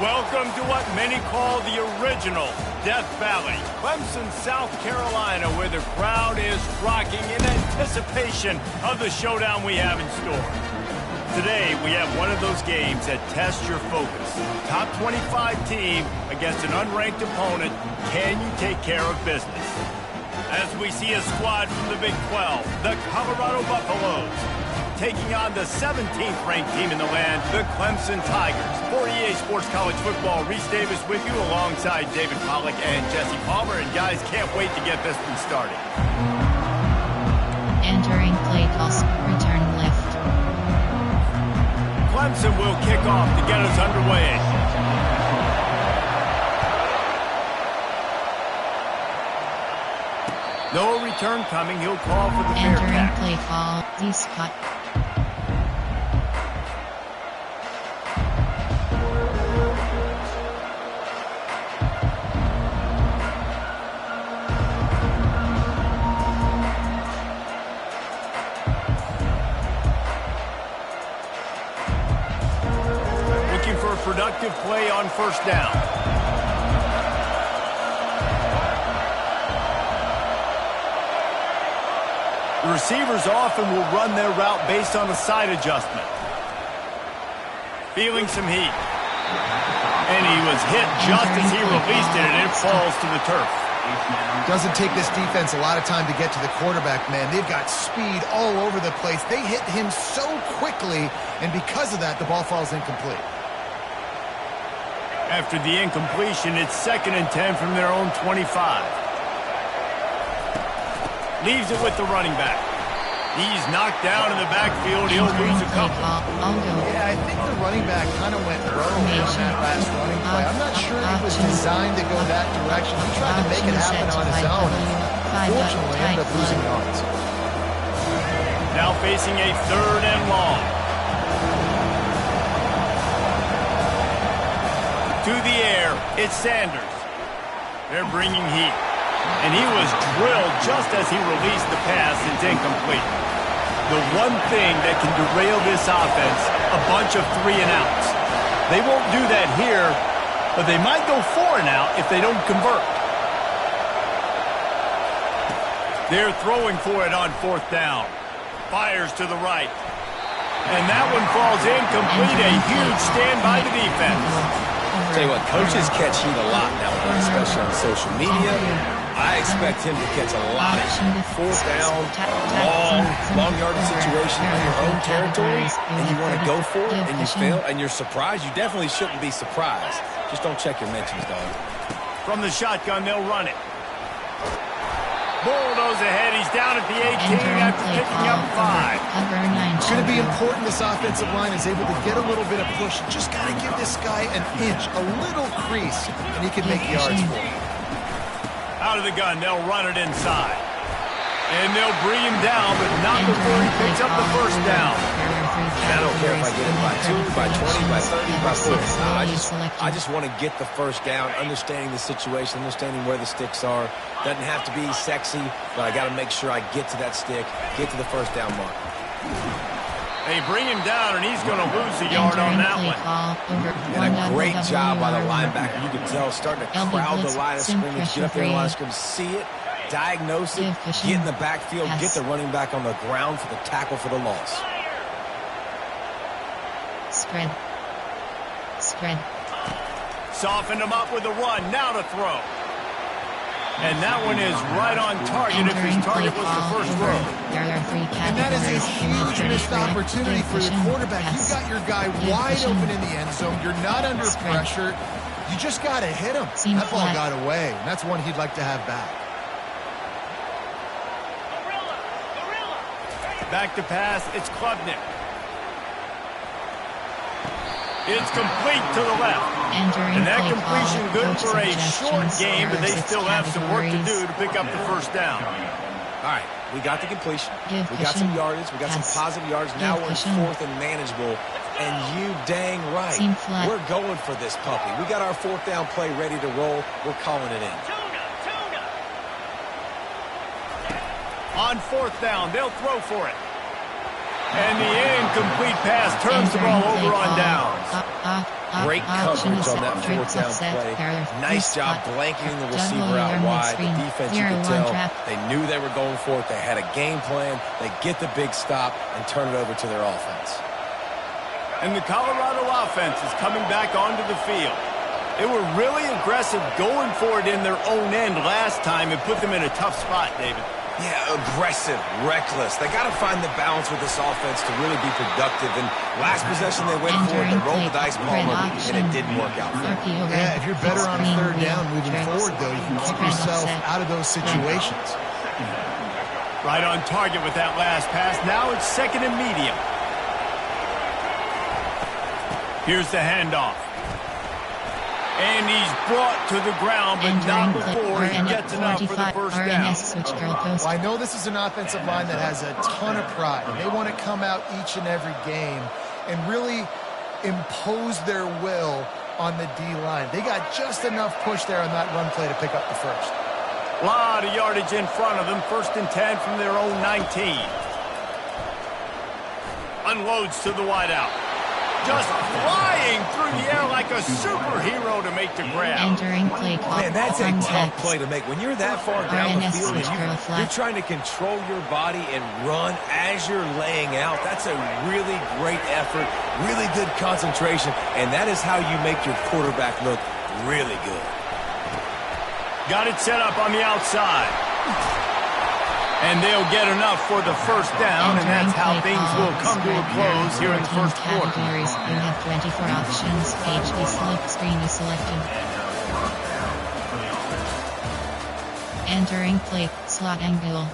Welcome to what many call the original Death Valley, Clemson, South Carolina, where the crowd is rocking in anticipation of the showdown we have in store. Today, we have one of those games that tests your focus. Top 25 team against an unranked opponent. Can you take care of business? As we see a squad from the Big 12, the Colorado Buffaloes, taking on the 17th ranked team in the land, the Clemson Tigers. For EA Sports College Football, Reese Davis with you alongside David Pollack and Jesse Palmer. And guys, can't wait to get this one started. Entering play toss, return left. Clemson will kick off to get us underway. No return coming. He'll call for the Bearcat. Entering play call, D-Scott. Looking for a productive play on first down. The receivers often will run their route based on a side adjustment. Feeling some heat. And he was hit just as he released it, and it falls to the turf. Doesn't take this defense a lot of time to get to the quarterback, man. They've got speed all over the place. They hit him so quickly, and because of that, the ball falls incomplete. After the incompletion, it's 2nd and 10 from their own 25. Leaves it with the running back. He's knocked down in the backfield. He'll lose a couple. Yeah, I think the running back kind of went early on that last running play. I'm not sure he was designed to go that direction. He tried to make it happen on his own. Fortunately, ended up losing yards. Now facing a 3rd and long. To the air, it's Sanders. They're bringing heat. And he was drilled just as he released the pass. It's incomplete. The one thing that can derail this offense, a bunch of 3-and-outs. They won't do that here, but they might go 4-and-out if they don't convert. They're throwing for it on 4th down. Fires to the right. And that one falls incomplete. A huge stand by the defense. Tell you what, coaches catch heat a lot nowadays, especially on social media. I expect him to catch a lot of 4th down, long yardage situation in your own territory, and you want to go for it, and you fail, and you're surprised. You definitely shouldn't be surprised. Just don't check your mentions, dog. From the shotgun, they'll run it. Bulldoze ahead. He's down at the 18 after picking up 5. It's going to be important this offensive line is able to get a little bit of push. Just got to give this guy an inch, a little crease, and he can make yards for it. Out of the gun, they'll run it inside. And they'll bring him down, but not before he picks up the 1st down. I don't care if I get it by 2, by 20, by 30, by 40. I just want to get the 1st down, understanding the situation, understanding where the sticks are. Doesn't have to be sexy, but I got to make sure I get to that stick, get to the 1st down mark. They bring him down, and he's going to lose a yard on that one. And a great job by the linebacker. You can tell starting to crowd the line of scrimmage, get up there in the line of scrimmage, see it, diagnose it, get in the backfield, get the running back on the ground for the tackle for the loss. Spread. Softened him up with a run. Now to throw. And that one is right on target if his target was the first throw. And that is a huge missed opportunity for the quarterback. You got your guy wide open in the end zone. You're not under pressure. You just got to hit him. That ball got away, and that's one he'd like to have back. Back to pass. It's Klubnik. It's complete to the left. And that completion good for a short game, but they still have some work to do to pick up the 1st down. All right, we got the completion. We got some yardage. We got some positive yards. Now we're 4th and manageable. And you dang right. We're going for this puppy. We got our 4th down play ready to roll. We're calling it in. On 4th down, they'll throw for it. And the incomplete pass turns the ball over on downs. Great coverage on that fourth down play. Nice job blanketing the receiver out wide. The defense, you could tell, they knew they were going for it. They had a game plan. They get the big stop and turn it over to their offense. And the Colorado offense is coming back onto the field. They were really aggressive going for it in their own end last time and put them in a tough spot, David. Yeah, aggressive, reckless. They got to find the balance with this offense to really be productive. And last possession they went for it, they rolled the dice, Palmer, and it didn't work out for them. Yeah, if you're better on third down moving forward, though, you can keep yourself out of those situations. Right on target with that last pass. Now it's second and medium. Here's the handoff. And he's brought to the ground, but not before he gets enough for the first down. Well, I know this is an offensive line that has a ton of pride. They want to come out each and every game and really impose their will on the D-line. They got just enough push there on that run play to pick up the first. A lot of yardage in front of them. First and 10 from their own 19. Unloads to the wideout. Just flying through the air like a superhero to make the grab. Entering play call. Man, that's a tough play to make. When you're that far down the field and you're trying to control your body and run as you're laying out, that's a really great effort, really good concentration, and that is how you make your quarterback look really good. Got it set up on the outside. And they'll get enough for the first down, and that's how things will come to a close here in the first quarter. Categories. You have 24 options. HD select screen is selected. Entering play, slot angle.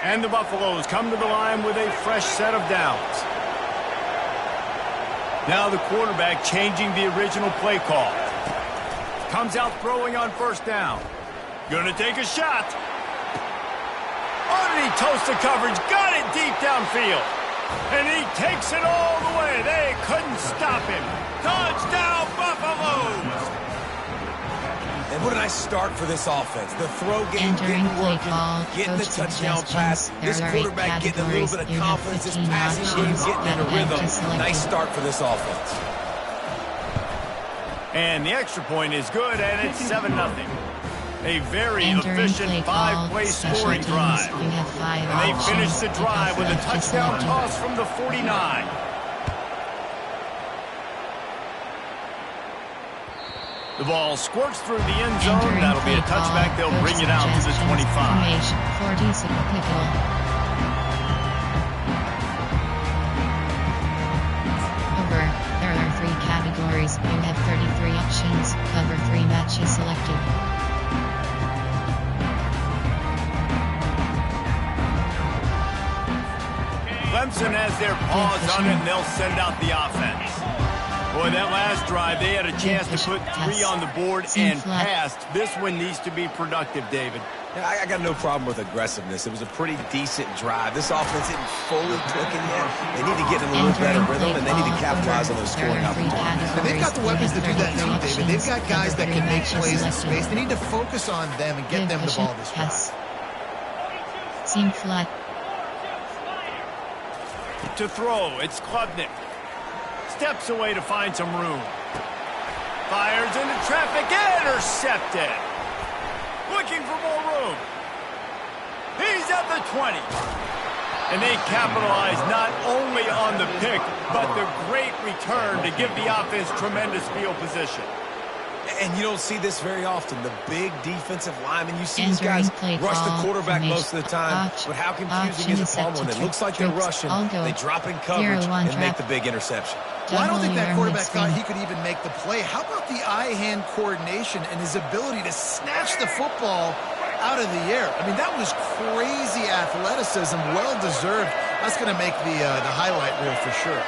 And the Buffaloes come to the line with a fresh set of downs. Now the quarterback changing the original play call. Comes out throwing on first down. Gonna take a shot. Underneath toast the coverage. Got it deep downfield. And he takes it all the way. They couldn't stop him. Touchdown, Buffaloes! And what a nice start for this offense. The throw game getting working, getting the touchdown pass. This quarterback getting a little bit of confidence. This passing game getting in a rhythm. Nice start for this offense. And the extra point is good, and it's 7-0. A very efficient five-play scoring drive. And they finish the drive with a touchdown toss from the 49. The ball squirts through the end zone. That'll be a touchback. They'll bring it out to the 25. Over. There are 3 categories. You have 33 options. Cover 3 matches selected. Clemson has their paws on it, and they'll send out the offense. Boy, that last drive, they had a chance to put 3 on the board and passed. This one needs to be productive, David. Yeah, I got no problem with aggressiveness. It was a pretty decent drive. This offense isn't fully clicking yet. They need to get in a little better rhythm, and they need to capitalize on those scoring opportunities. And they've got the weapons to do that too, David. They've got guys that can make plays in space. They need to focus on them and get them the ball this drive. Seam flat. To throw, it's Klubnik. Steps away to find some room. Fires into traffic, intercepted. Looking for more room. He's at the 20. And they capitalize not only on the pick, but the great return to give the offense tremendous field position. And you don't see this very often. The big defensive linemen, you see these guys rush the quarterback most of the time. But how confusing is it, Palmer? When it looks like they're rushing, they drop in coverage and make the big interception. Well, I don't think that quarterback thought he could even make the play. How about the eye-hand coordination and his ability to snatch the football out of the air? I mean, that was crazy athleticism, well-deserved. That's going to make the highlight reel for sure.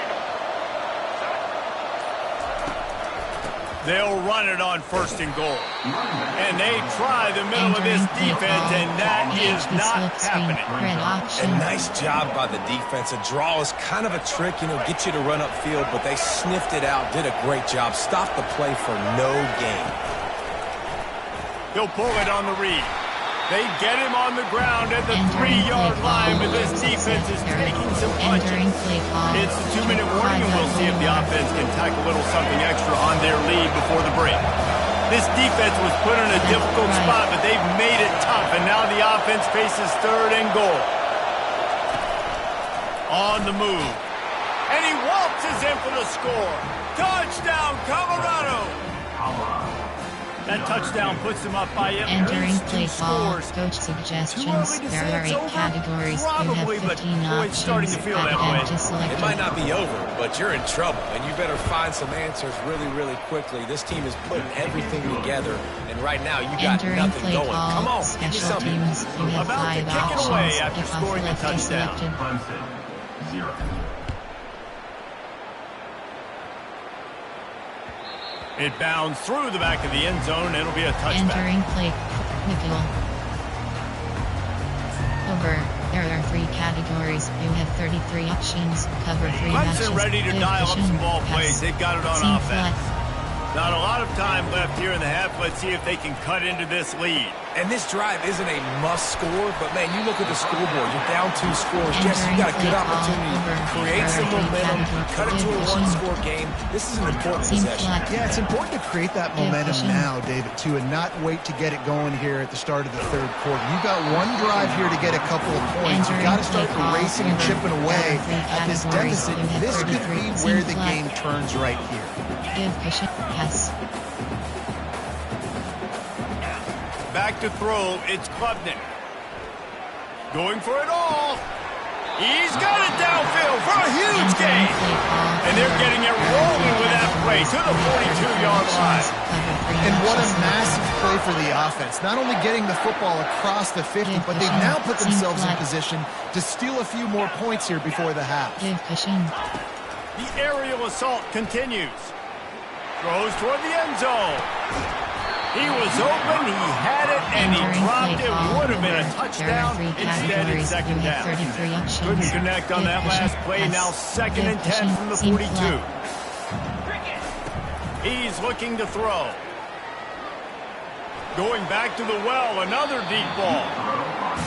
They'll run it on first and goal. And they try the middle of this defense, and that is not happening. A nice job by the defense. A draw is kind of a trick, get you to run upfield, but they sniffed it out, did a great job, stopped the play for no gain. He'll pull it on the read. They get him on the ground at the 3-yard line, but this defense is taking some punches. It's the 2-minute warning, and we'll see if the offense can tack a little something extra on their lead before the break. This defense was put in a difficult spot, but they've made it tough, and now the offense faces 3rd and goal. On the move. And he waltzes in for the score. Touchdown, Colorado! That touchdown puts them up by at least 2 scores. Coach suggestions. There are 8 categories. Probably, you have 15 but boy, it's starting to feel that way. It might not be over, but you're in trouble, and you better find some answers really, really quickly. This team is putting everything together, and right now you got nothing going. Come on, give me something. Teams, you have About to 5 kick it options. away after If scoring a left is touchdown. selected. It bounds through the back of the end zone, and it'll be a touchback. Entering play. Nickel. Over. There are 3 categories. You have 33 options. Cover 3 matches. Clemson ready to dial up some ball plays. They've got it on offense. Not a lot of time left here in the half. Let's see if they can cut into this lead. And this drive isn't a must score, but man, you look at the scoreboard. You're down 2 scores. Jesse, you got a good opportunity to create some momentum, cut it to a 1-score game. This is an important possession. Yeah, it's important to create that momentum now, David, too, and not wait to get it going here at the start of the 3rd quarter. You've got 1 drive here to get a couple of points. You've got to start racing and chipping away at this deficit. This could be where the game turns right here. Yes. Back to throw, it's Klubnik. Going for it all. He's got it downfield for a huge gain. And they're getting it rolling with that play to the 42-yard line. And what a massive play for the offense. Not only getting the football across the 50, but they've now put themselves in position to steal a few more points here before the half. The aerial assault continues. Throws toward the end zone. He was open, he had it, and he dropped it. Would have been a touchdown. Instead, it's 2nd down. Couldn't connect on that last play. Now 2nd and 10 from the 42. He's looking to throw. Going back to the well, another deep ball.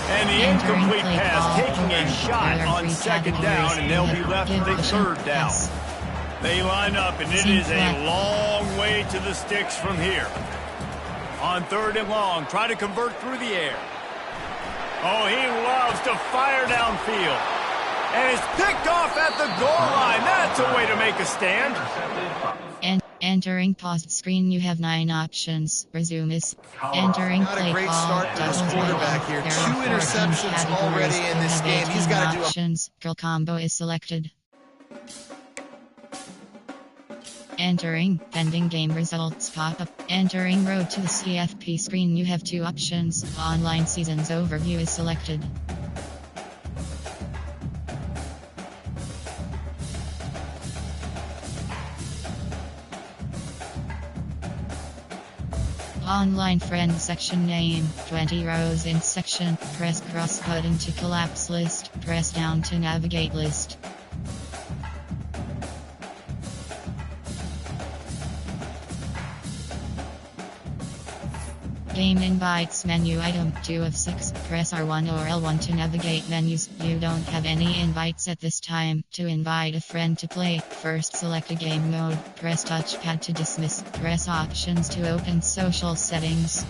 And the incomplete pass taking a shot on 2nd down, and they'll be left with a 3rd down. They line up, and it is a long way to the sticks from here. On 3rd and long, try to convert through the air. Oh, he loves to fire downfield. And it's picked off at the goal line. That's a way to make a stand. And entering paused screen, you have 9 options. Resume is entering Not play a great call. start to this quarterback here. 2 interceptions already in this game. He's got to do options. Girl combo is selected. Entering pending game results pop-up. Entering road to the CFP screen, you have 2 options. Online seasons overview is selected. Online friends section name, 20 rows in section. Press cross button to collapse list. Press down to navigate list. Game invites menu item 2 of 6. Press R1 or L1 to navigate menus. You don't have any invites at this time. To invite a friend to play, first select a game mode. Press touchpad to dismiss. Press options to open social settings.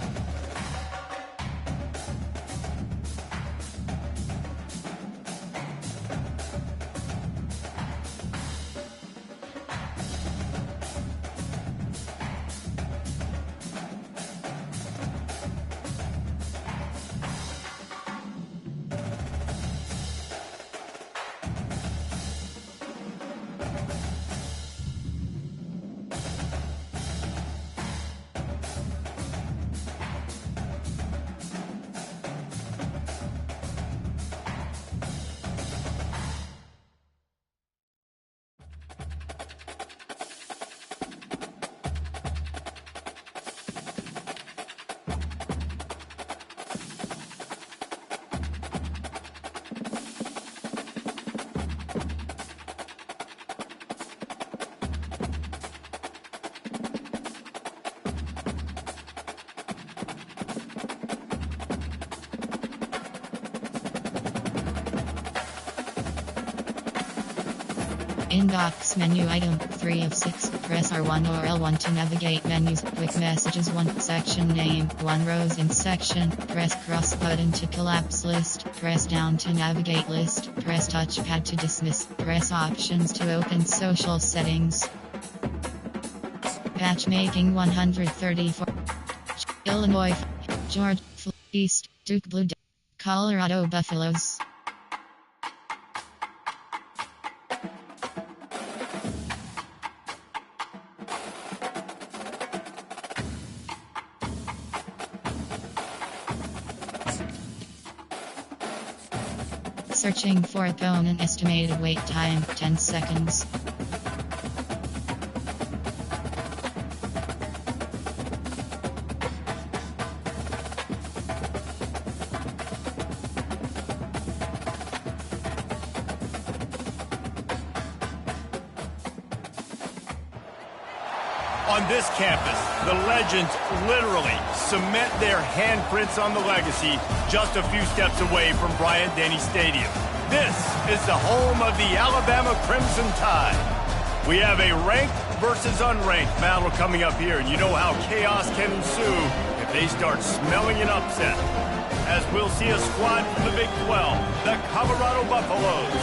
Inbox menu item 3 of 6. Press R1 or L1 to navigate menus. Quick messages 1. Section name 1. Rows in section. Press cross button to collapse list. Press down to navigate list. Press touchpad to dismiss. Press options to open social settings. Matchmaking 134. Illinois, Georgia, East, Duke Blue, Colorado Buffaloes. Searching for opponent. Estimated wait time 10 seconds. On this campus, the legends literally cement their handprints on the legacy just a few steps away from Bryant-Denny Stadium. This is the home of the Alabama Crimson Tide. We have a ranked versus unranked battle coming up here, and you know how chaos can ensue if they start smelling an upset. As we'll see a squad from the Big 12, the Colorado Buffaloes,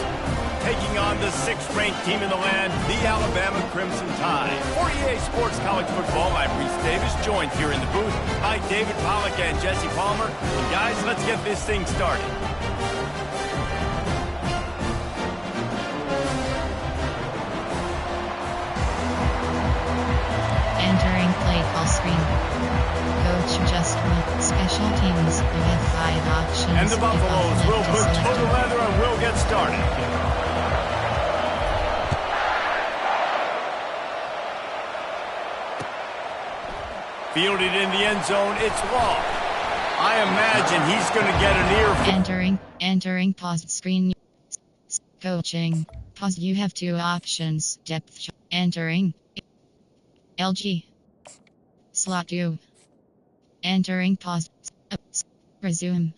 taking on the 6th-ranked team in the land, the Alabama Crimson Tide. For EA Sports College Football, I'm Reese Davis, joined here in the booth by David Pollack and Jesse Palmer. And guys, let's get this thing started. Entering play call screen. Coach adjustment. Special teams. You have 5 options. And the Buffaloes will put toe to leather and we'll get started. Fielded in the end zone, it's long. I imagine he's going to get an ear. Entering paused screen. Coaching. Pause. You have 2 options. Depth. Entering. LG. Slot 2. Entering pause. Resume.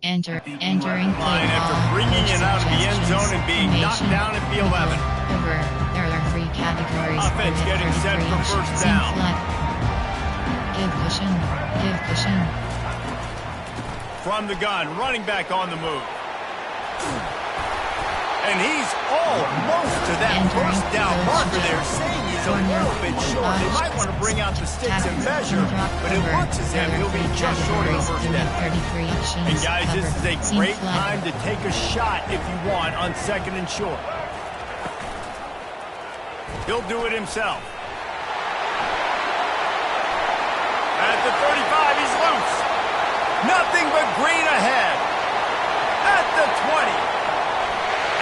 Entering play line after bringing it out of the end zone and being knocked down at the 11. Over. There are 3 categories. Offense getting set for first down. Give cushion. From the gun, running back on the move. And he's almost to that first down marker there, saying he's a little bit short. They might want to bring out the sticks and measure, but it looks as if he'll be just short of the first down. And guys, this is a great time to take a shot if you want on 2nd and short. He'll do it himself. At the 35, he's loose. Nothing but green ahead. At the 20.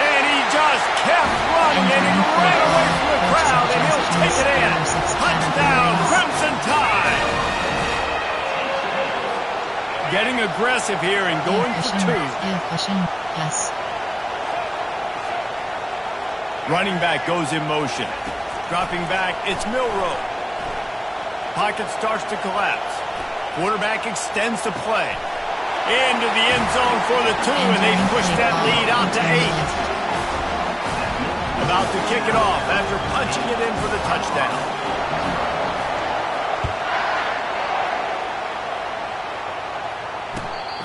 And he just kept running, and he ran away from the crowd, and he'll take it in. Touchdown, Crimson Tide. Getting aggressive here and going for 2. Yes. Running back goes in motion. Dropping back, it's Milrow. Pocket starts to collapse. Quarterback extends the play. Into the end zone for the 2, and they push that lead out to 8. About to kick it off after punching it in for the touchdown.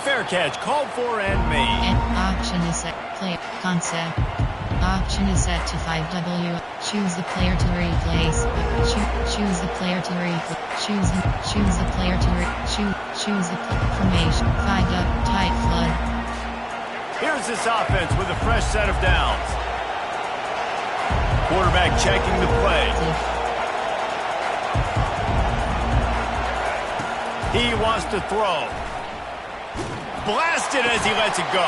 Fair catch called for and made. Option is set. Play concept. Option is set to 5W. Choose the player to replace. Choose the player to replace. Choose the player to choose the formation. 5W tight flood. Here's this offense with a fresh set of downs. Quarterback checking the play. He wants to throw. Blasted as he lets it go.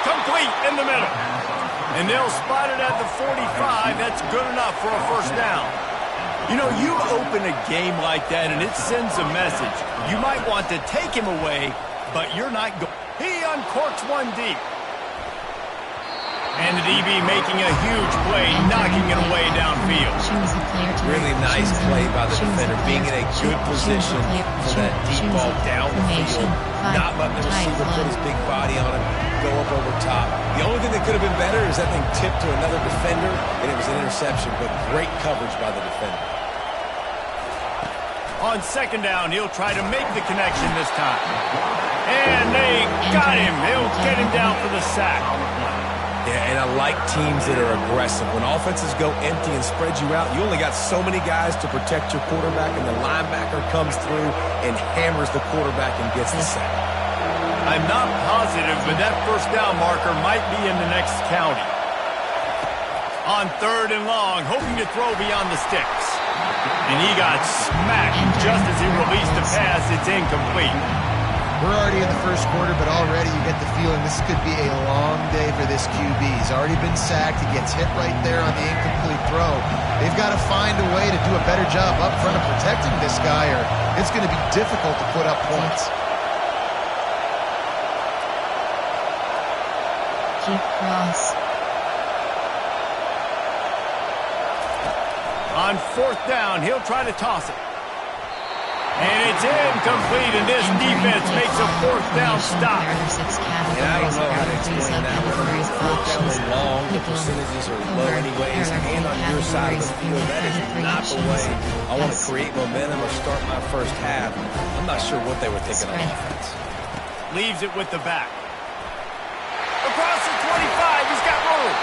Complete in the middle. And they'll spot it at the 45. That's good enough for a first down. You know, you open a game like that and it sends a message. You might want to take him away, but you're not going. He uncorks one deep. And the DB making a huge play, knocking it away downfield. Really nice play by the defender, being in a good position for that deep ball downfield. Not letting the receiver put his big body on him, go up over top. The only thing that could have been better is that thing tipped to another defender, and it was an interception, but great coverage by the defender. On second down, he'll try to make the connection this time. And they got him. They'll get him down for the sack. Yeah, and I like teams that are aggressive. When offenses go empty and spread you out, you only got so many guys to protect your quarterback, and the linebacker comes through and hammers the quarterback and gets the sack. I'm not positive, but that first down marker might be in the next county. On third and long, hoping to throw beyond the sticks. And he got smacked just as he released the pass. It's incomplete. We're already in the first quarter, but already you get the feeling this could be a long day for this QB. He's already been sacked. He gets hit right there on the incomplete throw. They've got to find a way to do a better job up front of protecting this guy, or it's going to be difficult to put up points. Keep cross. On fourth down, he'll try to toss it. And it's incomplete, and this defense makes a fourth down stop. Yeah, I don't know how to explain that. Fourth down and long, the percentages are low anyways, and on your side of the field, that is not the way I want to create momentum or start my first half. I'm not sure what they were thinking on offense. Leaves it with the back. Across the 25, he's got room.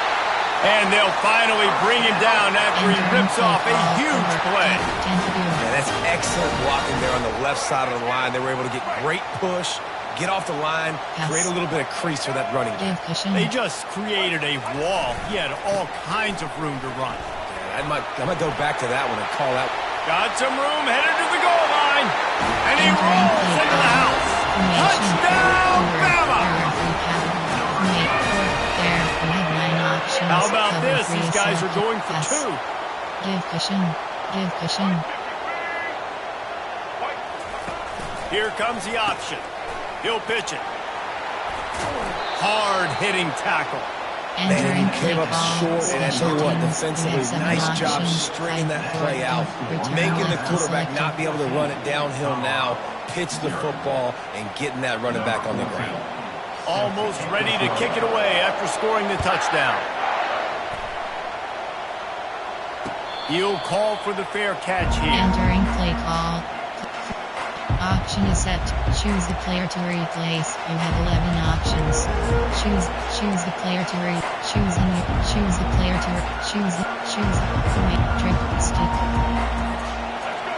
And they'll finally bring him down after he rips off a huge play. Yeah, that's excellent blocking there on the left side of the line. They were able to get great push, get off the line, create a little bit of crease for that running game. They just created a wall. He had all kinds of room to run. Yeah, I might go back to that one and call out. Got some room, headed to the goal line. And he rolls into the house. Touchdown, Bama! How about this? These guys are going for two. Give cushion. Give cushion. Here comes the option. He'll pitch it. Hard-hitting tackle. Man, he came up short, and I tell you what, defensively, nice job stringing that play out, making the quarterback not be able to run it downhill now, pitch the football, and getting that running back on the ground. Almost ready to kick it away after scoring the touchdown. He'll call for the fair catch here. Entering play call. Option is set. Choose the player to replace. You have 11 options. Choose the player to choose the player to choose trick stick.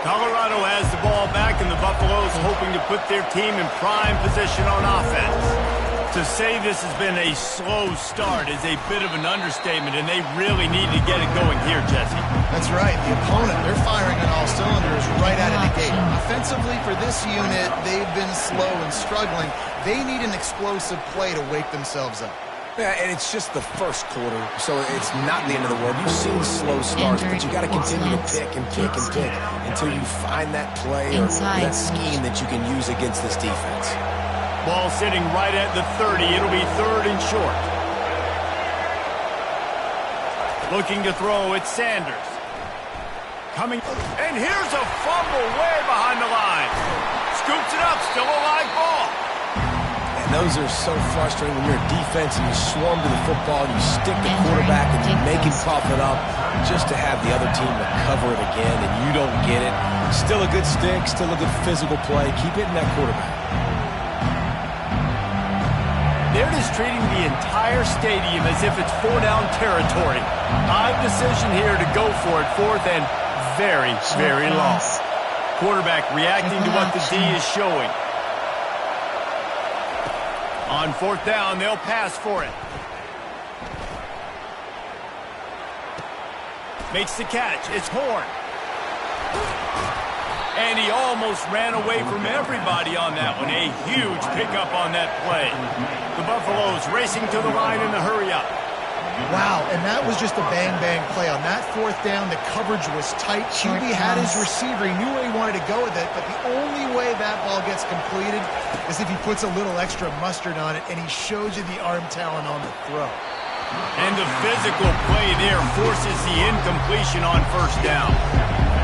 Colorado has the ball back, and the Buffaloes hoping to put their team in prime position on offense. To say this has been a slow start is a bit of an understatement, and they really need to get it going here, Jesse. That's right. The opponent, they're firing on all cylinders right out of the gate. Offensively, for this unit, they've been slow and struggling. They need an explosive play to wake themselves up. Yeah, and it's just the first quarter, so it's not the end of the world. You've seen slow starts, but you got to continue to pick and pick and pick until you find that play or that scheme that you can use against this defense. Ball sitting right at the 30. It'll be third and short. Looking to throw, it's Sanders. Coming, and here's a fumble way behind the line. Scoops it up, still a live ball. And those are so frustrating when you're a defense and you swarm to the football, you stick the quarterback and you make him cough it up just to have the other team recover it again, and you don't get it. Still a good stick, still a good physical play. Keep hitting that quarterback. They're just treating the entire stadium as if it's four-down territory. Odd decision here to go for it, fourth and very, very long. Quarterback reacting to what the D is showing. On fourth down, they'll pass for it. Makes the catch. It's Horn. And he almost ran away from everybody on that one. A huge pickup on that play. The Buffaloes racing to the line in the hurry-up. Wow, and that was just a bang-bang play. On that fourth down, the coverage was tight. QB had his receiver. He knew where he wanted to go with it, but the only way that ball gets completed is if he puts a little extra mustard on it, and he shows you the arm talent on the throw. And the physical play there forces the incompletion on first down.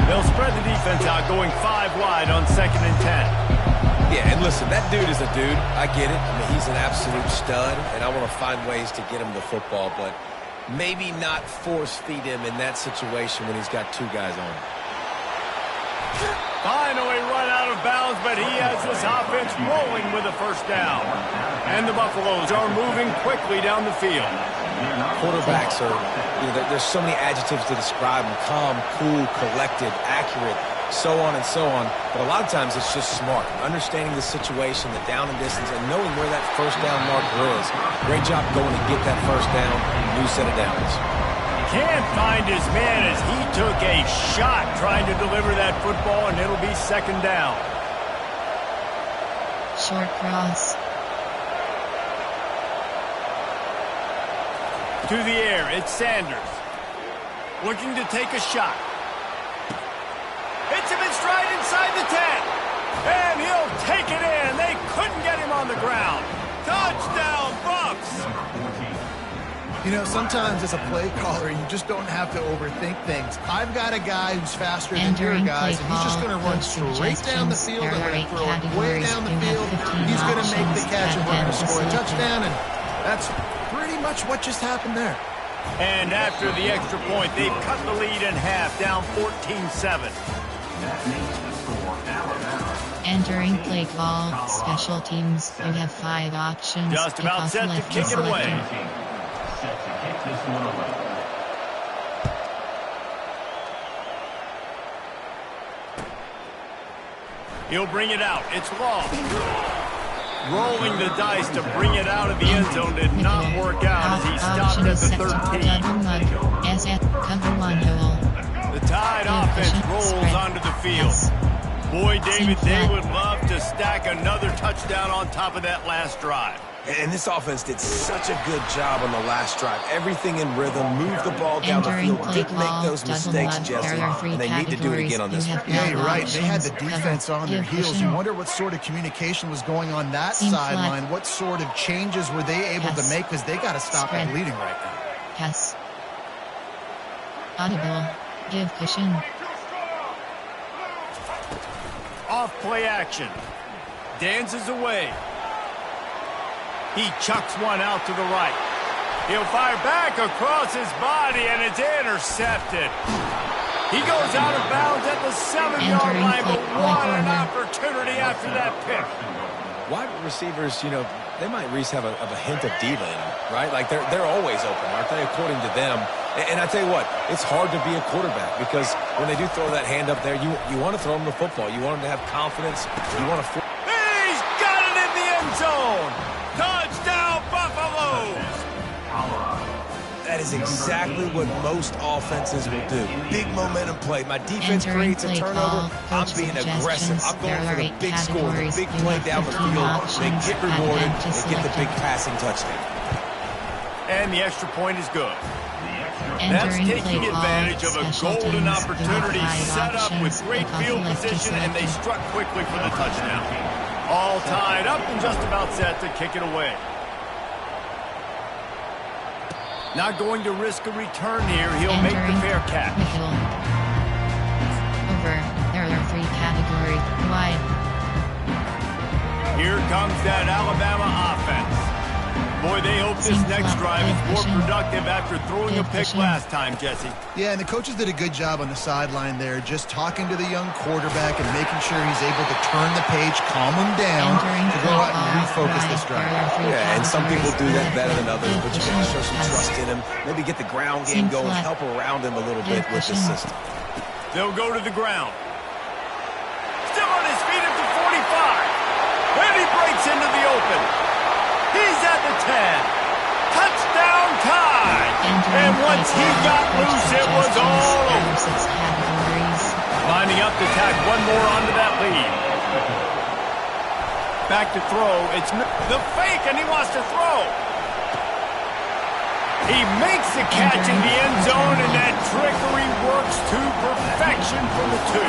They'll spread the defense out, going 5 wide on 2nd and 10. Yeah, and listen, that dude is a dude. I get it. I mean, he's an absolute stud, and I want to find ways to get him the football, but maybe not force-feed him in that situation when he's got two guys on him. Finally run out of bounds, but he has this offense rolling with a first down. And the Buffaloes are moving quickly down the field. Quarterbacks are, there's so many adjectives to describe them. Calm, cool, collected, accurate, so on and so on. But a lot of times it's just smart. Understanding the situation, the down and distance, and knowing where that first down marker is. Great job going to get that first down, new set of downs. Can't find his man as he took a shot trying to deliver that football, and it'll be second down. Short cross. To the air, it's Sanders. Looking to take a shot. Hits him in stride inside the 10. And he'll take it in. They couldn't get him on the ground. Touchdown, Buffs! Sometimes as a play caller, you just don't have to overthink things. I've got a guy who's faster than your guys, and he's just going to run straight down the field. I'm going to throw it way down the field. He's going to make the catch, and we're going to score a touchdown, and that's pretty much what just happened there. And after the extra point, they've cut the lead in half, down 14-7. Entering play call, special teams. You have 5 options. Just about set to kick it away. He'll bring it out. It's long. Rolling the dice to bring it out of the end zone did not work out as he stopped at the 13. The Tide offense rolls onto the field. Boy, David, they would love to stack another touchdown on top of that last drive. And this offense did such a good job on the last drive. Everything in rhythm, moved the ball down the field, didn't make those mistakes, Jesse, and they need to do it again on this one. Yeah, you're right. They had the defense on their heels. You wonder what sort of communication was going on that sideline. What sort of changes were they able to make, because they got to stop the bleeding right now. Yes. Audible. Give cushion. Off play action. Dances away. He chucks one out to the right. He'll fire back across his body, and it's intercepted. He goes out of bounds at the 7-yard line, but what an opportunity after that pick. Wide receivers, they might at least have a hint of diva in them, right? Like they're always open, aren't they, according to them? And I tell you what, it's hard to be a quarterback because when they do throw that hand up there, you want to throw them the football. You want them to have confidence. You want to... He's got it in the end zone. Touchdown, Buffaloes! That is exactly what most offenses will do. Big momentum play. My defense creates a turnover. I'm being aggressive. I'm going for the big score, the big play down the field. They get rewarded and get the big passing touchdown. And the extra point is good. That's taking advantage of a golden opportunity set up with great field position, and they struck quickly for the touchdown. All tied up and just about set to kick it away. Not going to risk a return here. He'll make the fair catch. Over. There are 3 categories. Wide. Here comes that Alabama offense. Boy, they hope this next drive is more productive after throwing a pick last time, Jesse. Yeah, and the coaches did a good job on the sideline there, just talking to the young quarterback and making sure he's able to turn the page, calm him down, to go out and refocus this drive. Yeah, and some people do that better than others, but you got to show some trust in him. Maybe get the ground game going, help around him a little bit with the system. They'll go to the ground. Still on his feet at the 45. And he breaks into the open. He's at the 10. Touchdown Tide. And once he got loose, it was all over. Lining up to tack one more onto that lead. Back to throw. It's the fake, and he wants to throw. He makes the catch in the end zone, and that trickery works to perfection from the 2.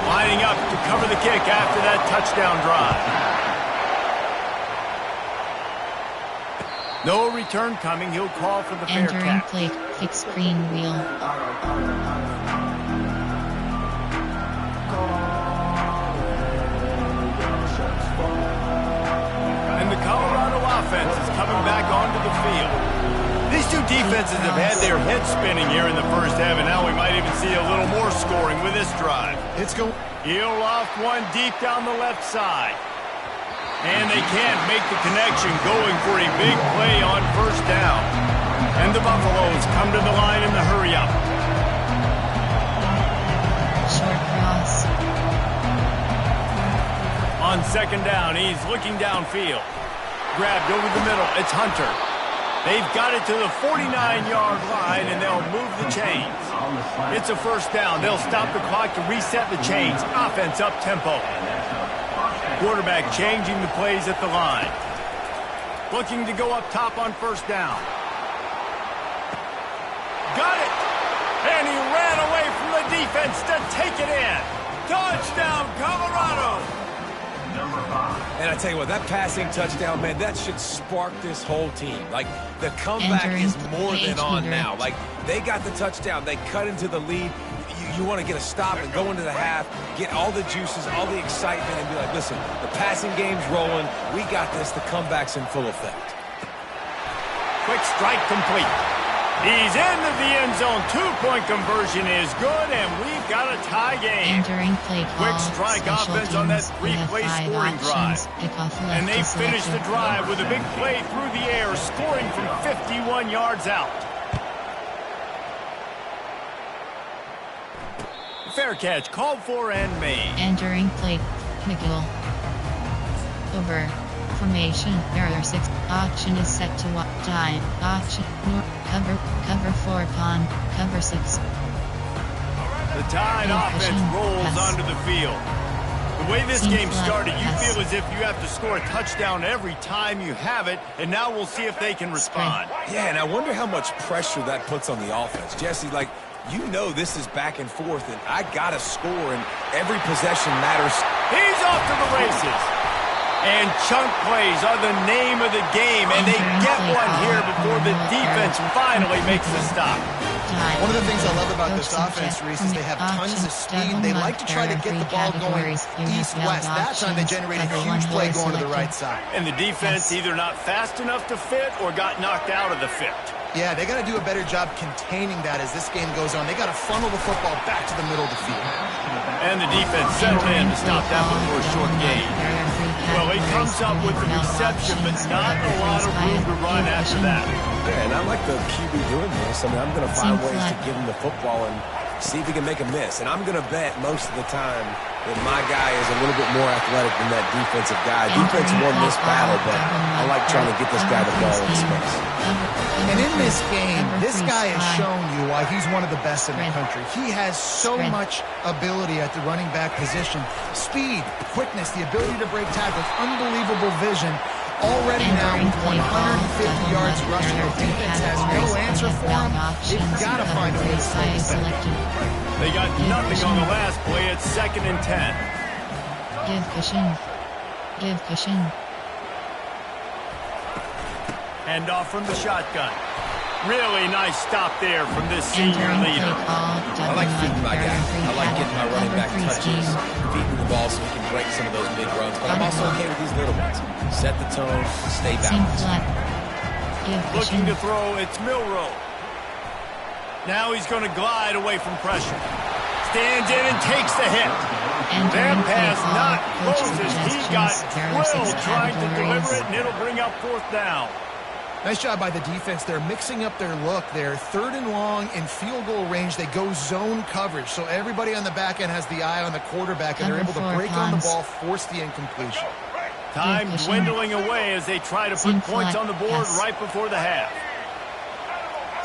Lining up to cover the kick after that touchdown drive. No return coming. He'll call for the fair catch. Entering plate, fixed screen wheel. offense is coming back onto the field. These two defenses have had their heads spinning here in the first half, and now we might even see a little more scoring with this drive. It's going. He'll loft one deep down the left side. And they can't make the connection, going for a big play on first down. And the Buffaloes come to the line in the hurry-up. Short cross. On second down, he's looking downfield. Grabbed over the middle. It's Hunter. They've got it to the 49-yard line, and they'll move the chains. It's a first down. They'll stop the clock to reset the chains. Offense up-tempo. Quarterback changing the plays at the line. Looking to go up top on first down. Got it! And he ran away from the defense to take it in. Touchdown, Colorado! And I tell you what, that passing touchdown, man, that should spark this whole team. Like, the comeback is more than on now. Like, they got the touchdown. They cut into the lead. You want to get a stop and go into the half, get all the juices, all the excitement, and be like, listen, the passing game's rolling. We got this. The comeback's in full effect. Quick strike complete. He's into the end zone. Two-point conversion is good, and we've got a tie game. Entering play call. Quick strike offense on that three-play scoring drive. And they finish the drive with a big play through the air, scoring from 51 yards out. Fair catch, called for and made. Entering play. Nickel. Over. Formation. Error 6. Auction is set to what time? Auction. Cover 4 pawn. Cover 6. The Tide offense rolls onto the field. The way this game started, you feel as if you have to score a touchdown every time you have it, and now we'll see if they can respond. Yeah, and I wonder how much pressure that puts on the offense. Jesse, like, you know this is back and forth, and I got to score, and every possession matters. He's off to the races. And chunk plays are the name of the game, and they get one here before the defense finally makes the stop. One of the things I love about this offense, Reese, is they have tons of speed. They like to try to get the ball going east-west. That time they generated a huge play going to the right side. And the defense either not fast enough to fit or got knocked out of the fit. Yeah, they got to do a better job containing that as this game goes on. They got to funnel the football back to the middle of the field. And the defense settled in to stop that one for a short gain. Well, he comes up with the reception, but not a lot of room to run after that. Yeah, and I like the QB doing this. I mean, I'm going to find ways to give him the football and see if he can make a miss. And I'm going to bet most of the time that my guy is a little bit more athletic than that defensive guy. Defense won this battle, but I like trying to get this guy the ball in space. And in this game, this guy has shown you why he's one of the best in the country. He has so much ability at the running back position. Speed, quickness, the ability to break tackles, unbelievable vision. Already now with 150 yards rushing. The defense has no answer for him. They've got to find a way to slow this down. They got nothing on the last play. It's 2nd and 10. Give cushion. Give cushion. Hand off from the shotgun. Really nice stop there from this senior leader. I like feeding my guy. I like getting my running back touches, feeding the ball so he can break some of those big runs. But I'm also okay with these little ones. Set the tone, stay balanced. Looking to throw, it's Milrow. Now he's going to glide away from pressure. Stands in and takes the hit. That pass not close as he got drilled trying to deliver it, and it'll bring up 4th down. Nice job by the defense. They're mixing up their look. They're 3rd and long in field goal range. They go zone coverage. So everybody on the back end has the eye on the quarterback, and they're able to break on the ball, force the incompletion. Time dwindling away as they try to put points on the board right before the half.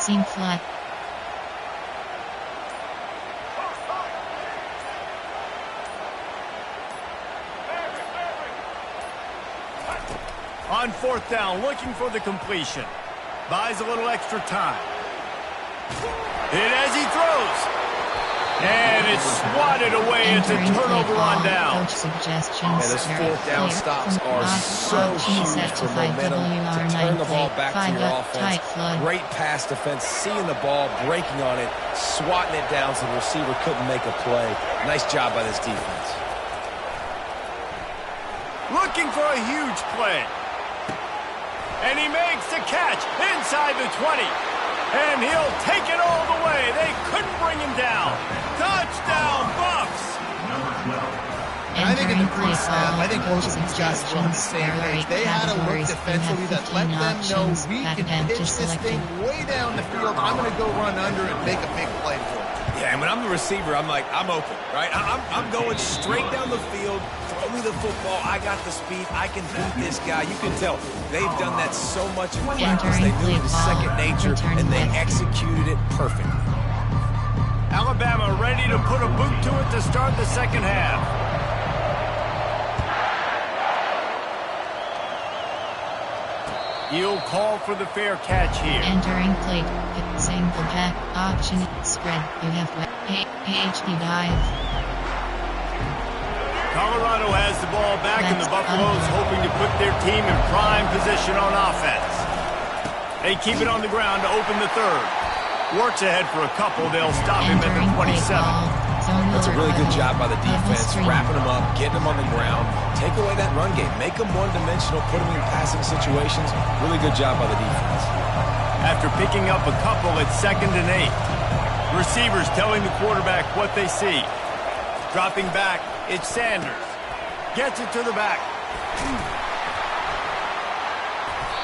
Seam flat. On 4th down, looking for the completion. Buys a little extra time. Hit as he throws. And it's swatted away. It's a turnover on down. And those 4th down stops are so huge for momentum to turn the ball back to your offense. Great pass defense, seeing the ball, breaking on it, swatting it down so the receiver couldn't make a play. Nice job by this defense. Looking for a huge play. And he makes the catch inside the 20. And he'll take it all the way. They couldn't bring him down. Touchdown, Buffs! I think in the pre-snap, I think most of these guys were on the same page. They had a look defensively that let them know we can pitch this thing way down the field. I'm going to go run under and make a big play for it. Yeah, and when I'm the receiver, I'm like, I'm open, right? I'm going straight down the field. Throw me the football. I got the speed. I can beat this guy. You can tell they've done that so much in practice. They knew it was second nature, and they executed it perfectly. Alabama ready to put a boot to it to start the second half. He'll call for the fair catch here. Entering plate, single back, option, spread. You have PHP dive. Colorado has the ball back, and the Buffaloes hoping to put their team in prime position on offense. They keep it on the ground to open the third. Works ahead for a couple. They'll stop him at the 27. That's a really good job by the defense, wrapping them up, getting them on the ground, take away that run game, make them one-dimensional, put them in passing situations. Really good job by the defense. After picking up a couple at 2nd and 8, receivers telling the quarterback what they see. Dropping back, it's Sanders. Gets it to the back.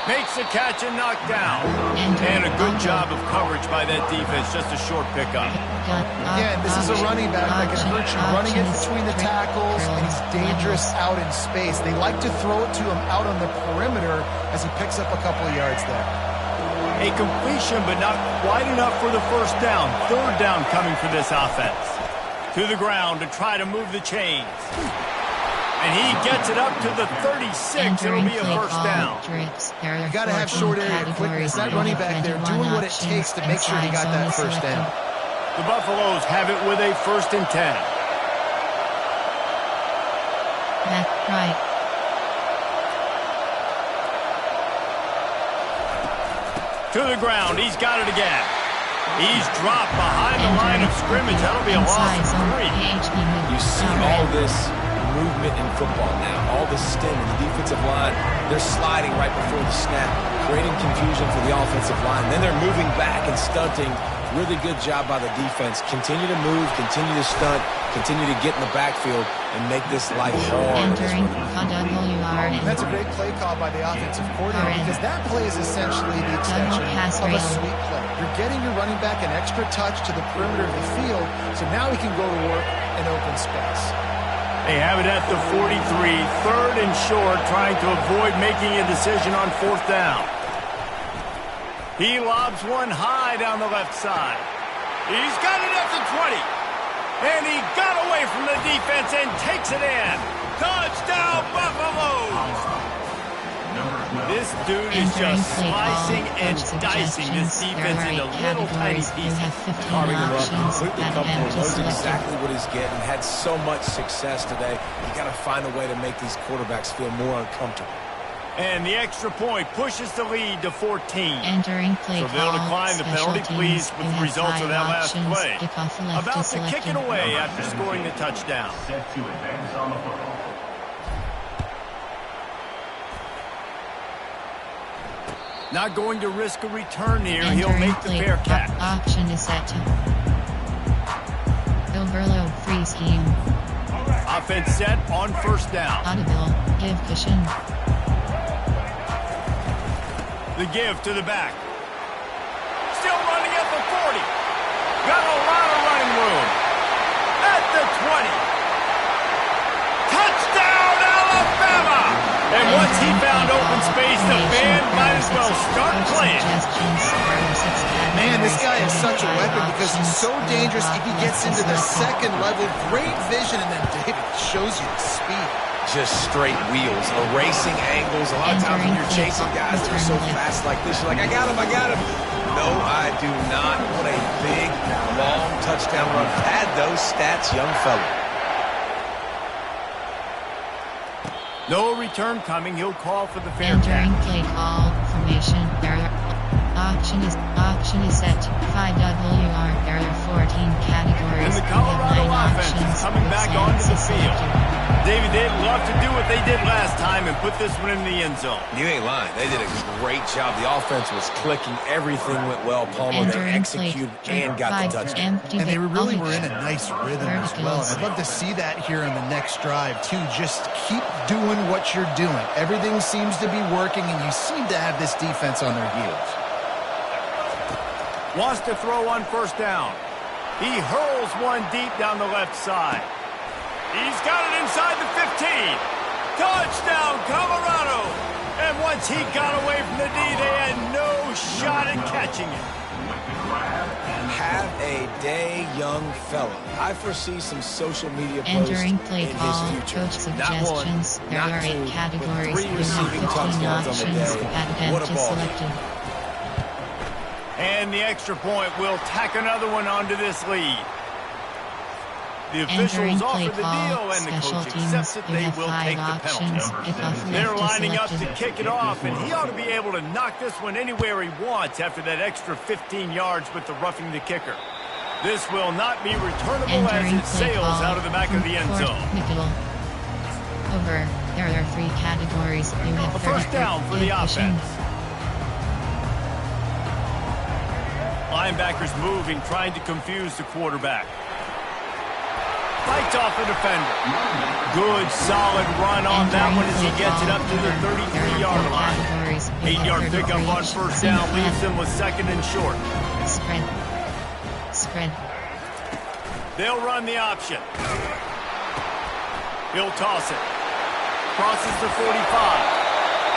Makes the catch and knocked down. And a good job of coverage by that defense. Just a short pickup. Again, this is a running back that can hurt you. Running it between the tackles, and he's dangerous out in space. They like to throw it to him out on the perimeter as he picks up a couple of yards there. A completion, but not quite enough for the first down. Third down coming for this offense. To the ground to try to move the chains. And he gets it up to the 36. It'll be a first down. You got to have short area quickness. That running back there doing what it takes to make sure he got that first down. The Buffaloes have it with a 1st and 10. Back right. To the ground. He's got it again. He's dropped behind the line of scrimmage. That'll be a loss of 3. You see all this movement in football now. All the stem in the defensive line. They're sliding right before the snap, creating confusion for the offensive line. Then they're moving back and stunting. Really good job by the defense. Continue to move, continue to stunt, continue to get in the backfield and make this life hard. That's a great play call by the offensive coordinator because that play is essentially the extension of a sweep play. You're getting your running back an extra touch to the perimeter of the field, so now he can go to work in open space. They have it at the 43, 3rd and short, trying to avoid making a decision on 4th down. He lobs one high down the left side. He's got it at the 20. And he got away from the defense and takes it in. Touchdown, Buffaloes! This dude is just slicing and dicing this defense into little tiny pieces. Carving them up, completely comfortable, knows exactly what he's getting, had so much success today. You got to find a way to make these quarterbacks feel more uncomfortable. And the extra point pushes the lead to 14. Entering play so they'll decline the penalty, please, with the results of that last play. About to kick it away after scoring the touchdown. Set to advance on the football. Not going to risk a return here. He'll make the fair catch. Option is set to overload free scheme. Offense set on 1st down. Audible, give cushion. The give to the back. Still running at the 40. Got a lot of running room. At the 20. Touchdown, Alabama! And once he found open space, the band might as well start playing. Man, this guy is such a weapon because he's so dangerous if he gets into the 2nd level. Great vision, and then David shows you the speed. Just straight wheels, erasing angles. A lot of times when you're chasing guys that are so fast like this, you're like, I got him, I got him. No, I do not. What a big, long touchdown run. Pad those stats, young fella. No return coming. He'll call for the fair catch. Entering play call formation. Option is Auction is set to 5WR. There are 14 categories. And the Colorado We have 9 offense options. is coming back onto the field. Selected. David, they'd love to do what they did last time and put this one in the end zone. You ain't lying. They did a great job. The offense was clicking. Everything went well. Palmer, they executed and got the touchdown. And they really were in a nice rhythm as well. And I'd love to see that here in the next drive, too. Just keep doing what you're doing. Everything seems to be working, and you seem to have this defense on their heels. Wants to throw on first down. He hurls one deep down the left side. He's got it inside the 15. Touchdown, Colorado. And once he got away from the D, they had no shot at catching it. Have a day, young fella. I foresee some social media posts Entering play in call, his future. coach suggestions. There Not are 8 two, categories. but 3 You have receiving 15 touchdowns on the options. day. At What a bench is ball. selected. And the extra point will tack another one onto this lead. The officials offer the deal, and the coach accepts it. They will take the penalty. They're lining up to kick it off, and he ought to be able to knock this one anywhere he wants after that extra 15 yards with the roughing the kicker. This will not be returnable as it sails out of the back of the end zone. Over. There are 3 categories. You have A first down for the offense. Linebackers moving, trying to confuse the quarterback. Fights off the defender. Good, solid run on that one as he gets it up to the 33-yard line. 8-yard pickup on first down leaves him with second and short. Spread. They'll run the option. He'll toss it. Crosses the 45.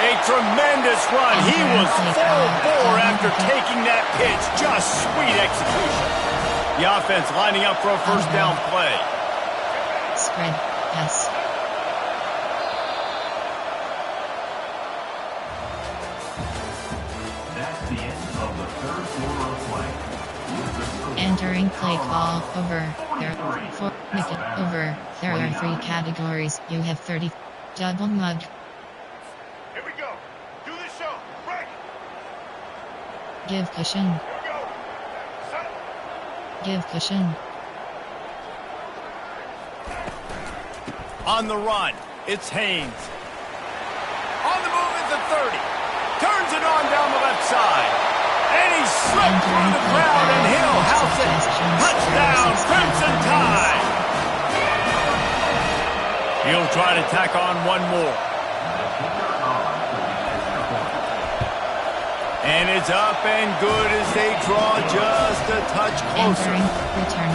A tremendous run. He was full bore after taking that pitch. Just sweet execution. The offense lining up for a first down play. Spread. Pass. That's the end of the third quarter of play. Entering play call. Over. There are 3 categories. You have 30. Double mug. Here we go. Do the show. Break. Give cushion. Here we go. Set. Give cushion. On the run, it's Haynes. On the move at the 30. Turns it on down the left side. And he slipped through the crowd, and he'll house it. Touchdown, Crimson Tide. He'll try to tack on one more. And it's up and good as they draw just a touch closer.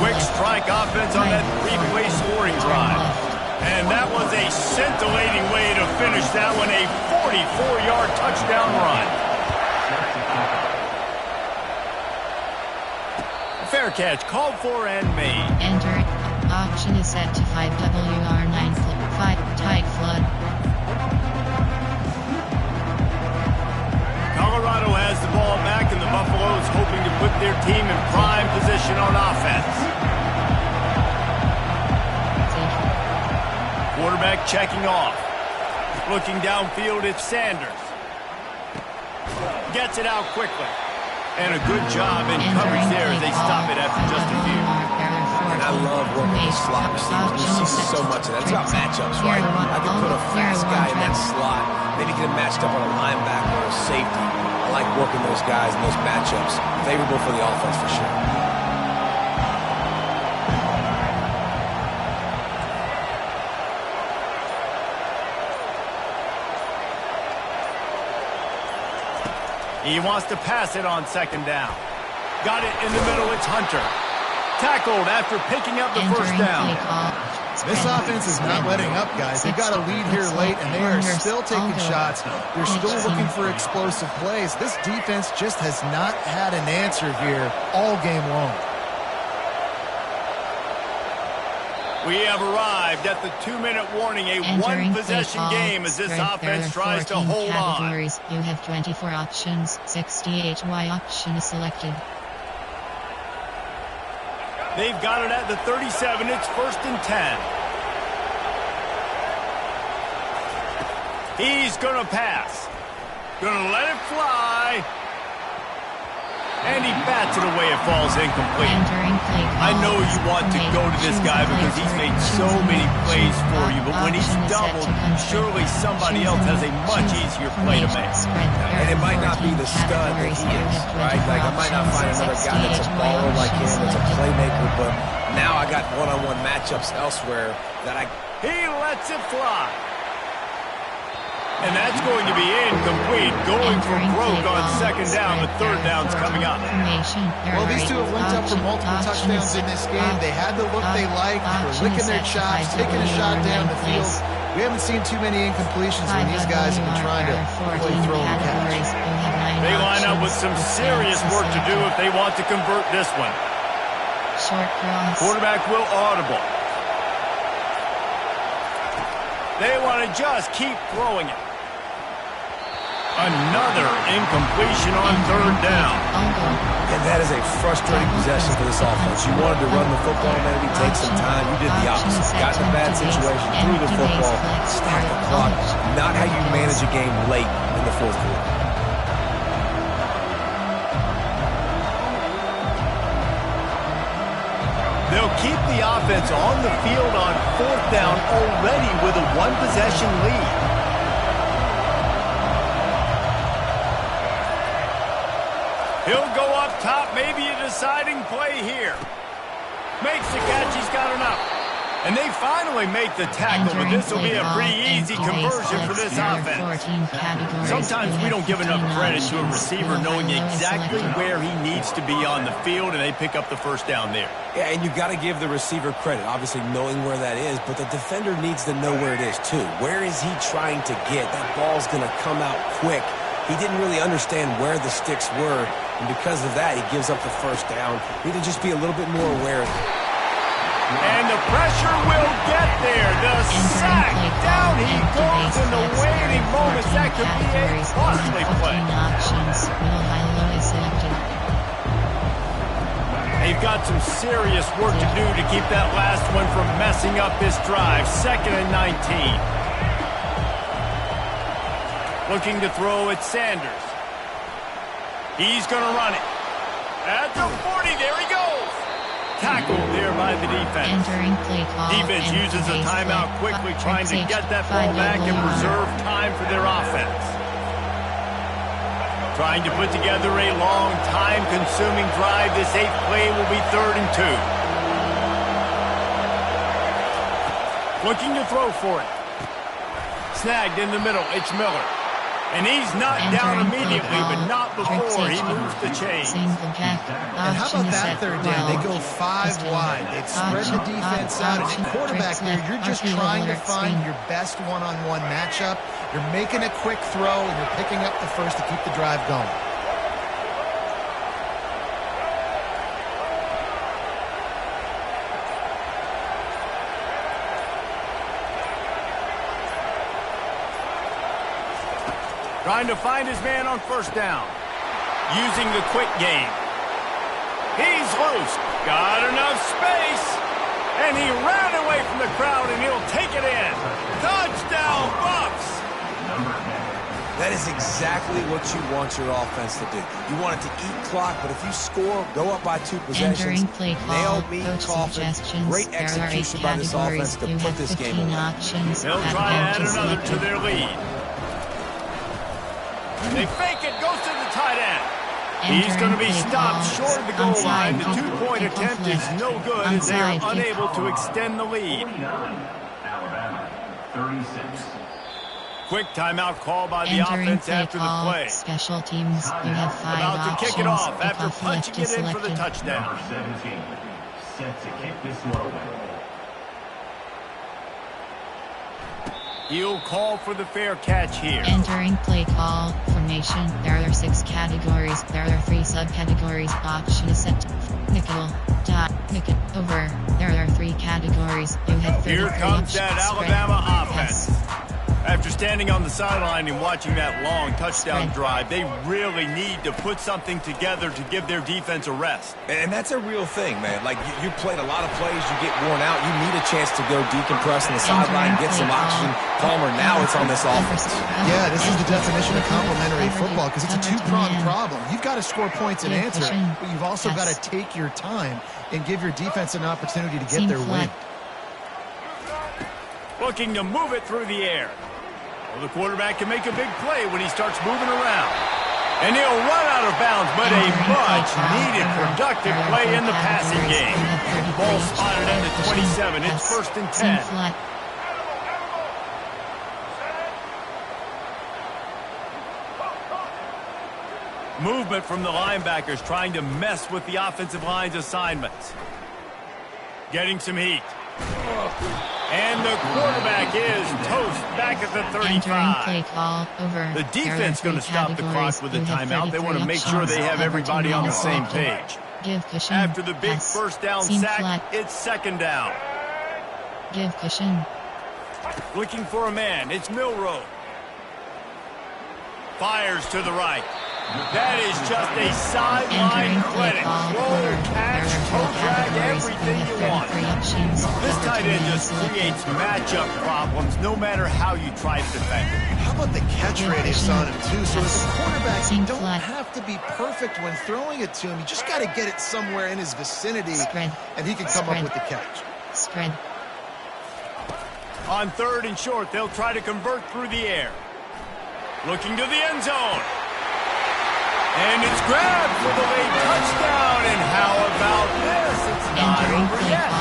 Quick strike offense on that 3-play scoring drive. And that was a scintillating way to finish that one, a 44-yard touchdown run. Fair catch, called for and made. Enter. Auction is set to 5WR9 5 tight flood. Colorado has the ball back, and the Buffaloes hoping to put their team in prime position on offense. Quarterback checking off. Looking downfield, it's Sanders. Gets it out quickly. And a good job in coverage there as they stop it after just a few. And I love working with slot receivers. You see so much of that. It's about matchups, right? I can put a fast guy in that slot, maybe get him matched up on a linebacker or a safety. I like working those guys in those matchups. Favorable for the offense for sure. He wants to pass it on second down. Got it in the middle, it's Hunter. Tackled after picking up the first down. This offense is not letting up, guys. They've got a lead here late, and they are still taking shots. They're still looking for explosive plays. This defense just has not had an answer here all game long. We have arrived at the 2-minute warning, a one-possession game as this offense tries to hold on. You have 24 options. 68 Y option is selected. They've got it at the 37. It's 1st and 10. He's going to pass. Going to let it fly. And he bats it away. It falls incomplete. I know you want to go to this guy because he's made so many plays for you, but when he's doubled, surely somebody else has a much easier play to make. And it might not be the stud that he is, right? Like, I might not find another guy that's a baller like him, that's a playmaker, but now I got one-on-one matchups elsewhere that He lets it fly. And that's going to be incomplete, going for broke on second down, but third down's coming up. Well, these two have linked up for multiple touchdowns in this game. They had the look they liked. They're licking their chops, taking a shot down the field. We haven't seen too many incompletions when these guys have been trying to play throw and catch. They line up with some serious work to do if they want to convert this one. Short cross. Quarterback will audible. They want to just keep throwing it. Another incompletion on third down. And that is a frustrating possession for this offense. You wanted to run the football, maybe take some time. You did the opposite. Got in a bad situation, threw the football, stacked the clock. Not how you manage a game late in the fourth quarter. They'll keep the offense on the field on fourth down already with a one-possession lead. He'll go up top, maybe a deciding play here. Makes the catch, he's got enough. And they finally make the tackle, but this will be a pretty easy conversion for this offense. Sometimes we don't give enough credit to a receiver knowing exactly where he needs to be on the field, and they pick up the first down there. Yeah, and you've got to give the receiver credit, obviously knowing where that is, but the defender needs to know where it is too. Where is he trying to get? That ball's going to come out quick. He didn't really understand where the sticks were, and because of that, he gives up the first down. He need to just be a little bit more aware of it. And the pressure will get there. The sack. Down he goes in the waiting moments. That could be a costly play. They've got some serious work to do to keep that last one from messing up this drive. 2nd and 19. Looking to throw at Sanders. He's going to run it. At the 40, there he goes. Tackled there by the defense. Defense uses a timeout quickly, trying to get that ball back and preserve time for their offense. Trying to put together a long, time-consuming drive. This 8th play will be 3rd and 2. Looking to throw for it. Snagged in the middle. It's Miller. And he's not down immediately, but not before he moves the chains. And how about that third down? They go 5 wide. They've spread the defense out. And at quarterback there, you're just trying to find your best one-on-one matchup. You're making a quick throw, and you're picking up the first to keep the drive going. Trying to find his man on first down. Using the quick game. He's loose. Got enough space. And he ran away from the crowd, and he'll take it in. Touchdown, Bucks! That is exactly what you want your offense to do. You want it to eat clock, but if you score, go up by 2 possessions. Nail me, coffin. Great execution by this offense to put this game away. They'll try to add another to their lead. They fake it, goes to the tight end. He's going to be stopped short of the goal line. The 2-point attempt is no good as they are unable to extend the lead. Alabama, 36. Quick timeout call by the offense after the play. Special teams, you have 5 About options. to kick it off after punching it in for the touchdown. Number 17, set to kick this one away. He'll call for the fair catch here. Entering play call formation. There are 6 categories. There are 3 subcategories. Option is set. Nickel. Dot. Nickel. Over. There are 3 categories. You have 33 Here comes that Alabama offense. After standing on the sideline and watching that long touchdown drive, they really need to put something together to give their defense a rest. And that's a real thing, man. Like, you played a lot of plays, you get worn out, you need a chance to go decompress on the sideline, get some oxygen. Palmer, now it's on this offense. Yeah, this is the definition of complementary football because it's a two-pronged problem. You've got to score points and answer, but you've also got to take your time and give your defense an opportunity to get their win. Looking to move it through the air. Well, the quarterback can make a big play when he starts moving around. And he'll run out of bounds, but a much-needed productive play in the passing game. Ball spotted at the 27. It's 1st and 10. Movement from the linebackers trying to mess with the offensive line's assignments. Getting some heat. And the quarterback is toast back at the 35. Play call over. The defense going to stop the clock with a timeout. They want to make sure they have everybody on the same page. After the big first down sack, it's 2nd down. Give cushion. Looking for a man. It's Milroe. Fires to the right. That is just a sideline credit. Roll, catch, toe drag, everything you want. This tight end just creates matchup problems no matter how you try to defend it. How about the catch radius on him, too? So as a quarterback, you don't have to be perfect when throwing it to him. You just got to get it somewhere in his vicinity, and he can come up with the catch. On 3rd and short, they'll try to convert through the air. Looking to the end zone. And it's grabbed for the late touchdown. And how about this? It's not over yet.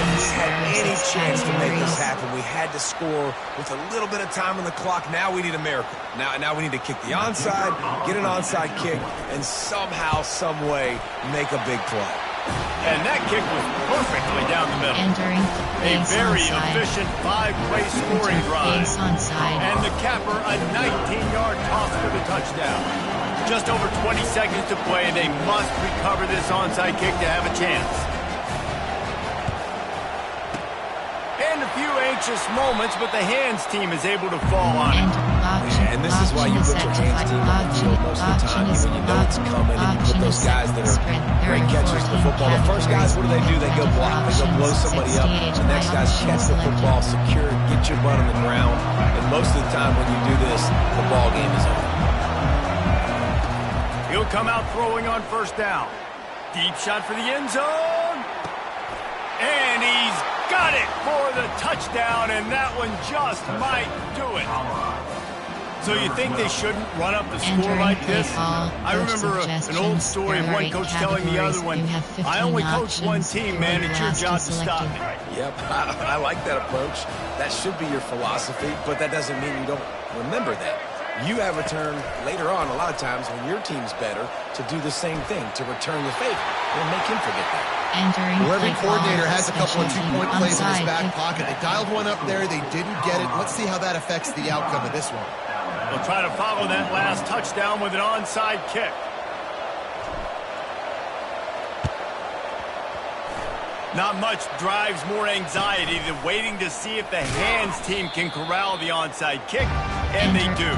We had any chance to make this happen. We had to score with a little bit of time on the clock. Now we need a miracle. Now we need to kick the onside, get an onside kick, and somehow, some way, make a big play. And that kick was perfectly down the middle. A very efficient 5-play scoring drive. And the capper, a 19-yard toss for the touchdown. Just over 20 seconds to play, and they must recover this onside kick to have a chance. And a few anxious moments, but the hands team is able to fall on it. And this is why you put your hands team on the field most of the time. When you know it's coming, and you put those guys that are great catchers of the football. The first guys, what do? They go block. They go blow somebody up. The next guys catch the football, secure, get your butt on the ground. And most of the time when you do this, the ball game is over. He'll come out throwing on 1st down. Deep shot for the end zone. And he's got it for the touchdown, and that one just might do it. So you think they shouldn't run up the score like this? I remember an old story of one coach telling the other one, I only coach one team, man. It's your job to stop me. Yep, I like that approach. That should be your philosophy, but that doesn't mean you don't remember that. You have a turn later on, a lot of times, when your team's better, to do the same thing, to return the favor. We'll make him forget that. Well, every coordinator has a couple of two-point plays in his back pocket. They dialed one up there. They didn't get it. Let's see how that affects the outcome of this one. We'll try to follow that last touchdown with an onside kick. Not much drives more anxiety than waiting to see if the hands team can corral the onside kick, and they do.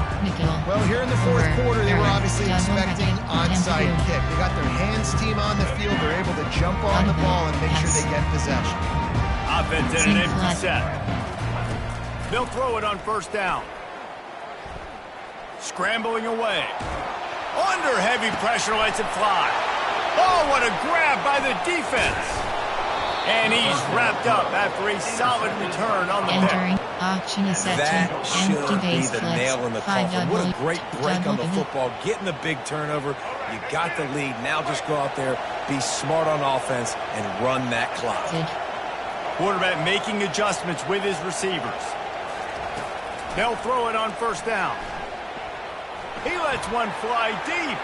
Well, here in the 4th quarter, they were obviously expecting onside kick. They got their hands team on the field. They're able to jump on the ball and make sure they get possession. Offense in an empty set. They'll throw it on 1st down. Scrambling away. Under heavy pressure, lets it fly. Oh, what a grab by the defense. And he's wrapped up after a solid return on the pick. That should be the nail in the coffin. What a great break on the football. Getting the big turnover. You got the lead. Now just go out there, be smart on offense, and run that clock. Quarterback making adjustments with his receivers. They'll throw it on 1st down. He lets one fly deep.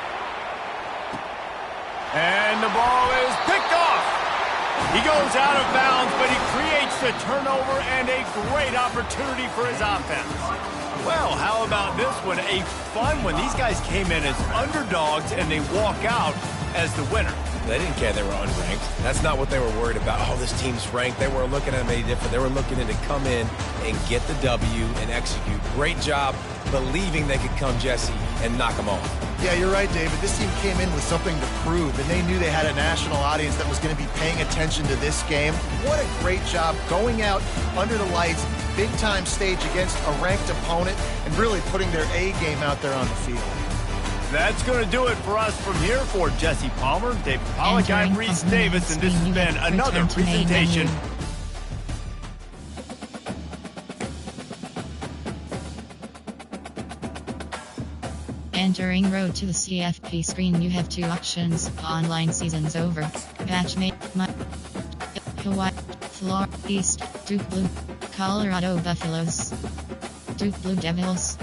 And the ball is picked off. He goes out of bounds, but he creates the turnover and a great opportunity for his offense. Well, how about this one? A fun one. These guys came in as underdogs, and they walk out as the winner. They didn't care they were unranked. That's not what they were worried about. Oh, this team's ranked. They weren't looking at them any different. They were looking to come in and get the W and execute. Great job believing they could come, Jesse, and knock them off. Yeah, you're right, David. This team came in with something to prove, and they knew they had a national audience that was going to be paying attention to this game. What a great job going out under the lights, big-time stage against a ranked opponent, and really putting their A game out there on the field. That's going to do it for us from here. For Jesse Palmer, David Pollack, I'm Reese Davis, and this has been another presentation. Entering Road to the CFP screen, you have two options. Online season's over. Batchmate, Hawaii, Florida East, Duke Blue, Colorado Buffaloes, Duke Blue Devils.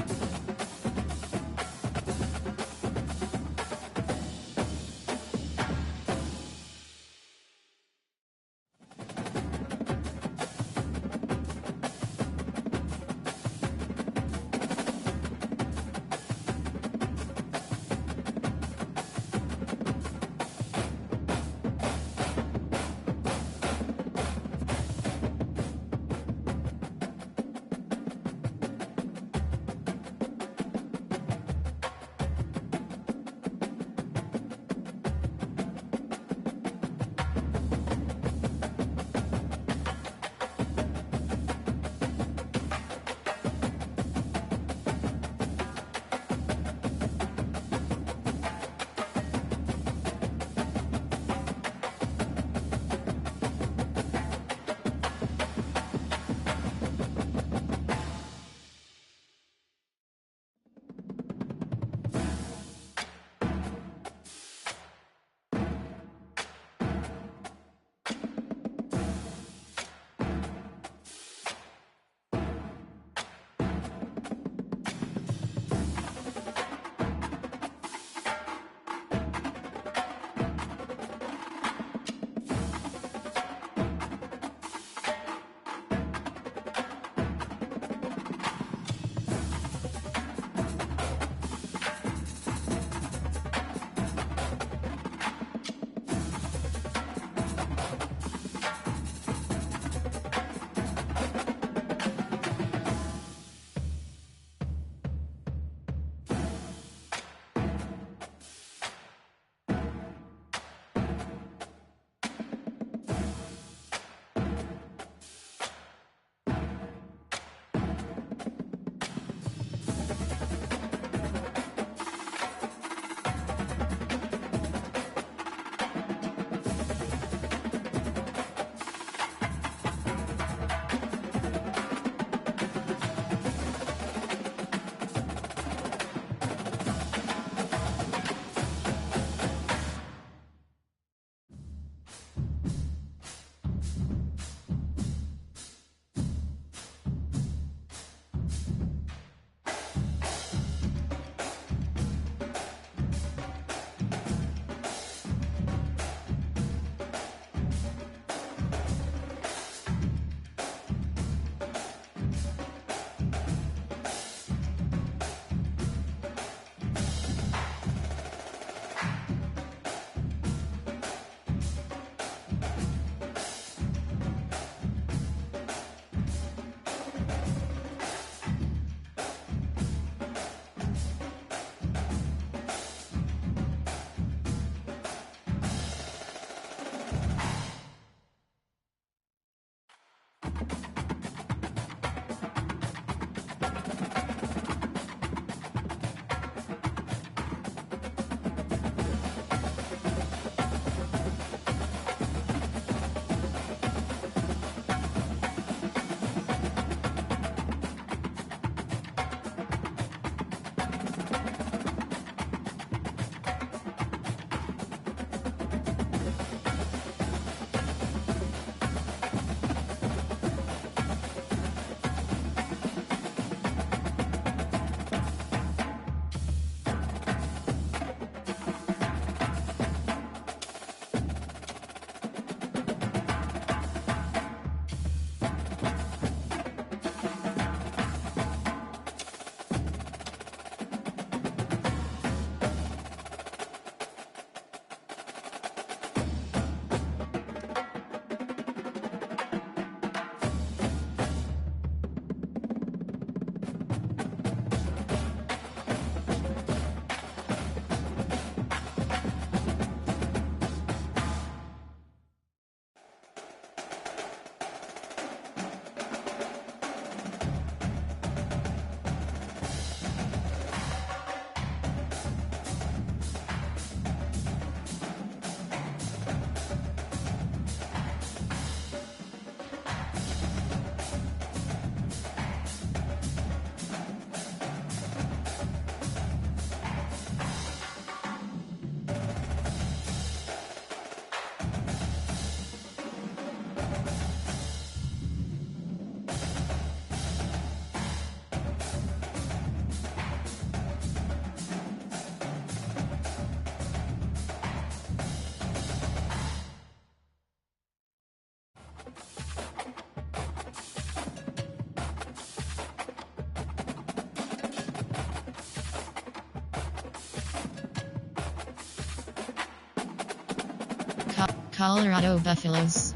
Colorado Buffaloes.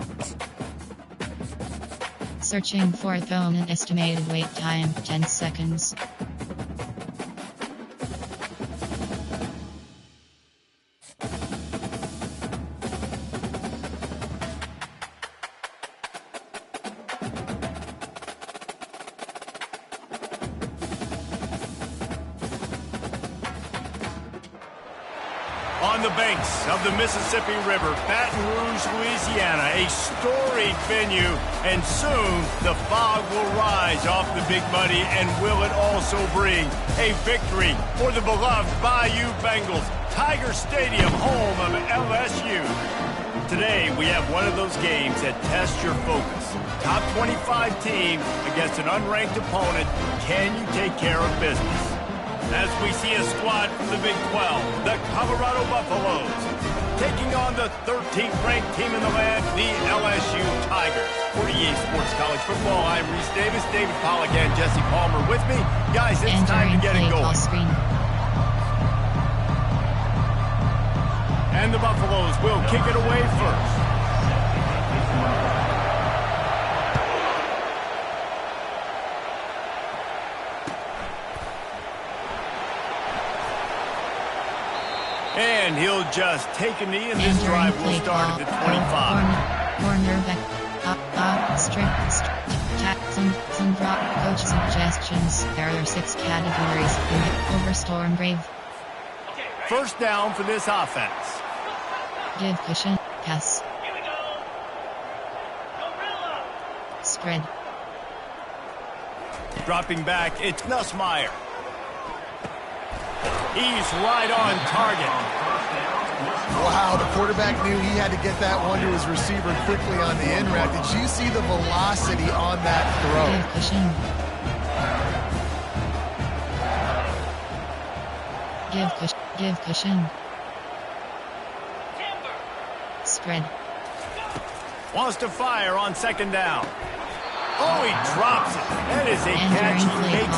Searching for opponent. Estimated wait time 10 seconds. On the banks of the Mississippi River, Baton Rouge, Louisiana, a storied venue, and soon the fog will rise off the Big Muddy, and will it also bring a victory for the beloved Bayou Bengals, Tiger Stadium, home of LSU. Today, we have one of those games that tests your focus. Top 25 team against an unranked opponent. Can you take care of business? As we see a squad from the Big 12, the Colorado Buffaloes, taking on the 13th ranked team in the land, the LSU Tigers. For EA Sports College Football, I'm Reese Davis, David Pollack, and Jesse Palmer with me. Guys, it's time to get it going. And the Buffaloes will kick it away first. And he'll just take a knee, and this drive will start at the 25. Cornerback, some drop coach suggestions. There are 6 categories. Over Storm Brave. First down for this offense. Give cushion, pass. Spread. Dropping back, it's Nussmeier. He's right on target. Wow, the quarterback knew he had to get that one to his receiver quickly on the in route. Did you see the velocity on that throw? Give cushion. Spread. Wants to fire on second down. Oh, he drops it. That is a catch he makes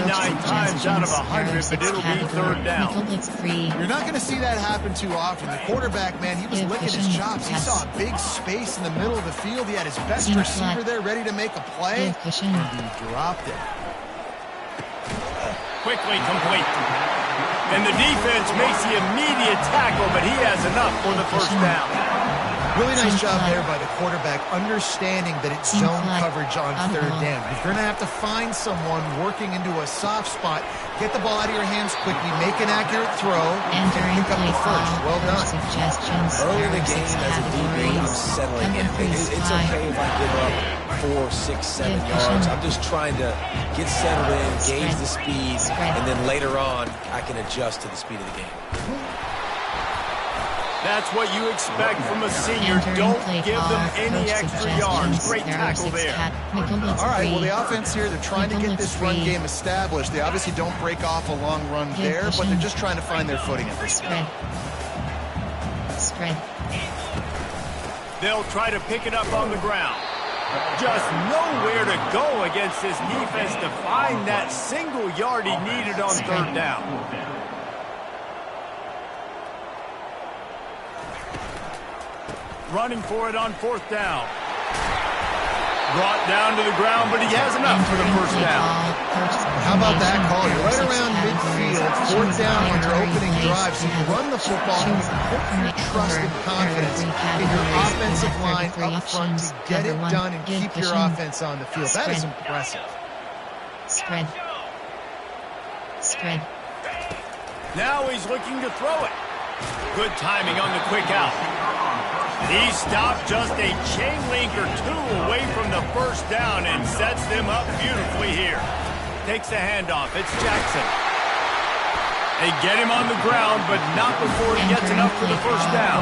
99 times out of 100, but it'll be third down. You're not going to see that happen too often. The quarterback, man, he was licking his chops. He saw a big space in the middle of the field. He had his best receiver there ready to make a play, and he dropped it. Quickly complete. And the defense makes the immediate tackle, but he has enough for the first down. Really nice job there by the quarterback, understanding that it's zone coverage on third down. If you're going to have to find someone working into a soft spot, get the ball out of your hands quickly, make an accurate throw, and pick up the first. Well done. Early in the game, as a DB, I'm settling in. It's okay if I give up 4, 6, 7 yards. I'm just trying to get settled in, gauge the speed, and then later on, I can adjust to the speed of the game. That's what you expect from a senior. Don't give them any extra yards. Great tackle there. All right, well, the offense here, they're trying to get this run game established. They obviously don't break off a long run there, but they're just trying to find their footing at this point. Spread. They'll try to pick it up on the ground. Just nowhere to go against this defense to find that single yard he needed on third down. Running for it on fourth down. Brought down to the ground, but he has enough for the first down. How about that call? You're right around midfield, fourth down on your opening drive, so you run the football, you put your trust and confidence in your offensive line up front to get it done and keep your offense on the field. That is impressive. Spread. Now he's looking to throw it. Good timing on the quick out. He stopped just a chain link or two away from the first down and sets them up beautifully here. Takes the handoff. It's Jackson. They get him on the ground, but not before he gets enough for the first down.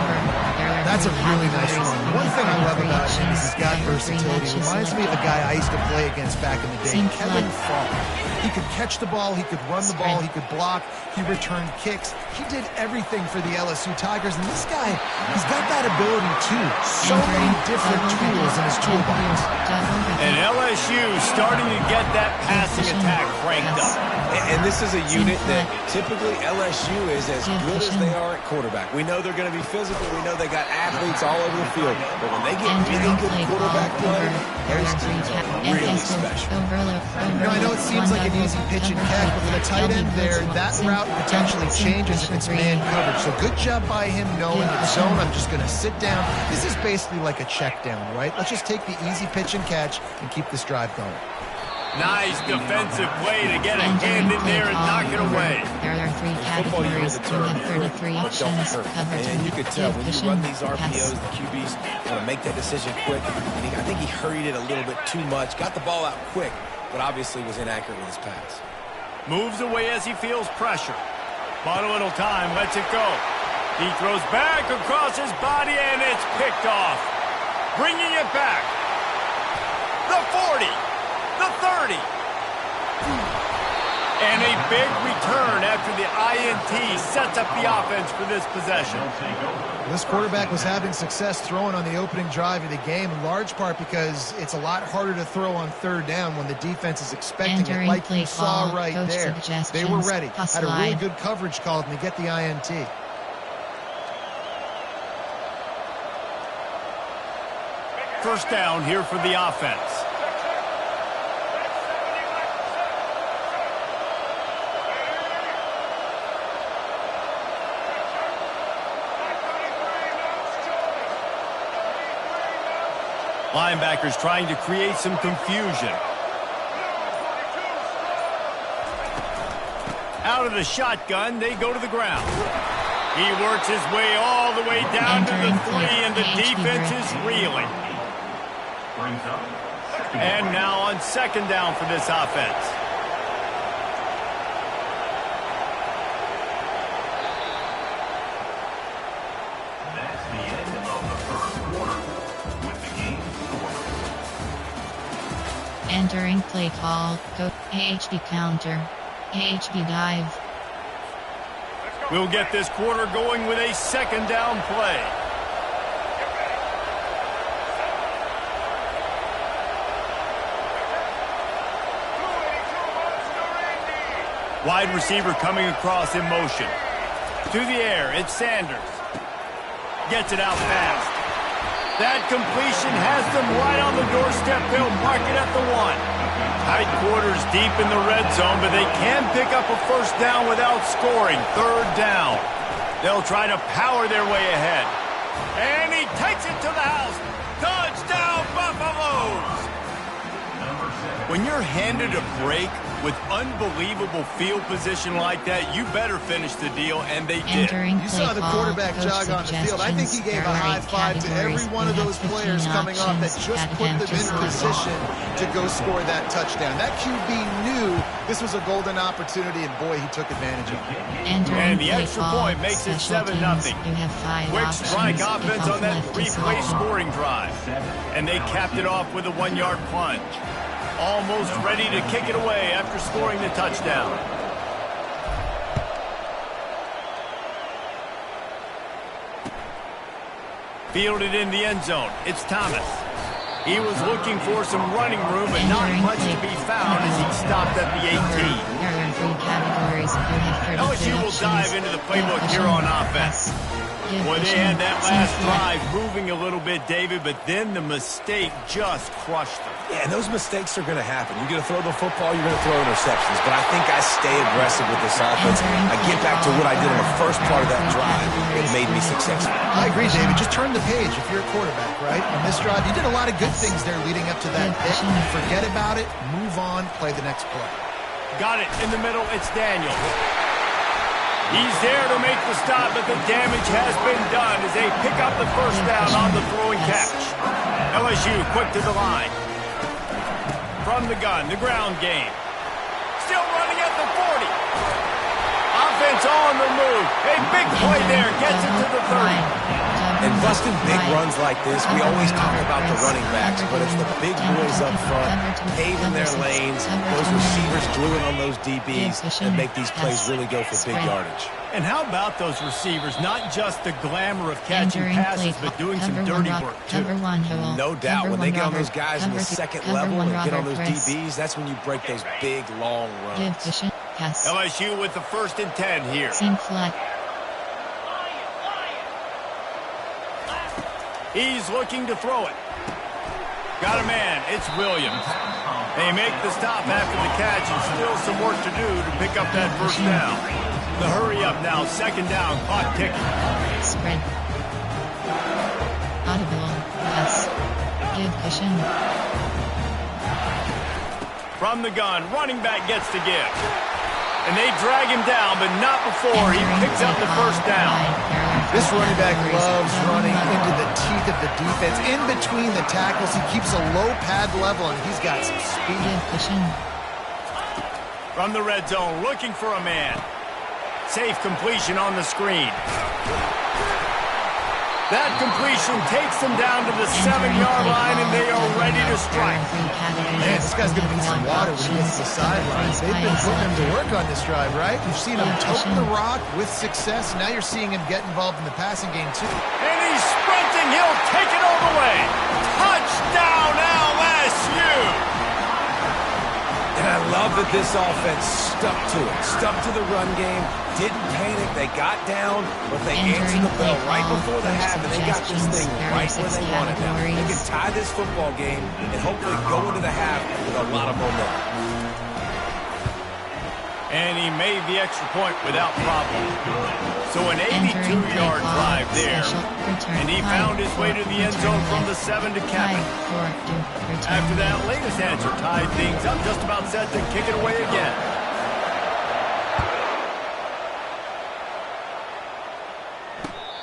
That's a really nice run. One thing I love about him is he's got versatility. He reminds me of the guy I used to play against back in the day, Kevin Falk. He could catch the ball, he could run the ball, he could block, he returned kicks. He did everything for the LSU Tigers, and this guy, he's got that ability too. So many different tools in his toolbox. And LSU starting to get that passing attack cranked up. And this is a unit that typically LSU is as good as they are at quarterback. We know they're going to be physical. We know they got athletes all over the field. But when they get really good quarterback play, those teams are really special. I know it seems like an easy pitch and catch, but with a tight end there, that route potentially changes if it's man coverage. So good job by him knowing it's zone. I'm just going to sit down. This is basically like a check down, right? Let's just take the easy pitch and catch and keep this drive going. Nice defensive play to get a hand in there and knock it away. There are 3 categories. You have 33 options. Cover and you could tell when you run these RPOs, the QBs want to make that decision quick. And I think he hurried it a little bit too much. Got the ball out quick, but obviously was inaccurate with his pass. Moves away as he feels pressure. Bought a little time, lets it go. He throws back across his body, and it's picked off. Bringing it back. The 40. The 30. And a big return after the INT sets up the offense for this possession. This quarterback was having success throwing on the opening drive of the game, in large part because it's a lot harder to throw on third down when the defense is expecting it, like you saw right there. They were ready. Had a really good coverage call and they get the INT. First down here for the offense. Linebackers trying to create some confusion. Out of the shotgun, they go to the ground. He works his way all the way down to the 3, and the defense is reeling. And now on second down for this offense. That's the end of the first quarter with the game scored. Entering play call. Go AHB counter. AHB dive. We'll get this quarter going with a second down play. Wide receiver coming across in motion. To the air, it's Sanders. Gets it out fast. That completion has them right on the doorstep. They'll mark it at the 1. Tight quarters deep in the red zone, but they can pick up a first down without scoring. Third down. They'll try to power their way ahead. And he takes it to the house. Touchdown, Buffaloes! When you're handed a break with unbelievable field position like that, you better finish the deal, and they did. You saw the quarterback jog on the field. I think he gave a high five to every one of those players coming off that just put them in position to go score that touchdown. That QB knew this was a golden opportunity, and boy, he took advantage of it. And the extra point makes it 7-0. Quick strike offense on that 3-play scoring drive. And they capped it off with a 1-yard plunge. Almost ready to kick it away after scoring the touchdown. Fielded in the end zone. It's Thomas. He was looking for some running room, but not much to be found as he stopped at the 18. LSU will dive into the playbook here on offense. Boy, they had that last drive moving a little bit, David, but then the mistake just crushed them. Yeah, and those mistakes are going to happen. You're going to throw the football, you're going to throw interceptions. But I think I stay aggressive with this offense. I get back to what I did on the first part of that drive. It made me successful. I agree, David. Just turn the page if you're a quarterback, right? On this drive, you did a lot of good things there leading up to that pick. Forget about it, move on, play the next play. Got it in the middle. It's Daniel. He's there to make the stop, but the damage has been done as they pick up the first down on the throwing catch. LSU quick to the line. From the gun, the ground game. Still running at the 40. Offense on the move. A big play there. Gets it to the 30. And busting big runs like this, we always talk about the running backs, but it's the big boys up front, paving their lanes, those receivers gluing on those DBs, and make these plays really go for big yardage. And how about those receivers? Not just the glamour of catching passes, but doing some dirty work, too. No doubt. When they get on those guys in the second level and get on those DBs, that's when you break those big, long runs. pass. LSU with the 1st and 10 here. Seam flat. He's looking to throw it. Got a man. It's Williams. They make the stop after the catch and still some work to do to pick up that 1st down. The hurry up now. 2nd down. Clock ticking. Spread. Audible. Pass. Give cushion. From the gun, running back gets to give. And they drag him down, but not before he picks up the 1st down. This running back loves running into the teeth of the defense. In between the tackles, he keeps a low pad level, and he's got some speed. From the red zone, looking for a man. Safe completion on the screen. That completion takes them down to the 7-yard line, and they are ready to strike. Man, this guy's going to be some water when he gets to the sidelines. They've been putting him to work on this drive, right? You've seen him toting the rock with success. Now you're seeing him get involved in the passing game, too. And he's sprinting. He'll take it all the way. Touchdown, LSU! And I love that this offense stuck to it. Stuck to the run game. Didn't panic. They got down, but they answered the bell right before the half, and they got this thing right where they wanted now. They can tie this football game and hopefully go into the half with a lot of momentum. And he made the extra point without problem. So an 82-yard drive there. And he found his way to the end zone from the 7 to cap it. After that latest answer tied things up, just about set to kick it away again.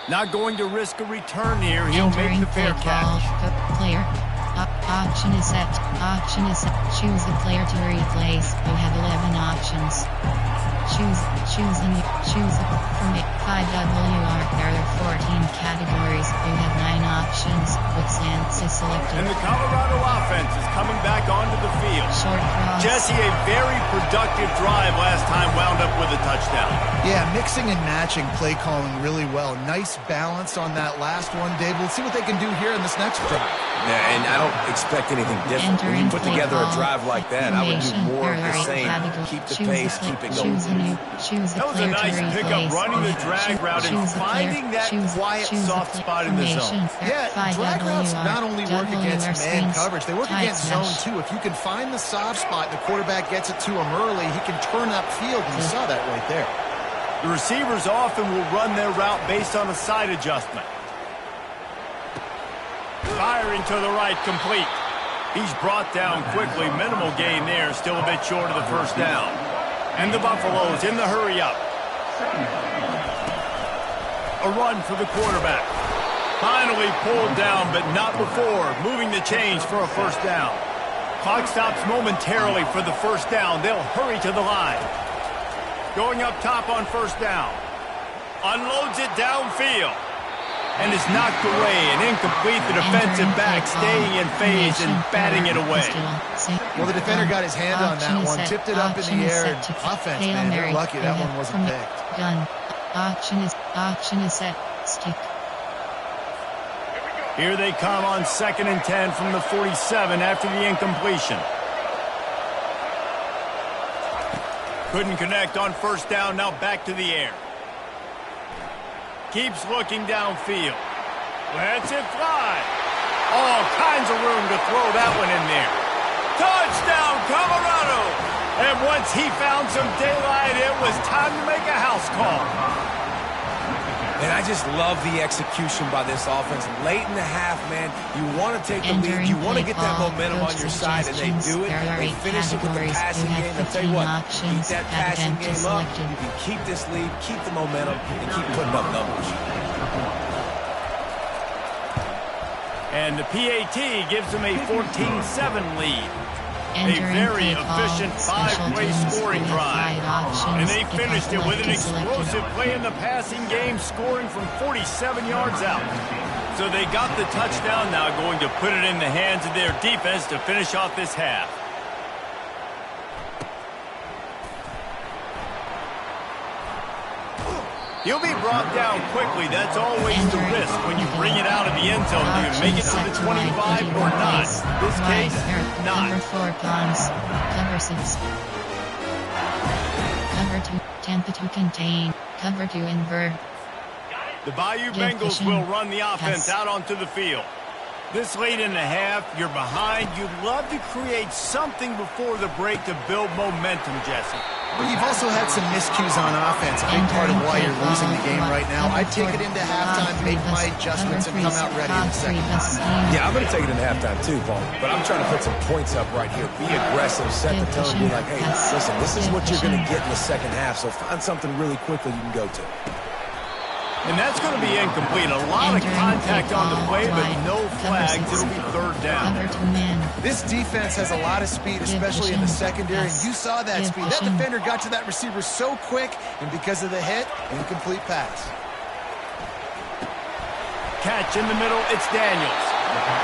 Not going to risk a return here. He'll make the fair catch. Player. Option is set. Option is set. Choose the player to replace. You have 11 options. Choose from 5WR. There are 14 categories. You have 9 options. With stance is selected. And the Colorado offense is coming back onto the field. Short cross. Jesse, a very productive drive last time, wound up with a touchdown. Yeah, mixing and matching play calling really well. Nice balance on that last one, Dave. We'll see what they can do here in this next drive. Yeah, and I don't expect anything different. When you put together a drive like that, I would do more of the same. Keep the pace, keep it going. That was a nice pickup, running the drag route and finding that quiet, soft spot in the zone. Yeah, drag routes not only work against man coverage, they work against zone too. If you can find the soft spot, the quarterback gets it to him early, he can turn upfield, and you saw that right there. The receivers often will run their route based on a side adjustment. Firing to the right, complete. He's brought down quickly. Minimal gain there, still a bit short of the 1st down. And the Buffaloes in the hurry up. A run for the quarterback. Finally pulled down, but not before. Moving the chains for a 1st down. Clock stops momentarily for the 1st down. They'll hurry to the line. Going up top on 1st down. Unloads it downfield. And is knocked away and incomplete. The defensive back staying in phase and batting it away. Well, the defender got his hand on that one, tipped it up in the air. Offense, man, they're lucky that one wasn't picked. Gun. Option is set. Stick. Here they come on 2nd and 10 from the 47 after the incompletion. Couldn't connect on 1st down. Now back to the air. Keeps looking downfield. Lets it fly. All kinds of room to throw that one in there. Touchdown, Colorado! And once he found some daylight, it was time to make a house call. And I just love the execution by this offense. Late in the half, man, you want to take the lead. You want to get that momentum on your side, and they do it. They finish it with the passing game. I'll tell you what, keep that passing game up. You can keep this lead, keep the momentum, and keep putting up numbers. And the PAT gives them a 14-7 lead. A very efficient 5-play scoring drive. And they finished it with an explosive play in the passing game, scoring from 47 yards out. So they got the touchdown, now going to put it in the hands of their defense to finish off this half. He'll be brought down quickly. That's always the risk when you bring it out of the end zone. Do you make it to the 25 or not? This case, not. Number 4 Cons. Cover 6. Tempo to contain. Cover to invert. The Bayou Bengals will run the offense out onto the field. This late in the half, you're behind. You'd love to create something before the break to build momentum, Jesse. But you've also had some miscues on offense, a big part of why you're losing the game right now. I'd take it into halftime, make my adjustments, and come out ready in the second half. Yeah, I'm going to take it into halftime too, Paul. But I'm trying to put some points up right here. Be aggressive, set the tone, be like, hey, listen, this is what you're going to get in the second half, so find something really quickly you can go to. And that's going to be incomplete. A lot of contact on the play, but no flags. It'll be third down. This defense has a lot of speed, especially in the secondary. And you saw that speed. That defender got to that receiver so quick, and because of the hit, incomplete pass. Catch in the middle. It's Daniels.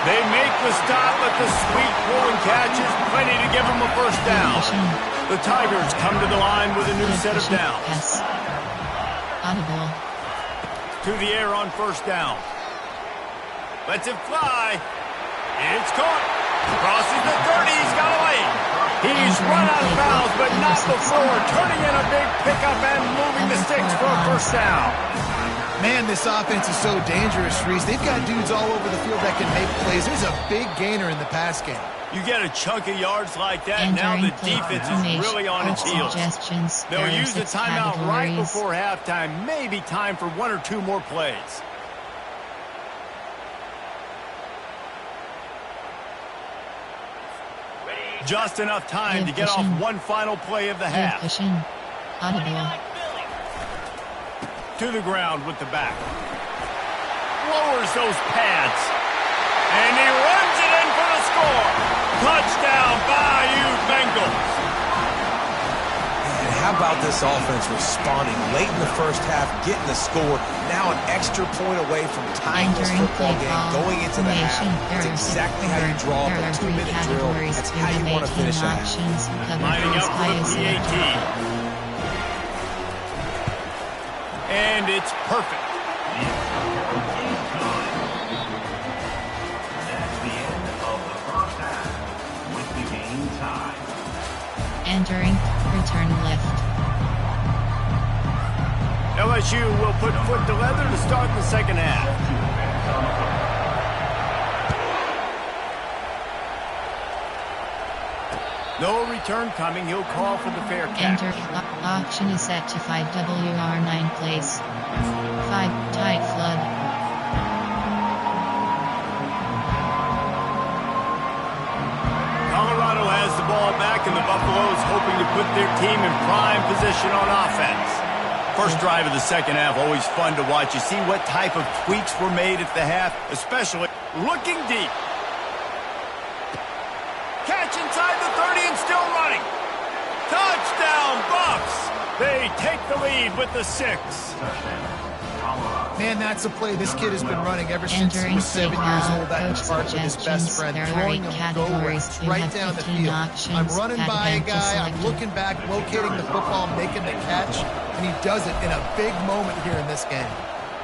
They make the stop, but the sweet pulling catch is plenty to give them a first down. The Tigers come to the line with a new set of downs. Audible. To the air on first down. Lets it fly. It's caught. Crosses the 30. He's got away. He's run out of bounds, but not before turning in a big pickup and moving the sticks for a first down. Man, this offense is so dangerous, Reese. They've got dudes all over the field that can make plays. There's a big gainer in the pass game. You get a chunk of yards like that, now the defense is really on its heels. They'll use the timeout right before halftime. Maybe time for one or two more plays. Just enough time to get off one final play of the half. To the ground with the back. Lowers those pads. And he runs it in for the score. Touchdown, Bayou Bengals. And how about this offense responding late in the first half, getting the score, now an extra point away from tying this football game, going into the half. That's exactly how you draw up a 2-minute drill. That's how you want to finish a half. Lining up for the 18. And it's perfect. Entering, return left. LSU will put foot to leather to start the second half. No return coming. He'll call for the fair catch. Enter. Auction is set to 5 WR9 place. 5 tight flood. Colorado has the ball back, and the Buffaloes hoping to put their team in prime position on offense. First drive of the second half, always fun to watch. You see what type of tweaks were made at the half, especially looking deep. Catch inside the 30 and still running. Touchdown, Buffs! They take the lead with the 6. Man, that's a play this kid has been running ever since he was 7 years old at the park with his best friend, throwing him go routes right down the field. I'm running by a guy, I'm looking back, locating the football, making the catch, and he does it in a big moment here in this game.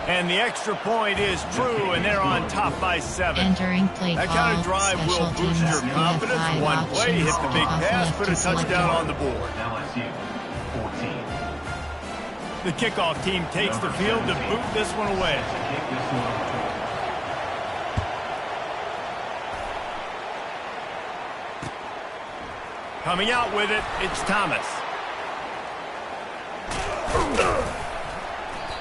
And the extra point is true, and they're on top by 7. Entering play that kind of drive will boost your confidence. One play, hit the big pass, put a touchdown on the board. The kickoff team takes the field to boot this one away. Coming out with it, it's Thomas.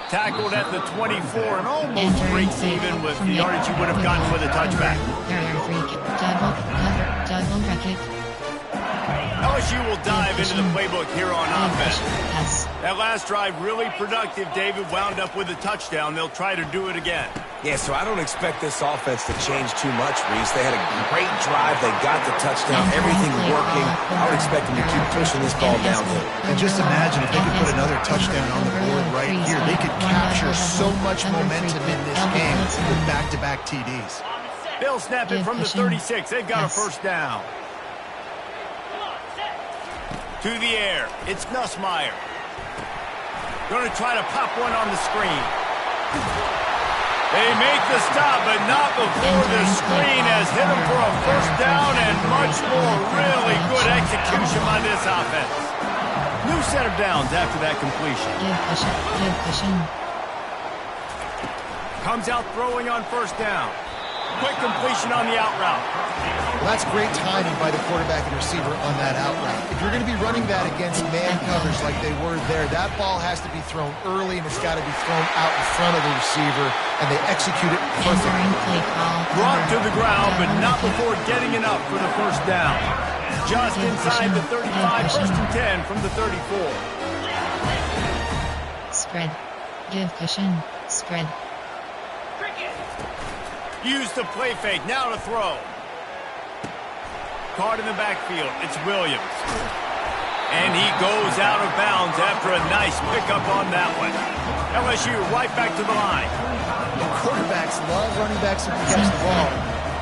Tackled at the 24 and almost breaks even with the yardage you would have gotten with a touchback. Double bracket. LSU will dive into the playbook here on offense. That last drive really productive. David wound up with a touchdown. They'll try to do it again. Yeah, so I don't expect this offense to change too much, Reese. They had a great drive. They got the touchdown. Everything working. I would expect them to keep pushing this ball downhill. And just imagine if they could put another touchdown on the board right here. They could capture so much momentum in this game with back-to-back TDs. They'll snap it from the 36. They've got a first down. To the air. It's Nussmeier. Going to try to pop one on the screen. They make the stop, but not before the screen has hit them for a first down and much more. Really good execution by this offense. New set of downs after that completion. Give cushion. Comes out throwing on first down. Quick completion on the out route. Well, that's great timing by the quarterback and receiver on that out route. If you're going to be running that against man coverage like they were there, that ball has to be thrown early, and it's got to be thrown out in front of the receiver, and they execute it perfectly. Brought to the ground, but not before getting enough for the first down. Just inside the 35, first and 10 from the 34. Spread. Give cushion. Spread. Use the play fake, now to throw. Caught in the backfield, it's Williams. And he goes out of bounds after a nice pickup on that one. LSU right back to the line. The quarterbacks love running backs who can catch the ball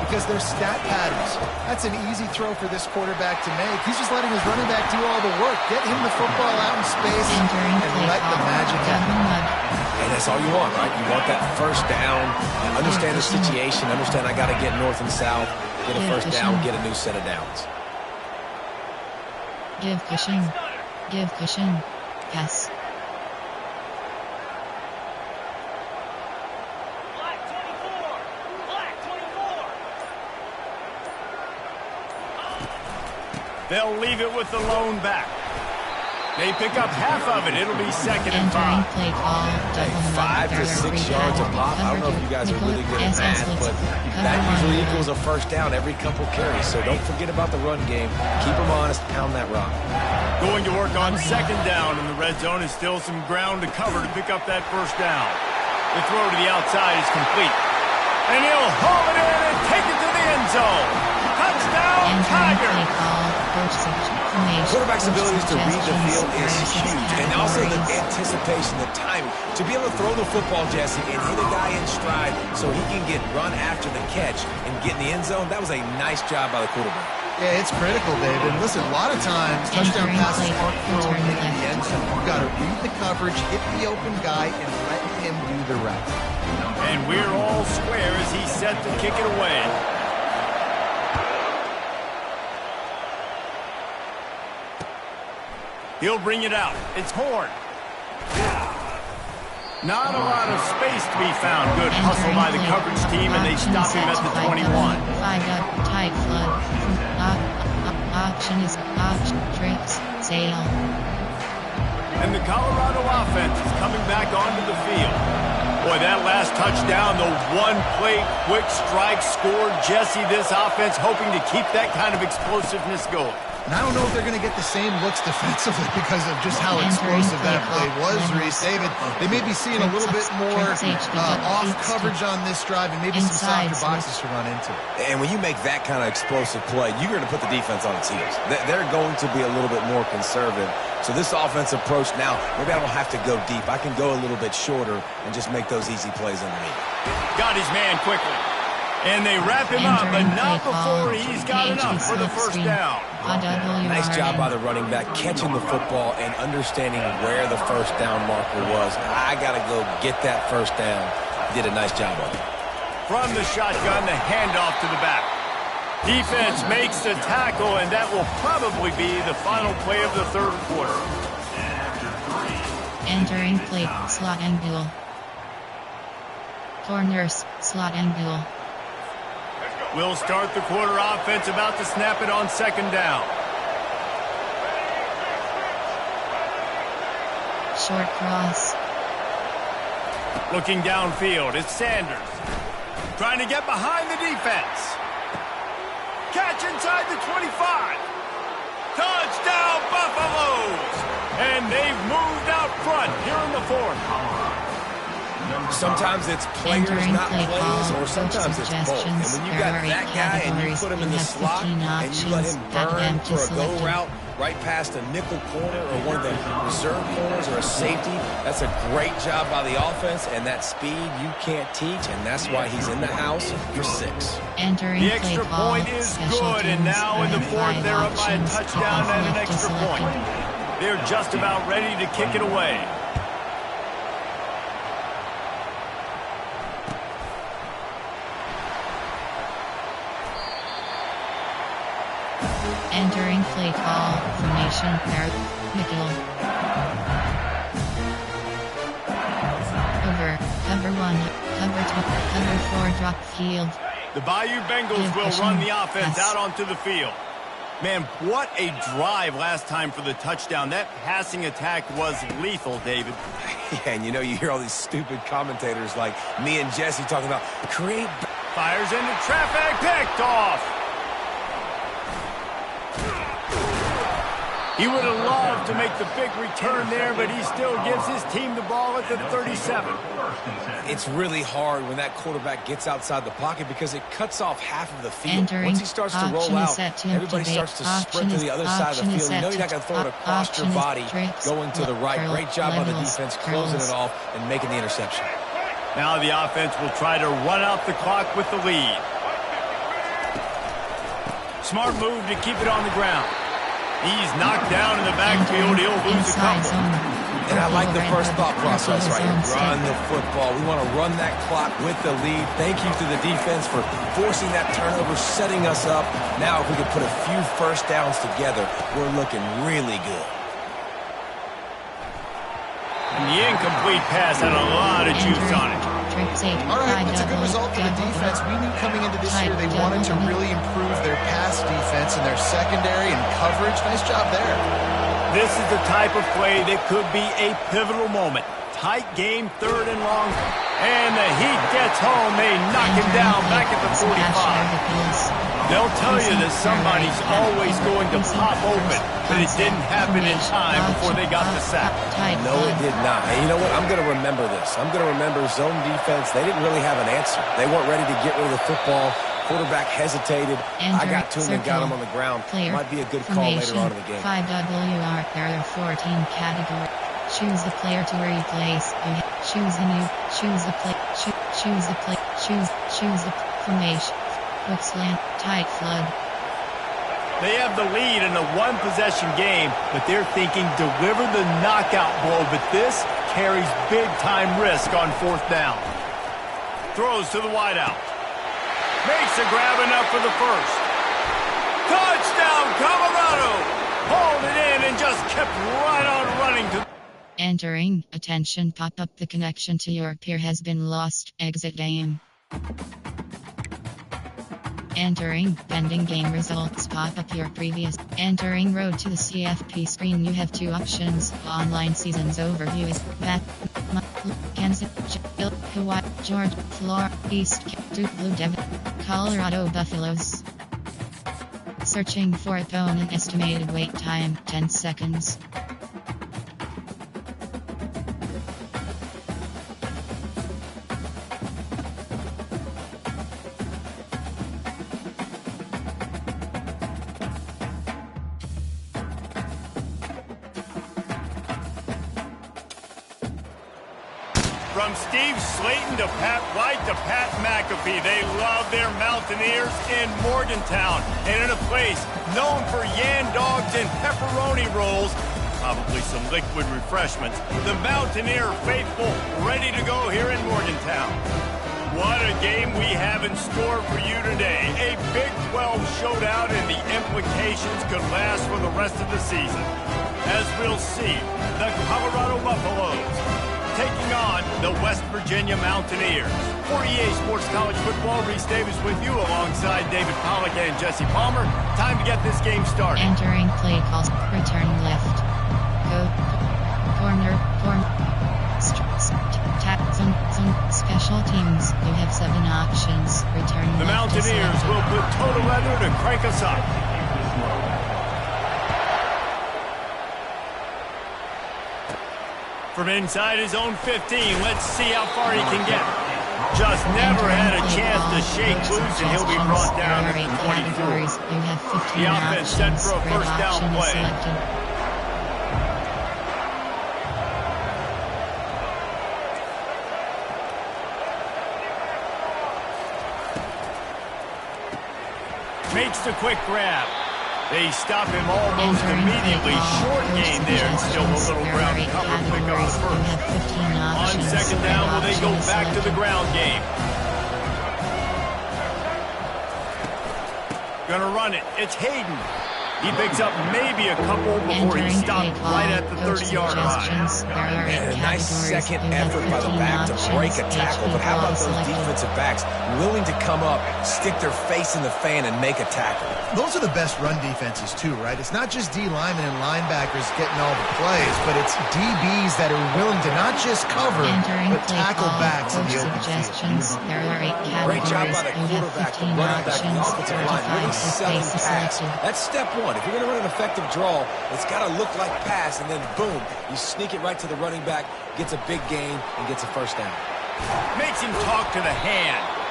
because they're stat patterns. That's an easy throw for this quarterback to make. He's just letting his running back do all the work. Get him the football out in space and let the magic happen. And that's all you want, right? You want that first down, understand the situation, understand I got to get north and south, get a first down, get a new set of downs. Give cushion. Give cushion. Pass. They'll leave it with the lone back. They pick up half of it. It'll be second and 5. Play call. 5 to 6 yards a pop. I don't know if you guys are really good at math, but that usually equals a first down every couple carries. So don't forget about the run game. Keep them honest. Pound that rock. Going to work on second down in the red zone is still some ground to cover to pick up that first down. The throw to the outside is complete. And he'll haul it in and take it to the end zone. Touchdown, Tiger! Quarterback's abilities to read the field is huge. And also the anticipation, the timing. To be able to throw the football, Jesse, and hit a guy in stride so he can get run after the catch and get in the end zone, that was a nice job by the quarterback. Yeah, it's critical, David. And listen, a lot of times touchdown passes aren't thrown in the end zone. You've got to read the coverage, hit the open guy, and let him do the rest. And we're all square as he's set to kick it away. He'll bring it out. It's Horn. Not a lot of space to be found. Good hustle by the coverage team, and they stop him at the 21. 5 up, tight flood. Option is option, trips, sale. And the Colorado offense is coming back onto the field. Boy, that last touchdown, the one-play quick strike scored. Jesse, this offense hoping to keep that kind of explosiveness going. And I don't know if they're going to get the same looks defensively because of just how explosive that play was, Reese. David, they may be seeing a little bit more off coverage on this drive and maybe some softer boxes to run into. And when you make that kind of explosive play, you're going to put the defense on its heels. They're going to be a little bit more conservative. So this offensive approach now, maybe I don't have to go deep. I can go a little bit shorter and just make those easy plays underneath. Got his man quickly. And they wrap him up, but not before he's got enough for the first down. Nice job by the running back, catching the football and understanding where the first down marker was. I got to go get that first down. He did a nice job of it. From the shotgun, the handoff to the back. Defense makes the tackle, and that will probably be the final play of the third quarter. Entering play, slot and duel. Corners, slot and duel. We'll start the quarter. Offense about to snap it on second down. Short cross. Looking downfield, it's Sanders. Trying to get behind the defense. Catch inside the 25. Touchdown, Buffaloes! And they've moved out front here in the fourth. Sometimes it's players, not plays, or sometimes it's both. And when you got that guy and you put him in the slot and you let him burn for a go route right past a nickel corner or one of the reserve corners or a safety, that's a great job by the offense, and that speed you can't teach, and that's why he's in the house for 6. The extra point is good, and now in the fourth they're up by a touchdown and an extra point. They're just about ready to kick it away. Entering play call, formation pair, nickel. Over, cover 1, cover 2, cover 4 drop field. The Bayou Bengals will run the offense out onto the field. Man, what a drive last time for the touchdown. That passing attack was lethal, David. Yeah, and you know, you hear all these stupid commentators like me and Jesse talking about create. Fires into traffic, picked off. He would have loved to make the big return there, but he still gives his team the ball at the 37. It's really hard when that quarterback gets outside the pocket because it cuts off half of the field. Once he starts to roll out, everybody starts to sprint to the other side of the field. You know you're not going to throw it across your body going to the right. Great job on the defense closing it off and making the interception. Now the offense will try to run out the clock with the lead. Smart move to keep it on the ground. He's knocked down in the backfield. He'll lose a couple. And I like the first thought process right here. Run the football. We want to run that clock with the lead. Thank you to the defense for forcing that turnover, setting us up. Now if we could put a few first downs together, we're looking really good. And the incomplete pass had a lot of juice on it. All right, it's a good result for the defense. We knew coming into this year they wanted to really improve their pass defense and their secondary and coverage. Nice job there. This is the type of play that could be a pivotal moment. Tight game, 3rd and long. And the Heat gets home. They knock him down back at the 45. They'll tell you that somebody's always going to pop open, but it didn't happen in time before they got the sack. No, it did not. And you know what? I'm going to remember this. I'm going to remember zone defense. They didn't really have an answer. They weren't ready to get rid of the football. Quarterback hesitated. I got to him and got him on the ground. Might be a good call later on in the game. 5WR error 14 category. Choose the player to replace. Choose the play. Choose the formation. Quick slant, tight flood. They have the lead in a one-possession game, but they're thinking deliver the knockout blow, but this carries big-time risk on 4th down. Throws to the wideout. Makes a grab enough for the first. Touchdown, Colorado! Hauled it in and just kept right on running to... Entering, attention, pop up, the connection to your peer has been lost, exit game. Entering, pending game results, pop up your previous. Entering road to the CFP screen, you have 2 options. Online seasons overview is Matt, Kansas, Hawaii, Georgia, Florida, East, Duke, Blue Devil, Colorado Buffaloes. Searching for opponent, estimated wait time, 10 seconds. From Steve Slayton to Pat White to Pat McAfee, they love their Mountaineers in Morgantown. And in a place known for yan dogs and pepperoni rolls, probably some liquid refreshments, the Mountaineer faithful ready to go here in Morgantown. What a game we have in store for you today. A Big 12 showdown, and the implications could last for the rest of the season. As we'll see, the Colorado Buffaloes taking on the West Virginia Mountaineers. For EA Sports College Football, Reese Davis with you alongside David Pollack and Jesse Palmer. Time to get this game started. Entering play calls, return left. Go, corner, zone, special teams. You have 7 options. Return the left. The Mountaineers will put total letter to crank us up. From inside his own 15, let's see how far he can get. Just never had a chance to shake loose, and he'll be brought down at the 24. The offense set for a first down play. Makes the quick grab. They stop him almost immediately. Short gain there. Still a little ground cover pick up the first. On 2nd down, will they go back to the ground game? Gonna run it. It's Hayden. He picks up maybe a couple before he stopped right at the 30-yard line. And a nice second effort by the back to break a tackle, but how about those defensive backs willing to come up, stick their face in the fan, and make a tackle? Those are the best run defenses, too, right? It's not just D linemen and linebackers getting all the plays, but it's DBs that are willing to not just cover, but tackle backs in the open field. Great job by the quarterback, the running back, the offensive line, really selling pass. That's step one. If you're going to run an effective draw, it's got to look like pass, and then boom, you sneak it right to the running back, gets a big gain, and gets a first down. Makes him talk to the hand.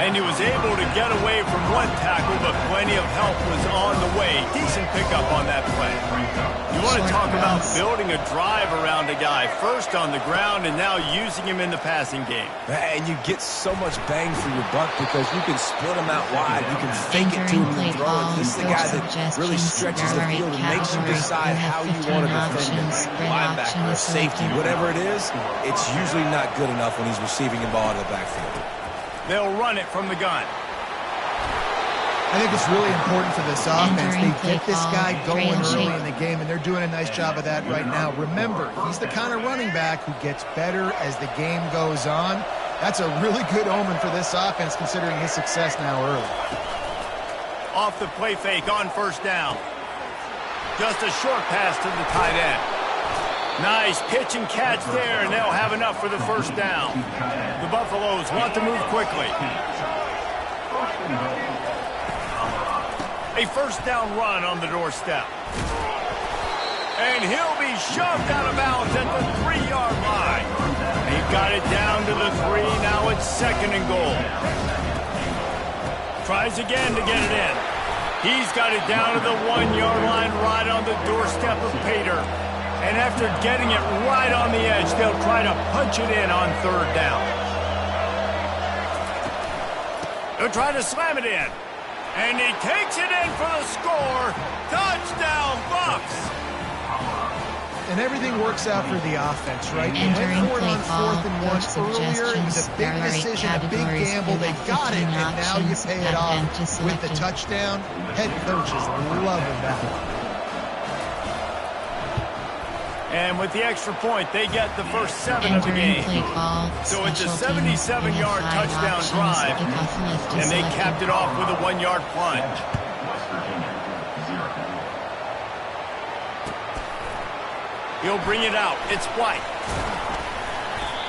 And he was able to get away from one tackle, but plenty of help was on the way. Decent pickup on that play. You want to talk about building a drive around a guy, first on the ground and now using him in the passing game. And you get so much bang for your buck because you can split him out wide. You can fake it to him and throw it. This is the guy that really stretches the field and makes you decide how you want to defend him. Linebacker, safety, whatever it is, it's usually not good enough when he's receiving the ball in the backfield. They'll run it from the gun. I think it's really important for this offense. They get this guy going early in the game, and they're doing a nice job of that right now. Remember, he's the kind of running back who gets better as the game goes on. That's a really good omen for this offense, considering his success now early. Off the play fake on first down. Just a short pass to the tight end. Nice pitch and catch there, and they'll have enough for the first down. The Buffaloes want to move quickly. A first down run on the doorstep. And he'll be shoved out of bounds at the 3-yard line. He got it down to the 3. Now it's second and goal. Tries again to get it in. He's got it down to the 1-yard line right on the doorstep of Pater. And after getting it right on the edge, they'll try to punch it in on third down. They'll try to slam it in. And he takes it in for the score. Touchdown, Bucks! And everything works out for the offense, right? They went for it on 4th and 1 earlier. It was a big decision, a big gamble. They got it, and now you pay it off with the touchdown. Head coaches loving that one. And with the extra point, they get the first 7 of the game. So it's a 77-yard touchdown drive, and they capped it off with a 1-yard plunge. He'll bring it out. It's White.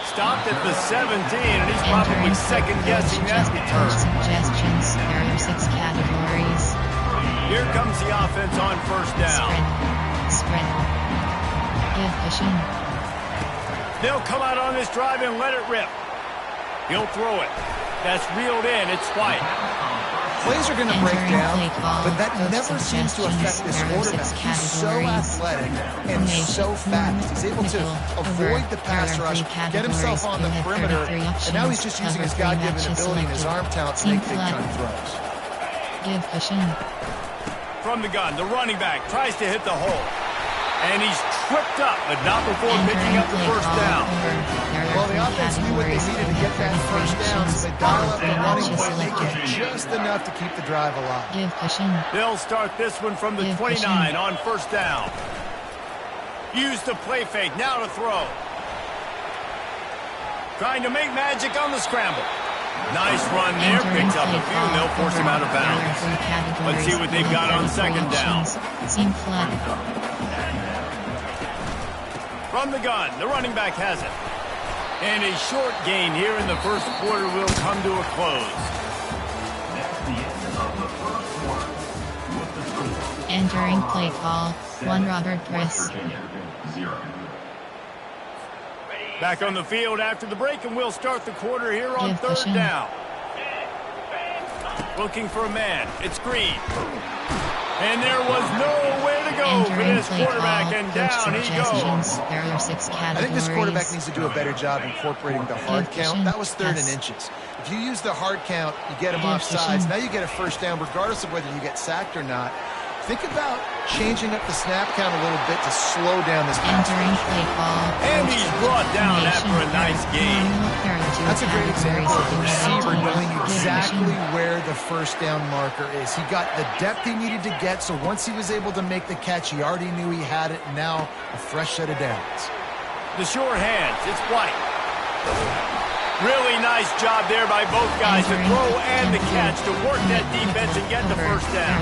Stopped at the 17, and he's probably second-guessing that return. Suggestions. There are 6 categories. Here comes the offense on first down. Spread. They'll come out on this drive and let it rip. He'll throw it. That's reeled in. It's White. Plays are going to break down, but that never seems to affect this quarterback. He's so athletic and so fast. He's able to avoid the pass rush, get himself on the perimeter, and now he's just using his God-given ability and his arm talent to make big-time throws. Give cushion. From the gun, the running back tries to hit the hole. And he's tripped up, but not before picking up the first down. Well, the offense knew what they needed to get that first down, so they dial up the running play, make it just enough to keep the drive alive. Give cushion. They'll start this one from the 29 on first down. Use the play fake, now to throw. Trying to make magic on the scramble. Nice run there, picks up a few, and they'll force him out of bounds. Let's see what they've got on second down. Seam flat. From the gun, the running back has it. And a short gain here in the first quarter will come to a close. Entering play call, 1 Robert Press. Back on the field after the break, and we'll start the quarter here on third down. Looking for a man. It's Green. And there was nowhere to go for this quarterback, and down he goes. There are 6 categories. I think this quarterback needs to do a better job incorporating the hard count. That was 3rd and inches. If you use the hard count, you get him off sides. Now you get a first down, regardless of whether you get sacked or not. Think about changing up the snap count a little bit to slow down this pass. And he's brought down after a nice gain. That's a great example of the receiver knowing exactly where the first down marker is. He got the depth he needed to get, so once he was able to make the catch, he already knew he had it, and now a fresh set of downs. The short hands, it's White. Really nice job there by both guys to throw and the catch to work that defense and get the first down.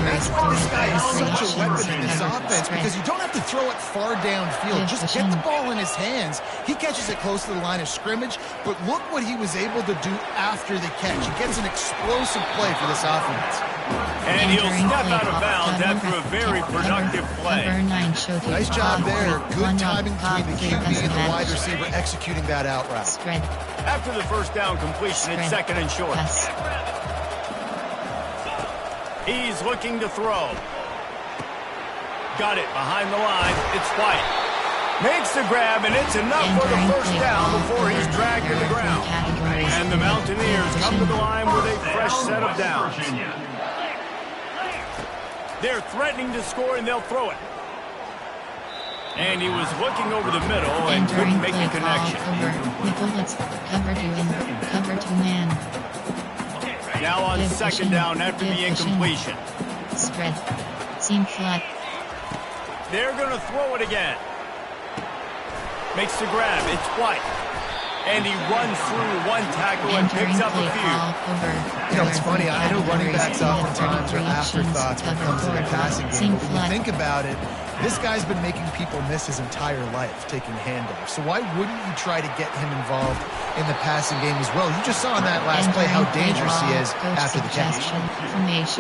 That's why this guy is such a weapon in this offense, because you don't have to throw it far downfield. Just get the ball in his hands. He catches it close to the line of scrimmage, but look what he was able to do after the catch. He gets an explosive play for this offense. And he'll step out of bounds after a very productive play. Nice job there. Good timing between the QB and the wide receiver executing that out route. After the first down completion, it's second and short. He's looking to throw. Got it behind the line. It's White. Makes the grab, and it's enough for the first down before he's dragged to the ground. And the Mountaineers come to the line with a fresh set of downs. They're threatening to score, and they'll throw it. And he was looking over the middle and couldn't make a connection. Cover two man. Now on second down after the incompletion. Spread. Seam flat. They're going to throw it again. Makes the grab. It's White. And he runs through one tackle and picks up a few. You know, it's funny. I know running backs oftentimes are afterthoughts when it comes to the passing game. But when you think about it, this guy's been making people miss his entire life taking handoffs. So why wouldn't you try to get him involved in the passing game as well? You just saw in that last play how dangerous he is after the catch.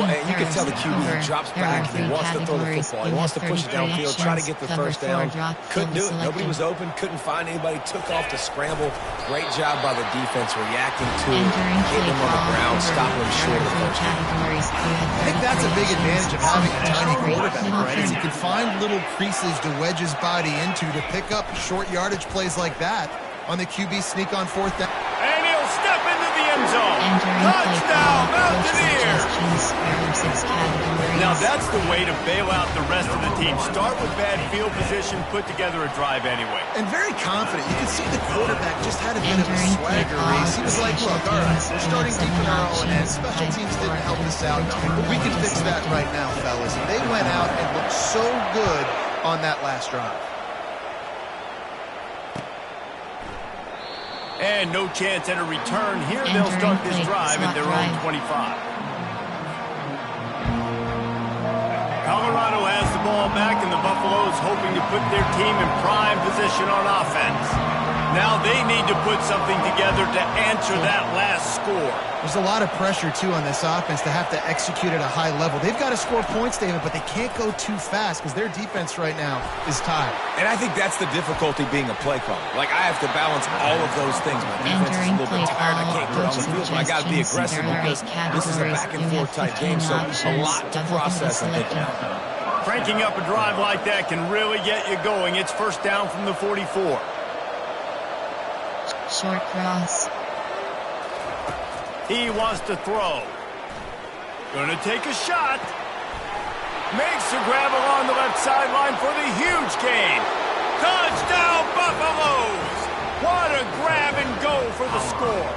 Well, and you can tell the QB drops back. He wants to throw the football. He wants to push it downfield, try to get the first down. Couldn't do it. Nobody was open. Couldn't find anybody. Took off to scramble. Great job by the defense reacting to it. Getting him on the ground, stopping him short of the first down. I think that's a big advantage of having a tiny quarterback, right? Is he can find little creases to wedge his body into to pick up short yardage plays like that on the QB sneak on fourth down. And he'll step into the end zone. Touchdown, Mountaineers! Now that's the way to bail out the rest of the team. Start with bad field position, put together a drive anyway. And very confident. You can see the quarterback just had a bit of a swagger race. He was like, look, all right, we're starting deep in our own end. Special teams didn't help us out, but we can fix that right now, fellas. And they went out and looked so good on that last drive. And no chance at a return. Here they'll start this drive at their own 25. Colorado has the ball back, and the Buffaloes hoping to put their team in prime position on offense. Now they need to put something together to answer that last score. There's a lot of pressure, too, on this offense to have to execute at a high level. They've got to score points, David, but they can't go too fast because their defense right now is tired. And I think that's the difficulty being a play caller. Like, I have to balance all of those things. My defense is a little bit tired. I can't put on the field, but I got to be aggressive because this is a back-and-forth type game, so a lot to process. Cranking up a drive like that can really get you going. It's first down from the 44. Short cross. He wants to throw. Gonna take a shot. Makes the grab along the left sideline for the huge gain. Touchdown, Buffaloes! What a grab and go for the score.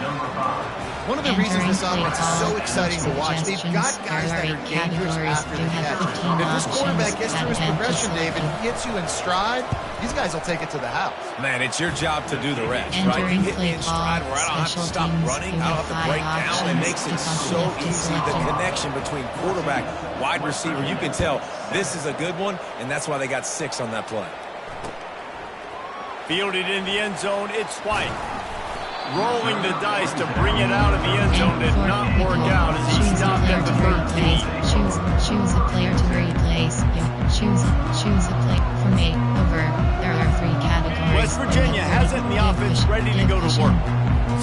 Number 5. One of the reasons this offense is so exciting to watch, they've got guys that are dangerous after the catch. If this quarterback gets through his progression, David, he hits you in stride, these guys will take it to the house. Man, it's your job to do the rest, right? You hit me in stride where I don't have to stop running, I don't have to break down. It makes it so easy, the connection between quarterback, wide receiver. You can tell this is a good one, and that's why they got 6 on that play. Fielded in the end zone, it's White. Rolling the dice to bring it out of the end zone did not work out as he stopped at the 13. Choose a player to replace you. Choose a play for me. Over. There are 3 categories. West Virginia has it in the offense ready to go to work.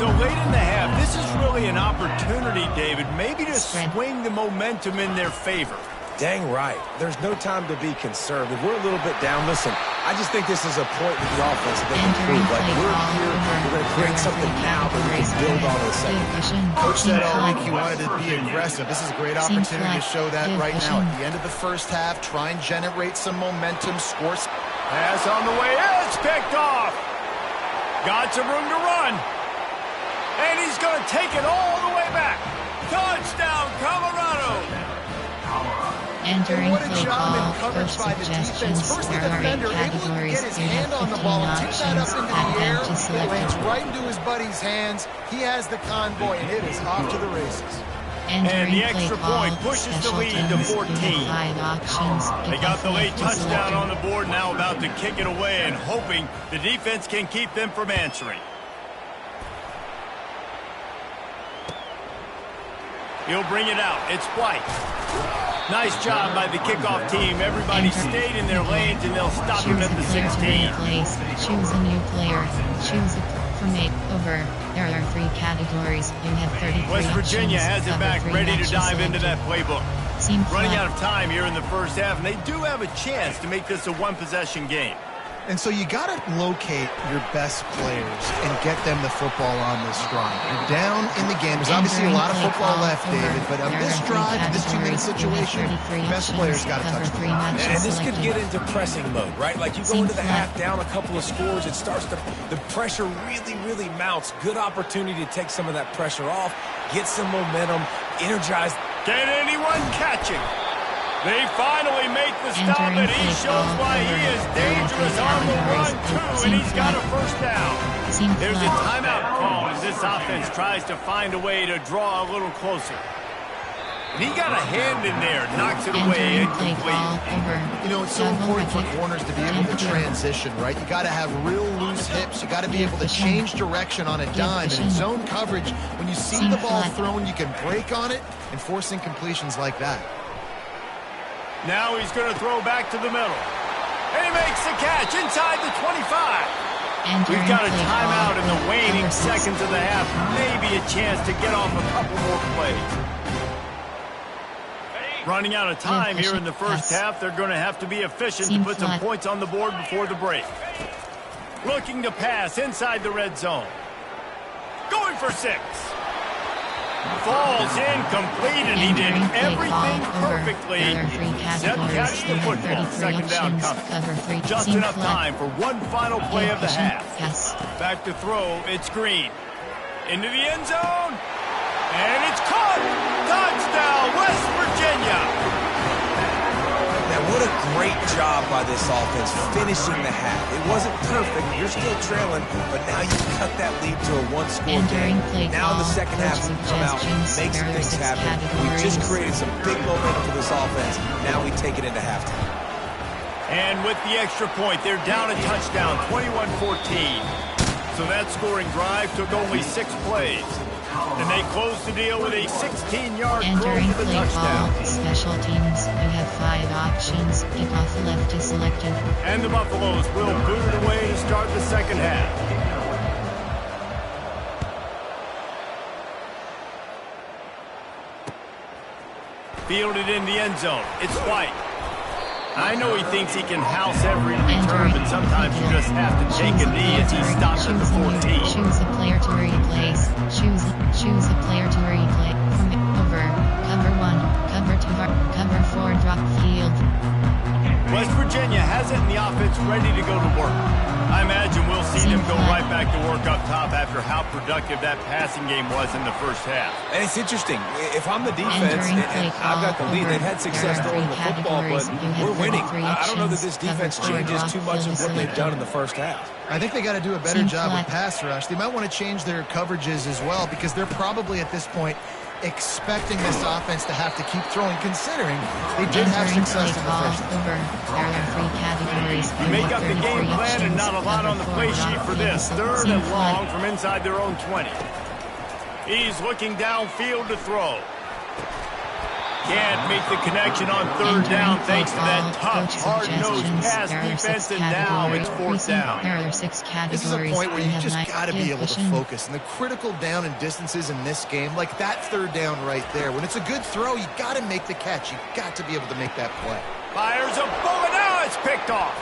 So late in the half, this is really an opportunity, David, maybe to swing the momentum in their favor. Dang right. There's no time to be conservative. We're a little bit down. Listen, I just think this is a point with the offense that they can prove. Like, we're here, we're going to create something now that we can build on in the second. Coach said all week he wanted to be aggressive. This is a great opportunity to show that right now. At the end of the first half, try and generate some momentum, score. Pass on the way, it's picked off. Got some room to run. And he's going to take it all the way back. Touchdown, Colorado. Entering play call, coach suggestions, there are 8 categories, you have 15 options, add them to select it. Right into his buddy's hands, he has the convoy, and it is off to the races. And the extra point pushes the lead to 14. They got the late touchdown on the board, now about to kick it away and hoping the defense can keep them from answering. He'll bring it out. It's White. Nice job by the kickoff team. Everybody stayed in their lanes, and they'll stop him at the 16. Choose a new player. Choose from 8 over. There are 3 categories. You have 33 West Virginia has it back, ready to dive into that playbook. Running out of time here in the first half, and they do have a chance to make this a one-possession game. And so you got to locate your best players and get them the football on this drive. You're down in the game. There's obviously a lot of football left, David, but on this drive, this 2-minute situation, best players got to touch the ball. And this could get into pressing mode, right? Like you go into the half down a couple of scores, it starts to, the pressure really mounts. Good opportunity to take some of that pressure off, get some momentum, energize. Can anyone catch him? They finally make the stop, and he shows why he is dangerous on the run, too, and he's got a first down. There's a timeout call as this offense tries to find a way to draw a little closer. And he got a hand in there, knocks it away incomplete. You know, it's so important for corners to be able to transition, right? You got to have real loose hips. You got to be able to change direction on a dime. And in zone coverage, when you see the ball thrown, you can break on it and force incompletions like that. Now he's going to throw back to the middle. And he makes the catch inside the 25. We've got a timeout in the waning seconds of the half. Maybe a chance to get off a couple more plays. Running out of time here in the first half. They're going to have to be efficient to put some points on the board before the break. Looking to pass inside the red zone. Going for 6. Falls incomplete, and he did everything perfectly except catch the football. Second down coming. Just enough time for one final play of the half. Back to throw, it's Green. Into the end zone, and it's caught. Touchdown, West Virginia. Now, what a great job by this offense finishing the half. It wasn't perfect. You're still trailing, but now you cut that lead to a one-score game. Now in the second half, we come out, make some things happen. We just created some big momentum for this offense. Now we take it into halftime. And with the extra point, they're down a touchdown, 21-14. So that scoring drive took only 6 plays. And they close the deal with a 16-yard throw for the touchdown. Special teams, you have 5 options. Kickoff left is selected. And the Buffaloes will boot it away to start the second half. Fielded in the end zone. It's White. I know he thinks he can house every return, but sometimes you just have to take a knee as he stops at the 14. Choose a player to replace. Choose a player to replace. From over. Cover 1. Cover 2. Cover 4. Drop field. West Virginia has it in the offense ready to go to work. I imagine we'll see them go right back to work up top after how productive that passing game was in the first half. And it's interesting. If I'm the defense and I've got the lead, they've had success throwing the football, but we're winning. I don't know that this defense changes too much of what they've done in the first half. I think they got to do a better job with pass rush. They might want to change their coverages as well, because they're probably at this point expecting this offense to have to keep throwing, considering they did have success in the first half. You make up the game plan and not a lot on the play sheet for this. 3rd and long from inside their own 20. He's looking downfield to throw. Can't make the connection on 3rd down thanks to that tough, hard-nosed pass defense, and now it's 4th down. This is a point where you just got to be able to focus. And the critical down and distances in this game, like that 3rd down right there, when it's a good throw, you got to make the catch. You got to be able to make that play. Fires a bullet, now it's picked off.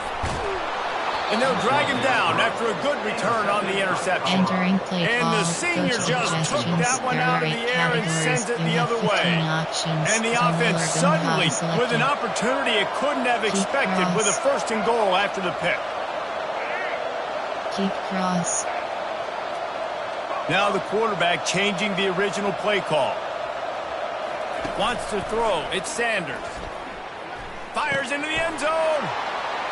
And they'll drag him down after a good return on the interception. Entering play and call. the senior just took that one out of the air and sends it the other way. And the offense suddenly with an opportunity it couldn't have expected with a 1st and goal after the pick. Keep cross. Now the quarterback changing the original play call. Wants to throw. It's Sanders. Fires into the end zone.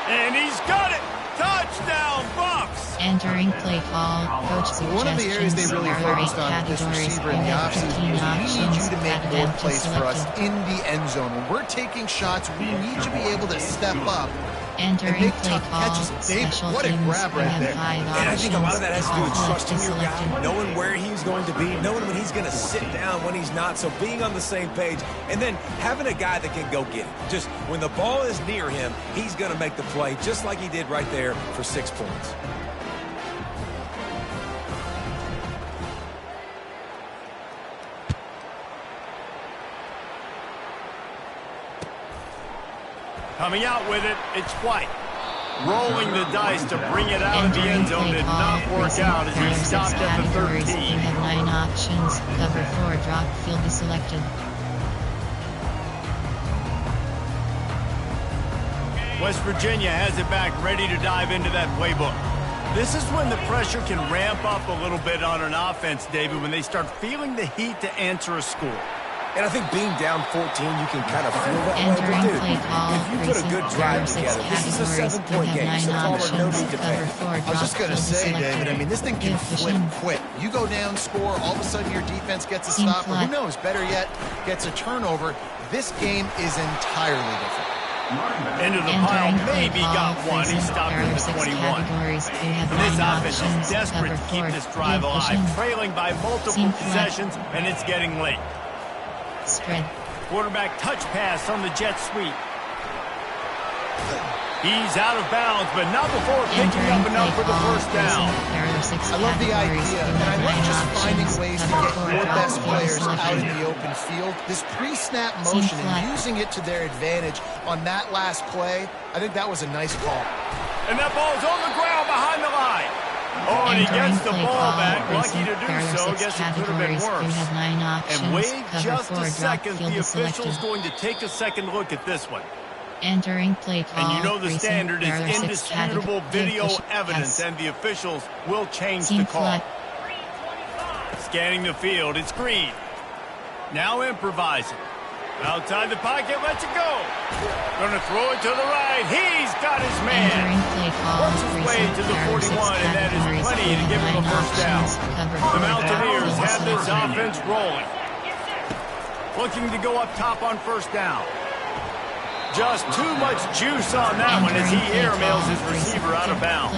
And he's got it. Touchdown, Bucks! Entering play call. Coach suggestions. One of the areas they really focused on with this receiver in the offseason was we need you to make more plays for us in the end zone. When we're taking shots, we need you to be able to step up and make tough catches. Dave, what a grab right there. And I think a lot of that has to do with trusting your guy, knowing where he's going to be, knowing when he's going to sit down, when he's not, so being on the same page, and then having a guy that can go get it. Just when the ball is near him, he's going to make the play, just like he did right there for 6 points. Coming out with it, it's White. Rolling the dice to bring it out of the end zone did not work out as he stopped at the 13. You have 9 options. Cover 4 drop field is selected. West Virginia has it back, ready to dive into that playbook. This is when the pressure can ramp up a little bit on an offense, David, when they start feeling the heat to answer a score. And I think being down 14, you can kind of feel that way. But dude, if you put a good drive together, this is a 7-point game, so Palmer, no need to panic. I was just going to say, David, I mean, this thing can flip quick. You go down, score, all of a sudden your defense gets a stop, or who knows, better yet, gets a turnover. This game is entirely different. Into the pile, maybe got one. He stopped at the 21. And this offense is desperate to keep this drive alive, trailing by multiple possessions, and it's getting late. Spread. Quarterback touch pass on the jet sweep. He's out of bounds, but not before picking up enough for the 1st down. I love the idea, and I love just finding ways to get your best players out in the open field. This pre-snap motion and using it to their advantage on that last play, I think that was a nice call. And that ball's on the ground behind the line. Oh, and he gets the ball back. Lucky to do so. Guess it could have been worse. And wait just a second. The official's going to take a second look at this one. Entering play call. And you know the standard is indisputable video evidence, and the officials will change the call. Scanning the field. It's Green. Now improvising. Outside the pocket, lets it go. Going to throw it to the right. He's got his man. Works his way to the 41, and that is plenty to give him a 1st down. The Mountaineers have this offense rolling. Looking to go up top on 1st down. Just too much juice on that one as he airmails his receiver out of bounds.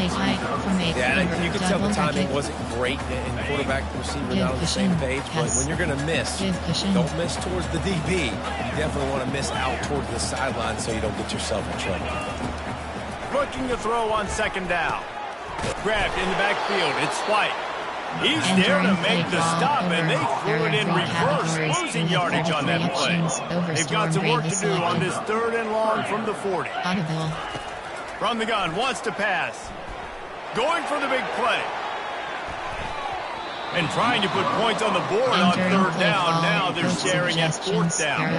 Yeah, you can tell the timing wasn't great and quarterback and receiver not on the same page, but when you're going to miss, don't miss towards the DB. You definitely want to miss out towards the sideline so you don't get yourself in trouble. Looking to throw on 2nd down. Grabbed in the backfield. It's White. He's there to make the stop, and they threw it in reverse, losing yardage on that play. They've got some work to do on this 3rd and long from the 40. From the gun, wants to pass. Going for the big play. And trying to put points on the board on 3rd down. Now they're staring at 4th down.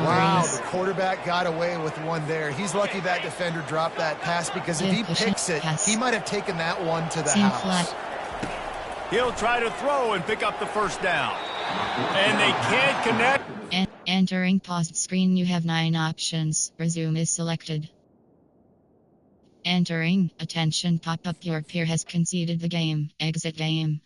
Wow, the quarterback got away with one there. He's lucky that defender dropped that pass, because if he picks it, he might have taken that one to the house. He'll try to throw and pick up the 1st down. And they can't connect. Entering paused screen, you have 9 options. Resume is selected. Entering, attention pop-up, your peer has conceded the game. Exit game.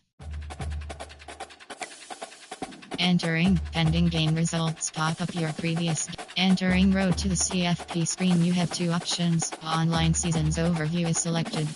Entering, pending game results, pop up your previous. Entering road to the CFP screen, you have 2 options. Online seasons overview is selected.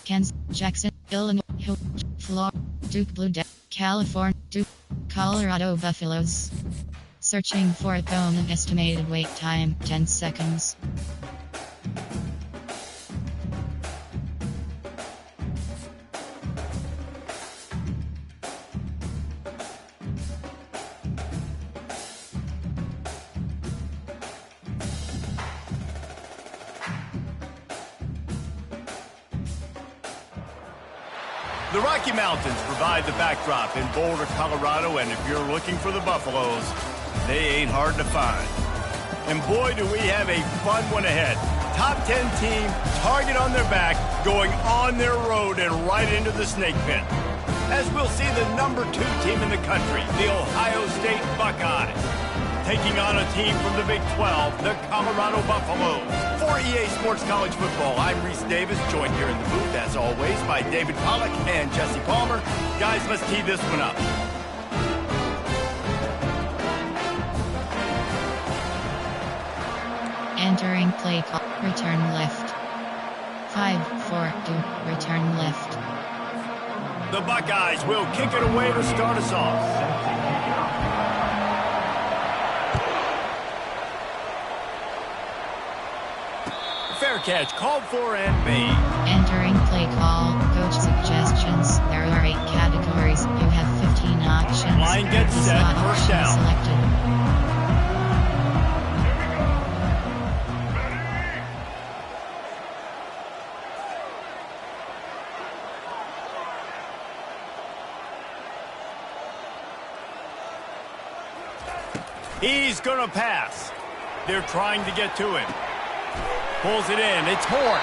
Kansas, Jackson, Illinois, Florida, Duke Blue Devils, California, Duke, Colorado Buffaloes. Searching for opponent. Estimated wait time 10 seconds. The Rocky Mountains provide the backdrop in Boulder, Colorado, and if you're looking for the Buffaloes, they ain't hard to find. And boy, do we have a fun one ahead. Top 10 team, target on their back, going on their road and right into the snake pit. As we'll see the number 2 team in the country, the Ohio State Buckeyes, taking on a team from the Big 12, the Colorado Buffaloes. For EA Sports College Football, I'm Reese Davis, joined here in the booth, as always, by David Pollack and Jesse Palmer. Guys, let's tee this one up. Entering play call. Return left. 5-4 Duke. Return left. The Buckeyes will kick it away to start us off. Fair catch, called for and made. Entering play call. Coach suggestions. There are 8 categories. You have 15 options. Line gets set. First down. Selected. He's going to pass. They're trying to get to him. Pulls it in. It's Horn.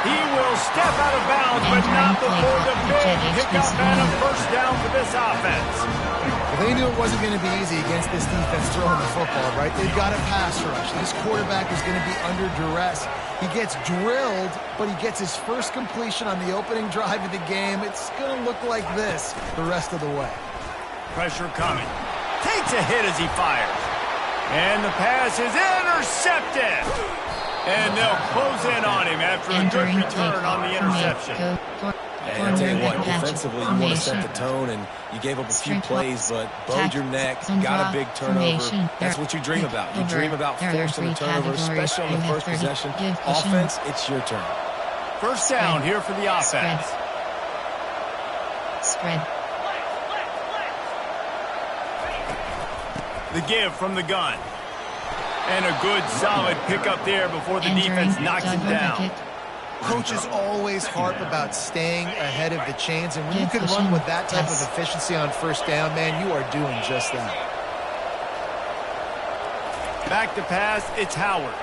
He will step out of bounds, but not before the big pickup and a first down for this offense. Well, they knew it wasn't going to be easy against this defense throwing the football, right? They've got a pass rush. This quarterback is going to be under duress. He gets drilled, but he gets his first completion on the opening drive of the game. It's going to look like this the rest of the way. Pressure coming. Takes a hit as he fires. And the pass is intercepted. And they'll close in on him after a good return on the interception. And I'll tell you what, defensively, you want to set the tone, and you gave up a few plays, but bowed your neck, got a big turnover. That's what you dream about. You dream about forcing a turnover, especially on the first possession. Offense, it's your turn. First down here for the offense. Spread. The give from the gun. And a good, solid pickup there before the defense knocks him down. Coaches always harp about staying ahead of the chains, and when you can run with that type of efficiency on first down, man, you are doing just that. Back to pass, it's Howard.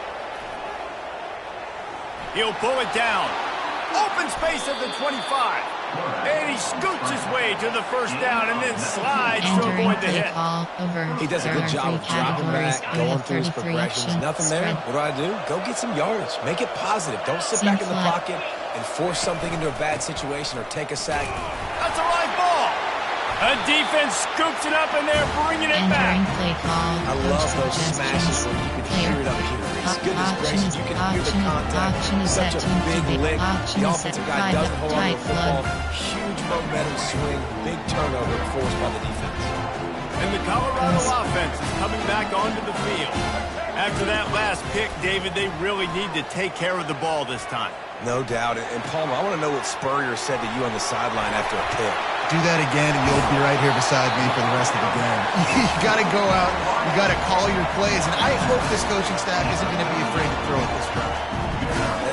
He'll pull it down. Open space at the 25. And he scoots his way to the first down and then slides to avoid the hit. He does a good job of dropping back, going through his progressions. Nothing there. What do? Go get some yardage. Make it positive. Don't sit back in the pocket and force something into a bad situation or take a sack. That's a live ball. A defense scoops it up and they're bringing it back. I love those smashes where you can hear it up here. Goodness gracious, you can hear the contact. Such a big lick. The offensive guy doesn't hold on to the football. Huge momentum swing. Big turnover forced by the defense. And the Colorado offense is coming back onto the field. After that last pick, David, they really need to take care of the ball this time. No doubt. And Palmer, I want to know what Spurrier said to you on the sideline after a pick. Do that again, and you'll be right here beside me for the rest of the game. You got to go out. You got to call your plays, and I hope this coaching staff isn't going to be afraid to throw at this drive.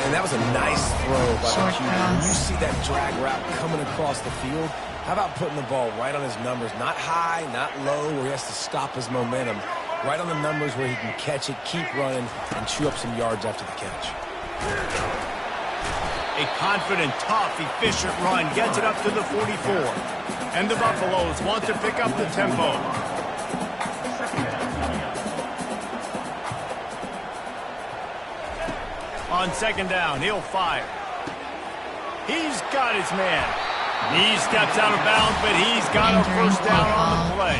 And that was a nice throw by the QB. When you see that drag route coming across the field, how about putting the ball right on his numbers? Not high, not low, where he has to stop his momentum. Right on the numbers where he can catch it, keep running, and chew up some yards after the catch. A confident, tough, efficient run gets it up to the 44. And the Buffaloes want to pick up the tempo. On second down, he'll fire. He's got his man. He steps out of bounds, but he's got a first down on the play.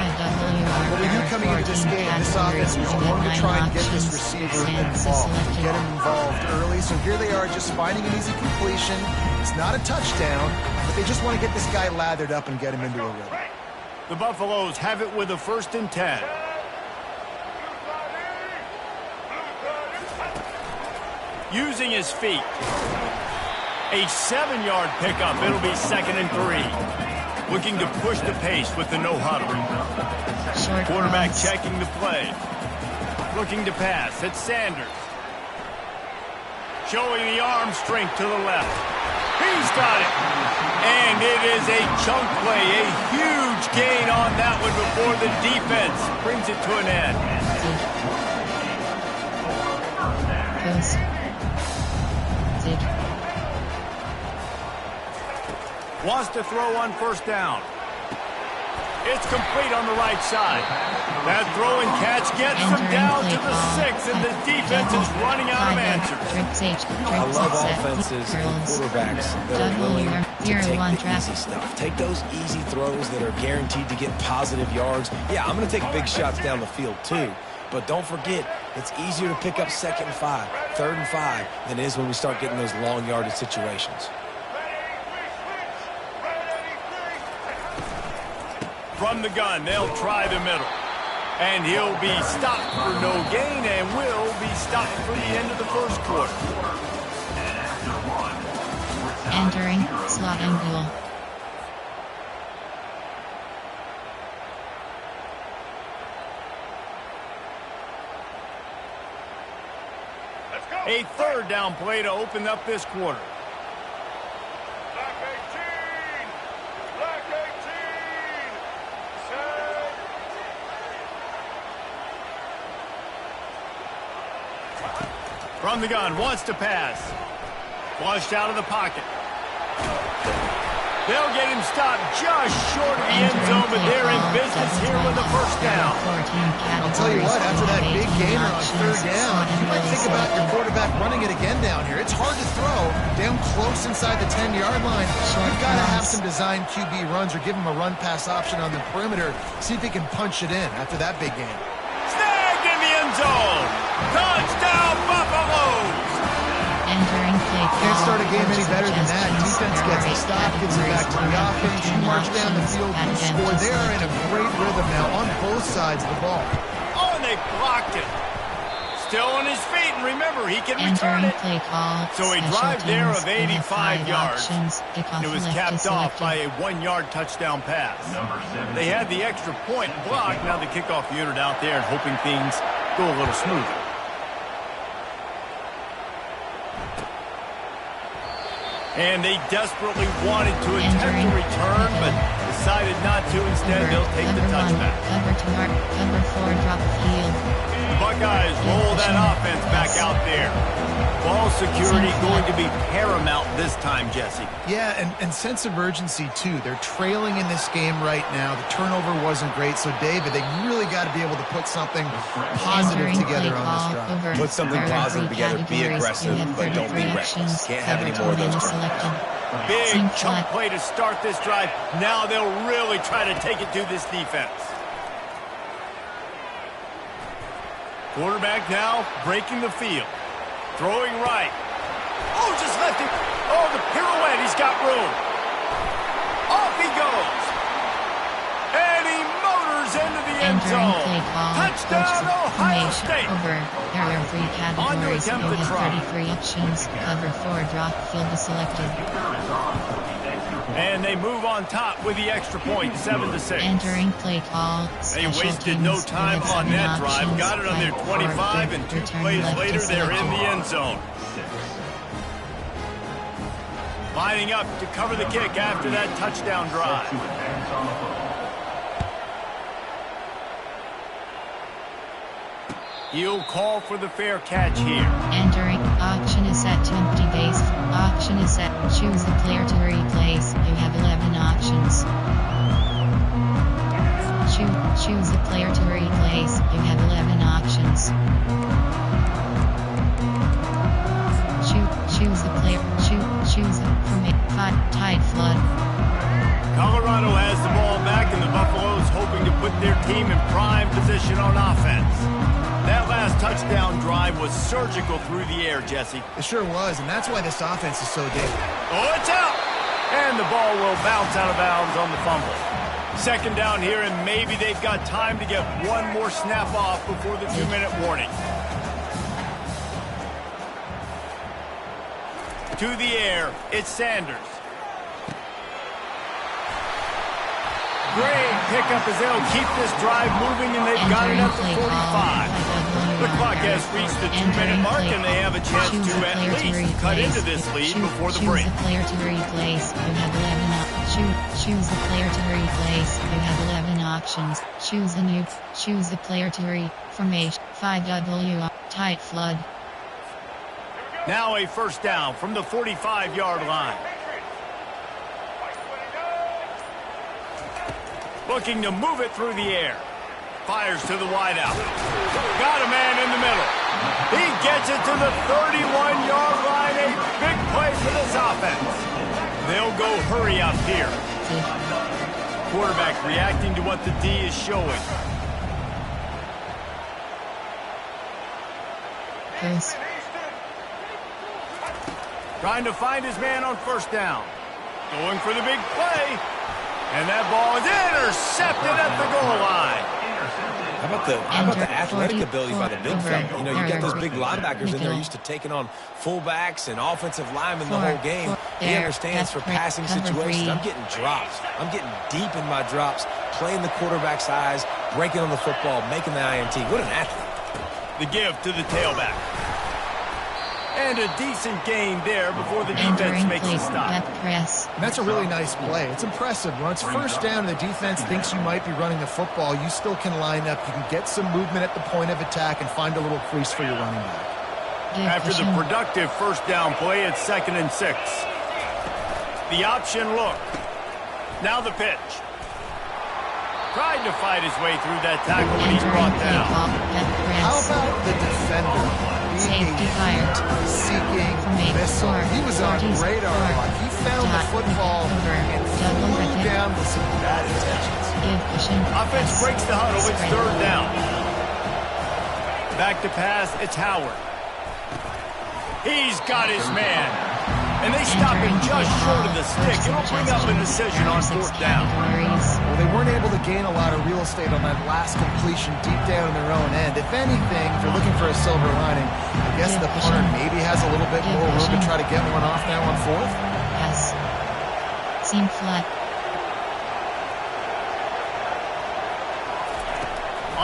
What we knew coming into this game, this offense was going to try and get this receiver involved, get him involved early. So here they are just finding an easy completion. It's not a touchdown, but they just want to get this guy lathered up and get him into a rhythm. The Buffaloes have it with a 1st and 10. Using his feet. A 7-yard pickup. It'll be 2nd and 3. Looking to push the pace with the no huddle. Quarterback checking the play. Looking to pass. It's Sanders. Showing the arm strength to the left. He's got it. And it is a chunk play. A huge gain on that one before the defense brings it to an end. Wants to throw on 1st down. It's complete on the right side. That throw and catch gets him down to the 6, and the defense is running out of answers. I love offenses and quarterbacks that are willing to take the easy stuff. Take those easy throws that are guaranteed to get positive yards. Yeah, I'm going to take big shots down the field too. But don't forget, it's easier to pick up 2nd and 5, 3rd and 5 than it is when we start getting those long yardage situations. From the gun, they'll try the middle. And he'll be stopped for no gain and will be stopped for the end of the 1st quarter. Entering slot angle. A 3rd down play to open up this quarter. From the gun, wants to pass. Flushed out of the pocket. They'll get him stopped just short of the end zone, but they're in business here with the 1st down. I'll tell you what, after that big gainer on 3rd down, you might think about your quarterback running it again down here. It's hard to throw down close inside the 10-yard line. You've got to have some designed QB runs or give him a run-pass option on the perimeter. See if he can punch it in after that big game. Snagged in the end zone. Touchdown, Buffaloes! Entering play. Can't start a game any better than that. Defense gets the stop, gets it back to the offense. You march down the field, you score. They are in a great rhythm now on both sides of the ball. Oh, and they blocked it. Still on his feet, and remember, he can return it. Play call. So a drive there of 85 yards. It was capped off by a 1-yard touchdown pass. They had the extra point blocked. Now the kickoff unit out there and hoping things go a little smoother. And they desperately wanted to attempt to return, but decided not to. Instead, they'll take the touchback. Cover 4, drop field. Buckeyes roll that offense back out there. Ball security going to be paramount this time, Jesse. Yeah, and sense of urgency, too. They're trailing in this game right now. The turnover wasn't great. So, David, they really got to be able to put something positive together on this drive. Put something positive together. Be aggressive, but don't be reckless. Can't have any more of those turnovers. Big chunk play to start this drive. Now they'll really try to take it to this defense. Quarterback now breaking the field. Throwing right. Oh, just left it. Oh, the pirouette. He's got room. Off he goes. And he motors into the end zone. Touchdown, Ohio State. There are 3 categories. You have 33 options. Cover 4, drop field is selected. And they move on top with the extra point, 7-6. Entering play call. They wasted no time on that drive. Got it on their 25, and 2 plays later, they're in the end zone. Lining up to cover the kick after that touchdown drive. He'll call for the fair catch here. Entering. Option is set to empty base. Option is set. Choose the player to replace. You have 11 options. Choose the player to replace. You have 11 options. Choose the player. Choose from a tide flood. Colorado has the ball back, and the Buffaloes hoping to put their team in prime position on offense. That last touchdown drive was surgical through the air, Jesse. It sure was, and that's why this offense is so dangerous. Oh, it's out! And the ball will bounce out of bounds on the fumble. Second down here, and maybe they've got time to get one more snap off before the 2-minute warning. To the air, it's Sanders. Great pickup as they'll keep this drive moving, and they've got it at the 45. The clock has reached the 2-minute mark, and they have a chance to at least cut into this lead before the break. Choose the player to replace. You have 11 options. Choose the player to replace. You have 11 options. Choose a new. Choose the player to formation. 5W. Tight flood. Now a first down from the 45-yard line. Looking to move it through the air. Fires to the wideout. Got a man in the middle. He gets it to the 31-yard line. A big play for this offense. They'll go hurry up here. Quarterback reacting to what the D is showing. Yes. Trying to find his man on first down. Going for the big play. And that ball is intercepted at the goal line. How about the athletic ability by the big fella? You know, you got those big linebackers in there used to taking on fullbacks and offensive linemen the whole game. He understands for passing situations. I'm getting drops. I'm getting deep in my drops, playing the quarterback's eyes, breaking on the football, making the INT. What an athlete. The give to the tailback. And a decent gain there before the defense makes a stop. And that's a really nice play. It's impressive. When it's first down and the defense thinks you might be running the football, you still can line up. You can get some movement at the point of attack and find a little crease for your running back. After the productive first down play, it's 2nd and 6. The option look. Now the pitch. Tried to fight his way through that tackle, but he's brought down. How about the defender? Safety fired. Seeking missile. He was on radar lock. He found the football and flew down with some bad intentions. Offense breaks the huddle. It's 3rd down. Back to pass. It's Howard. He's got his man. And they stop him just short of the stick. It'll bring up a decision on 4th down. Well, they weren't able to gain a lot of real estate on that last completion deep down in their own end. If anything, if you're looking for a silver lining, I guess the punter maybe has a little bit more room to try to get one off now on 4th. Yes. Seam flat.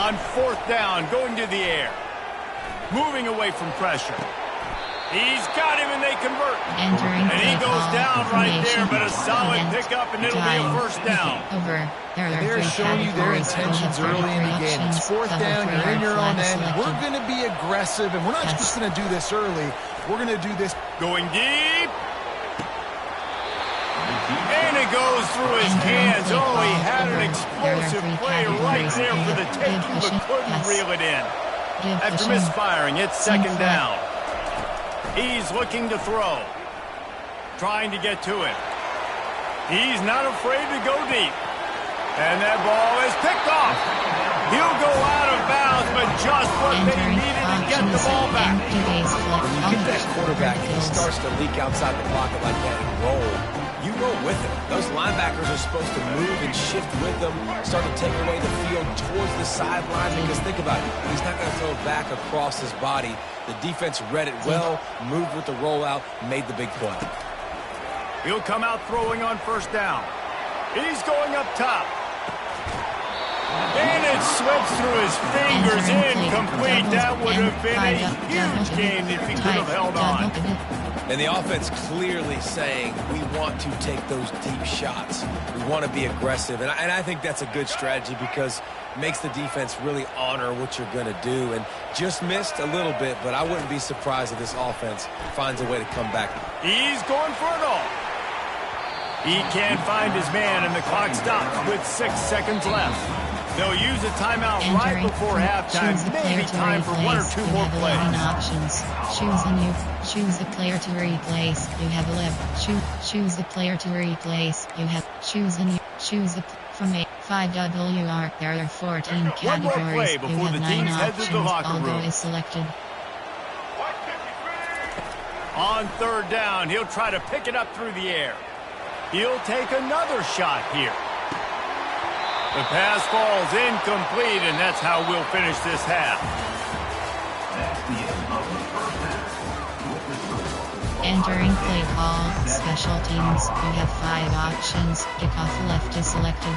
On 4th down, going to the air. Moving away from pressure. He's got him, and they convert. And he goes down right there, but a solid pickup, and it'll be a first down. They're showing you their intentions early in the game. It's 4th down, you're in your own end. We're going to be aggressive, and we're not just going to do this early. We're going to do this. Going deep. And it goes through his hands. Oh, he had an explosive play right there for the taking, but couldn't reel it in. After misfiring, it's 2nd down. He's looking to throw. Trying to get to it. He's not afraid to go deep. And that ball is picked off. He'll go out of bounds, but just what they needed to get the ball back. When you get that quarterback and he starts to leak outside the pocket like that and roll, you roll with him. Those linebackers are supposed to move and shift with them, start to take away the field towards the sideline, because think about it, he's not going to throw it back across his body. The defense read it well, moved with the rollout, made the big play. He'll come out throwing on 1st down. He's going up top. And it slips through his fingers, incomplete. That would have been a huge gain if he could have held on. And the offense clearly saying, we want to take those deep shots. We want to be aggressive. And I think that's a good strategy, because it makes the defense really honor what you're going to do. And just missed a little bit, but I wouldn't be surprised if this offense finds a way to come back. He's going for it all. He can't find his man, and the clock stops with 6 seconds left. They'll use a timeout right before halftime. Maybe time for 1 or 2 more plays. Options. Choose the player to replace. You have 11. Choose the player to replace. You have. Choose the 5WR. There are 14 One more play categories. before You the have 9 teams head to the options. locker Although room. is selected. On third down, he'll try to pick it up through the air. He'll take another shot here. The pass falls incomplete, and that's how we'll finish this half. That's the end of the first half. With the score. Entering play call. Special teams. You have 5 options. Kickoff left is selected.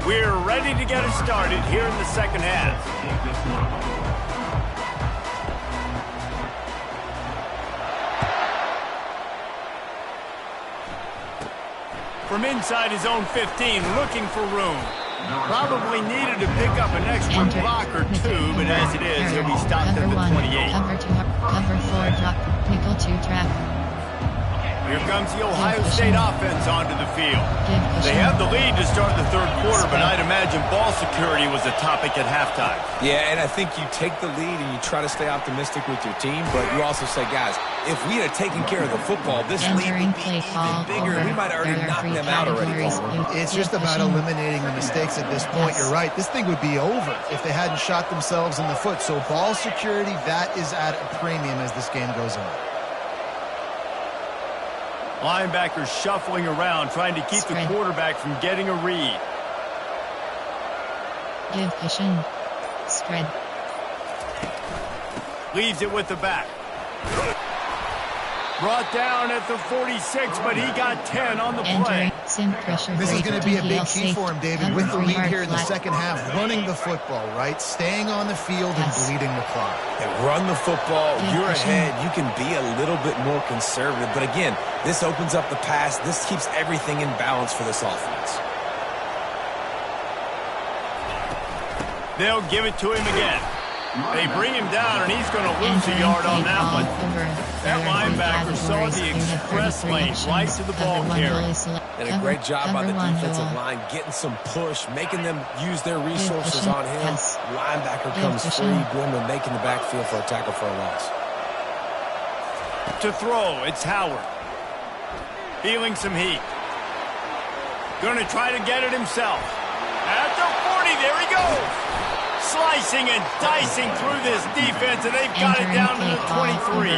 We're ready to get it started here in the second half. Take this one away. From inside his own 15, looking for room. Probably needed to pick up an extra block or two, but as it is, he'll be stopped at the 28. Cover 2, cover 4 drop, nickel 2 trap. Here comes the Ohio State offense onto the field. They have the lead to start the third quarter, but I'd imagine ball security was a topic at halftime. Yeah, and I think you take the lead and you try to stay optimistic with your team, but you also say, guys, if we had taken care of the football, this lead would be even bigger. We might have already knocked them out already. It's just about eliminating the mistakes at this point. You're right. This thing would be over if they hadn't shot themselves in the foot. So ball security, that is at a premium as this game goes on. Linebackers shuffling around, trying to keep the quarterback from getting a read. Give cushion. Spread. Leaves it with the back. Brought down at the 46, but he got 10 on the play. This is going to be a big key for him, David, with the lead here in the second half. Running the football, right? Staying on the field and bleeding the clock. And run the football. You're ahead. You can be a little bit more conservative. But again, this opens up the pass. This keeps everything in balance for this offense. They'll give it to him again. They bring him down, and he's going to lose a yard on that one. That linebacker saw the express lane right to the ball carrier. And a great job by the defensive line, getting some push, making them use their resources on him. Linebacker comes free, boom, and making the backfield for a tackle for a loss. To throw, it's Howard. Feeling some heat. Going to try to get it himself. At the 40, there he goes. Slicing and dicing through this defense, and they've got it down to the 23.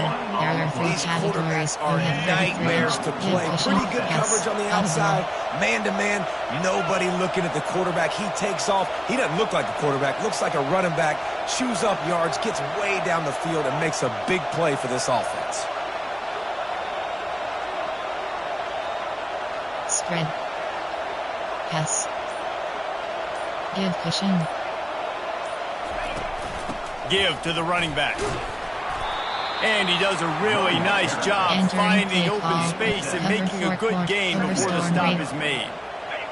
These quarterbacks are nightmares to play. Pretty good coverage on the outside. Man-to-man, nobody looking at the quarterback. He takes off. He doesn't look like a quarterback. Looks like a running back. Chews up yards, gets way down the field, and makes a big play for this offense. Spread. Pass. Give cushion. Give to the running back. And he does a really nice job finding open space and making a good gain before the stop is made.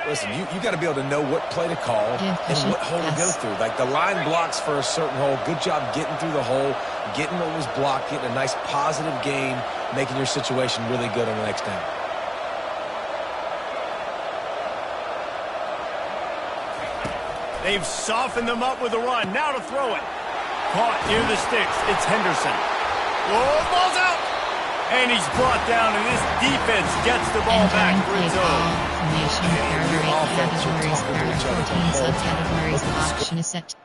Listen, you got to be able to know what play to call and what hole to go through. Like the line blocks for a certain hole. Good job getting through the hole, getting what was blocked, getting a nice positive gain, making your situation really good on the next down. They've softened them up with a run. Now to throw it. Caught near the sticks. It's Henderson. Oh, ball's out. And he's brought down, and this defense gets the ball back for its own.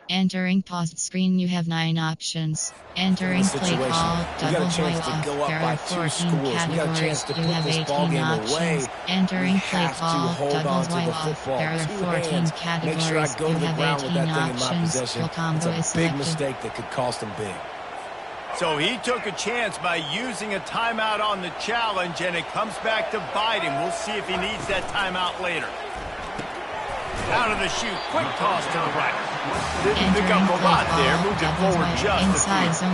Entering paused screen, you have 9 options. Entering play call, double play off. There are 14 categories. You have 18 options. Entering play call, double play off. There are 14 categories. You have 18 options. Full combo is Big selected. mistake that could cost him big. So he took a chance by using a timeout on the challenge, and it comes back to bite him. We'll see if he needs that timeout later. Out of the chute, quick toss to the right. Didn't pick up a lot there, moved it forward just a few.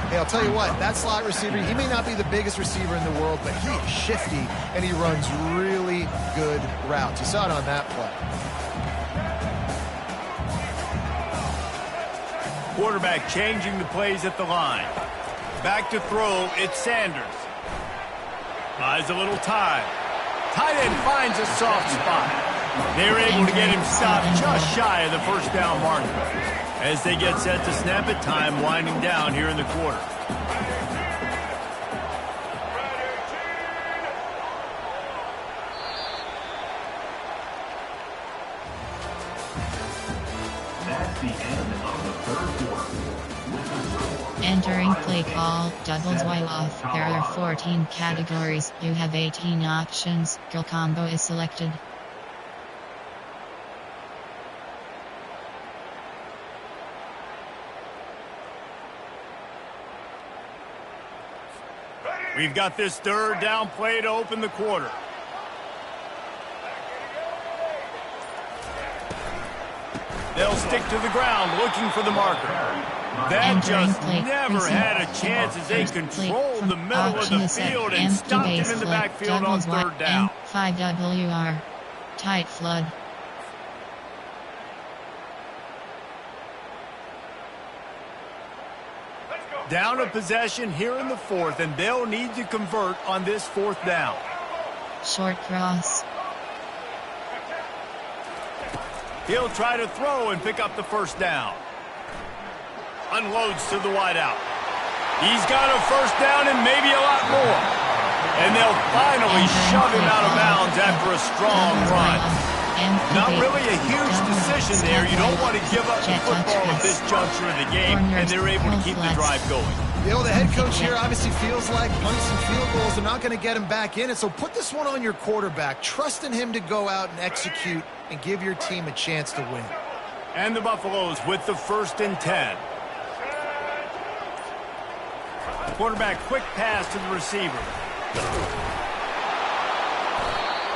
Hey, I'll tell you what, that slot receiver, he may not be the biggest receiver in the world, but he is shifty, and he runs really good routes. You saw it on that play. Quarterback changing the plays at the line. Back to throw, it's Sanders. Buys a little time. Tight end finds a soft spot. They're able to get him stopped just shy of the first down marker. As they get set to snap it, time winding down here in the quarter. That's the end of the third quarter. Entering play call, doubles while off. There are 14 categories. You have 18 options. Girl combo is selected. We've got this third down play to open the quarter. They'll stick to the ground looking for the marker. That just never had a chance as they controlled the middle of the field and stopped him in the backfield on third down. 5WR. Tight flood. Down a possession here in the fourth, and they'll need to convert on this fourth down. Short cross. He'll try to throw and pick up the first down. Unloads to the wideout. He's got a first down and maybe a lot more. And they'll finally shove him out of bounds after a strong run. Not really a huge decision there. You don't want to give up the football at this juncture of the game, and they're able to keep the drive going. You know, the head coach here obviously feels like punts and field goals are not going to get him back in it, so put this one on your quarterback. Trust in him to go out and execute and give your team a chance to win. And the Buffaloes with the 1st and 10. Quarterback quick pass to the receiver.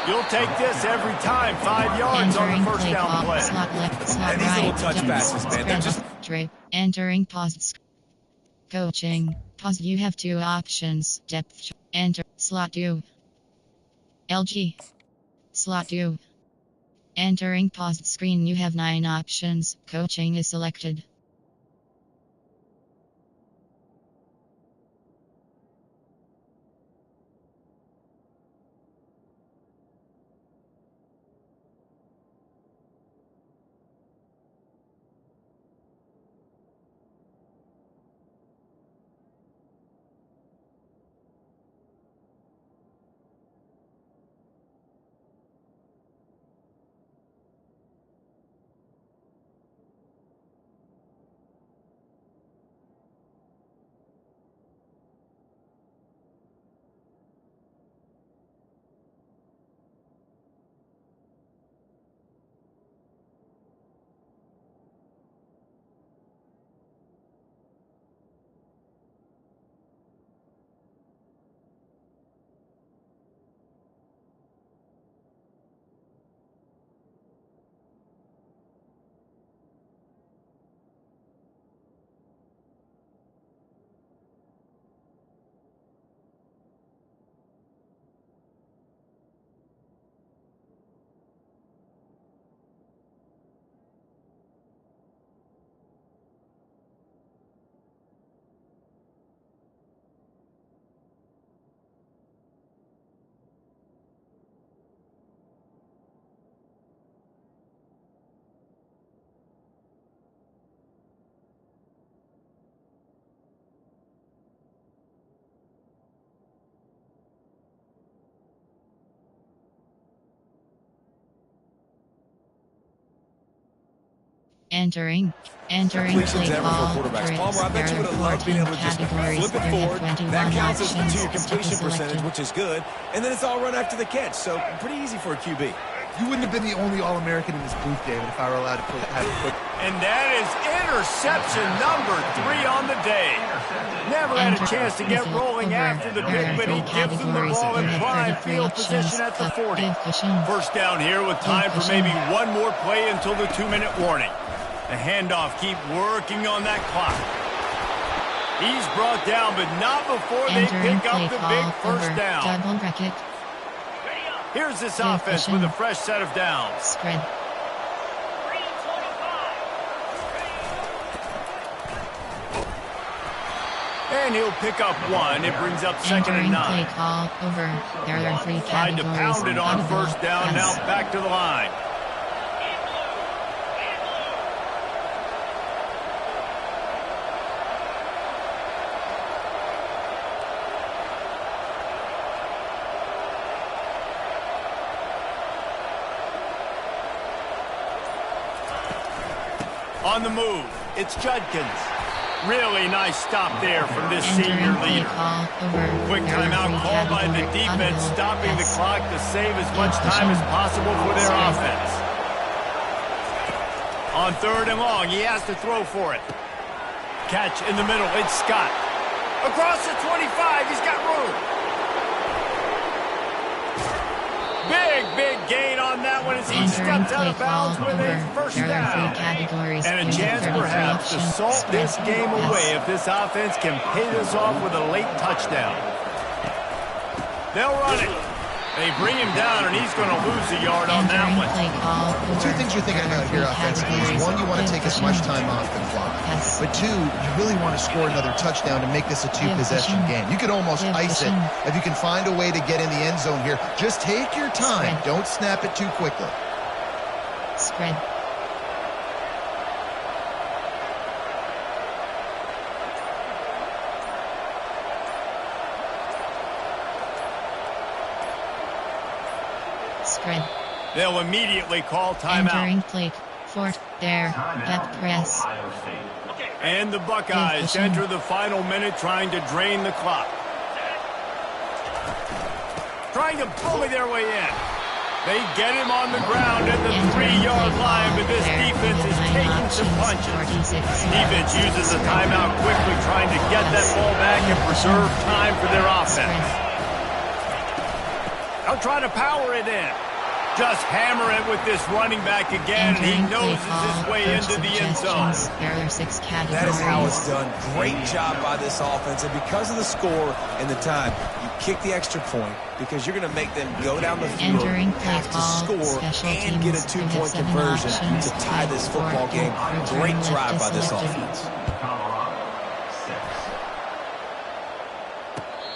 You'll take this every time. 5 yards on the first down play. Slot left, slot And these right, little touch passes, man, they're just... Drape. Entering pause. Coaching. Pause. You have 2 options. Depth. Enter. Slot 2. LG. Slot 2. Entering paused screen. You have 9 options. Coaching is selected. Entering play call. Palmer, I bet you would have liked being able to just flip it forward. That counts as to your completion percentage, which is good. And then it's all run after the catch, so pretty easy for a QB. You wouldn't have been the only All-American in this booth, David, if I were allowed to put. And that is interception number 3 on the day. Never had a chance to get rolling after the pick, but he gives them the ball in prime field position at the 40. First down here with time for maybe one more play until the 2-minute warning. The handoff, keep working on that clock. He's brought down, but not before they pick up the big first down. Double bracket. Here's this offense with a fresh set of downs. Spread. And he'll pick up 1. It brings up 2nd and 9. Play call over. There are 3 categories. Tried to pound it on first down. Now back to the line. On the move, it's Judkins. Really nice stop there from this senior leader. Quick timeout call by the defense, stopping the clock to save as much time as possible for their offense. On 3rd and long, he has to throw for it. Catch in the middle, it's Scott. Across the 25, he's got room. Big gain on that one as he steps out of bounds with a first down. And a chance perhaps to salt this game away if this offense can pay this off with a late touchdown. They'll run it. They bring him down, and he's going to lose a yard on that one. The two things you're thinking about here offensively is, one, you want to take as much time off the clock. But two, you really want to score another touchdown to make this a two-possession game. You could almost ice it if you can find a way to get in the end zone here. Just take your time. Don't snap it too quickly. Spread. They'll immediately call timeout. Entering plate. Fort. There. Get press. And the Buckeyes enter the final minute trying to drain the clock. Trying to bully their way in. They get him on the ground at the 3-yard line, but this defense is taking some punches. Defense uses a timeout quickly, trying to get that ball back and preserve time for their offense. They'll try to power it in. Just hammer it with this running back again, and he noses his way into the end zone. That is how it's done. Great job by this offense, and because of the score and the time, you kick the extra point because you're going to make them go down the field, have to score, and get a 2-point conversion to tie this football game. Great drive by this offense.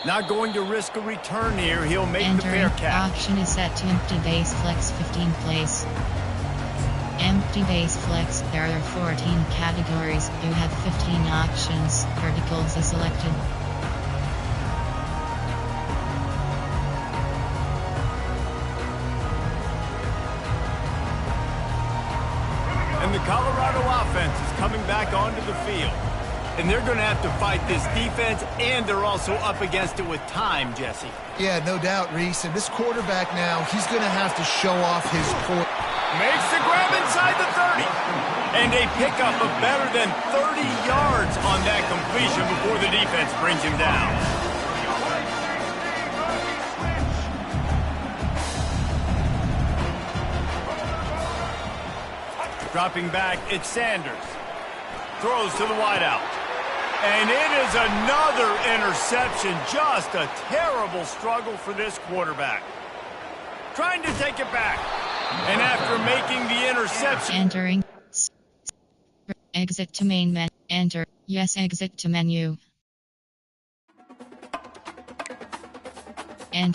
Not going to risk a return here. He'll make the fair catch. Option is set to empty base flex 15 plays. Empty base flex. There are 14 categories. You have 15 options. Verticals is selected. And the Colorado offense is coming back onto the field. And they're going to have to fight this defense, and they're also up against it with time, Jesse. Yeah, no doubt, Reese. And this quarterback now, he's going to have to show off his core. Makes the grab inside the 30. And a pickup of better than 30 yards on that completion before the defense brings him down. Dropping back, it's Sanders. Throws to the wideout. And it is another interception. Just a terrible struggle for this quarterback. Trying to take it back. And after making the interception... Entering. Exit to main menu. Enter. Yes, exit to menu. Enter.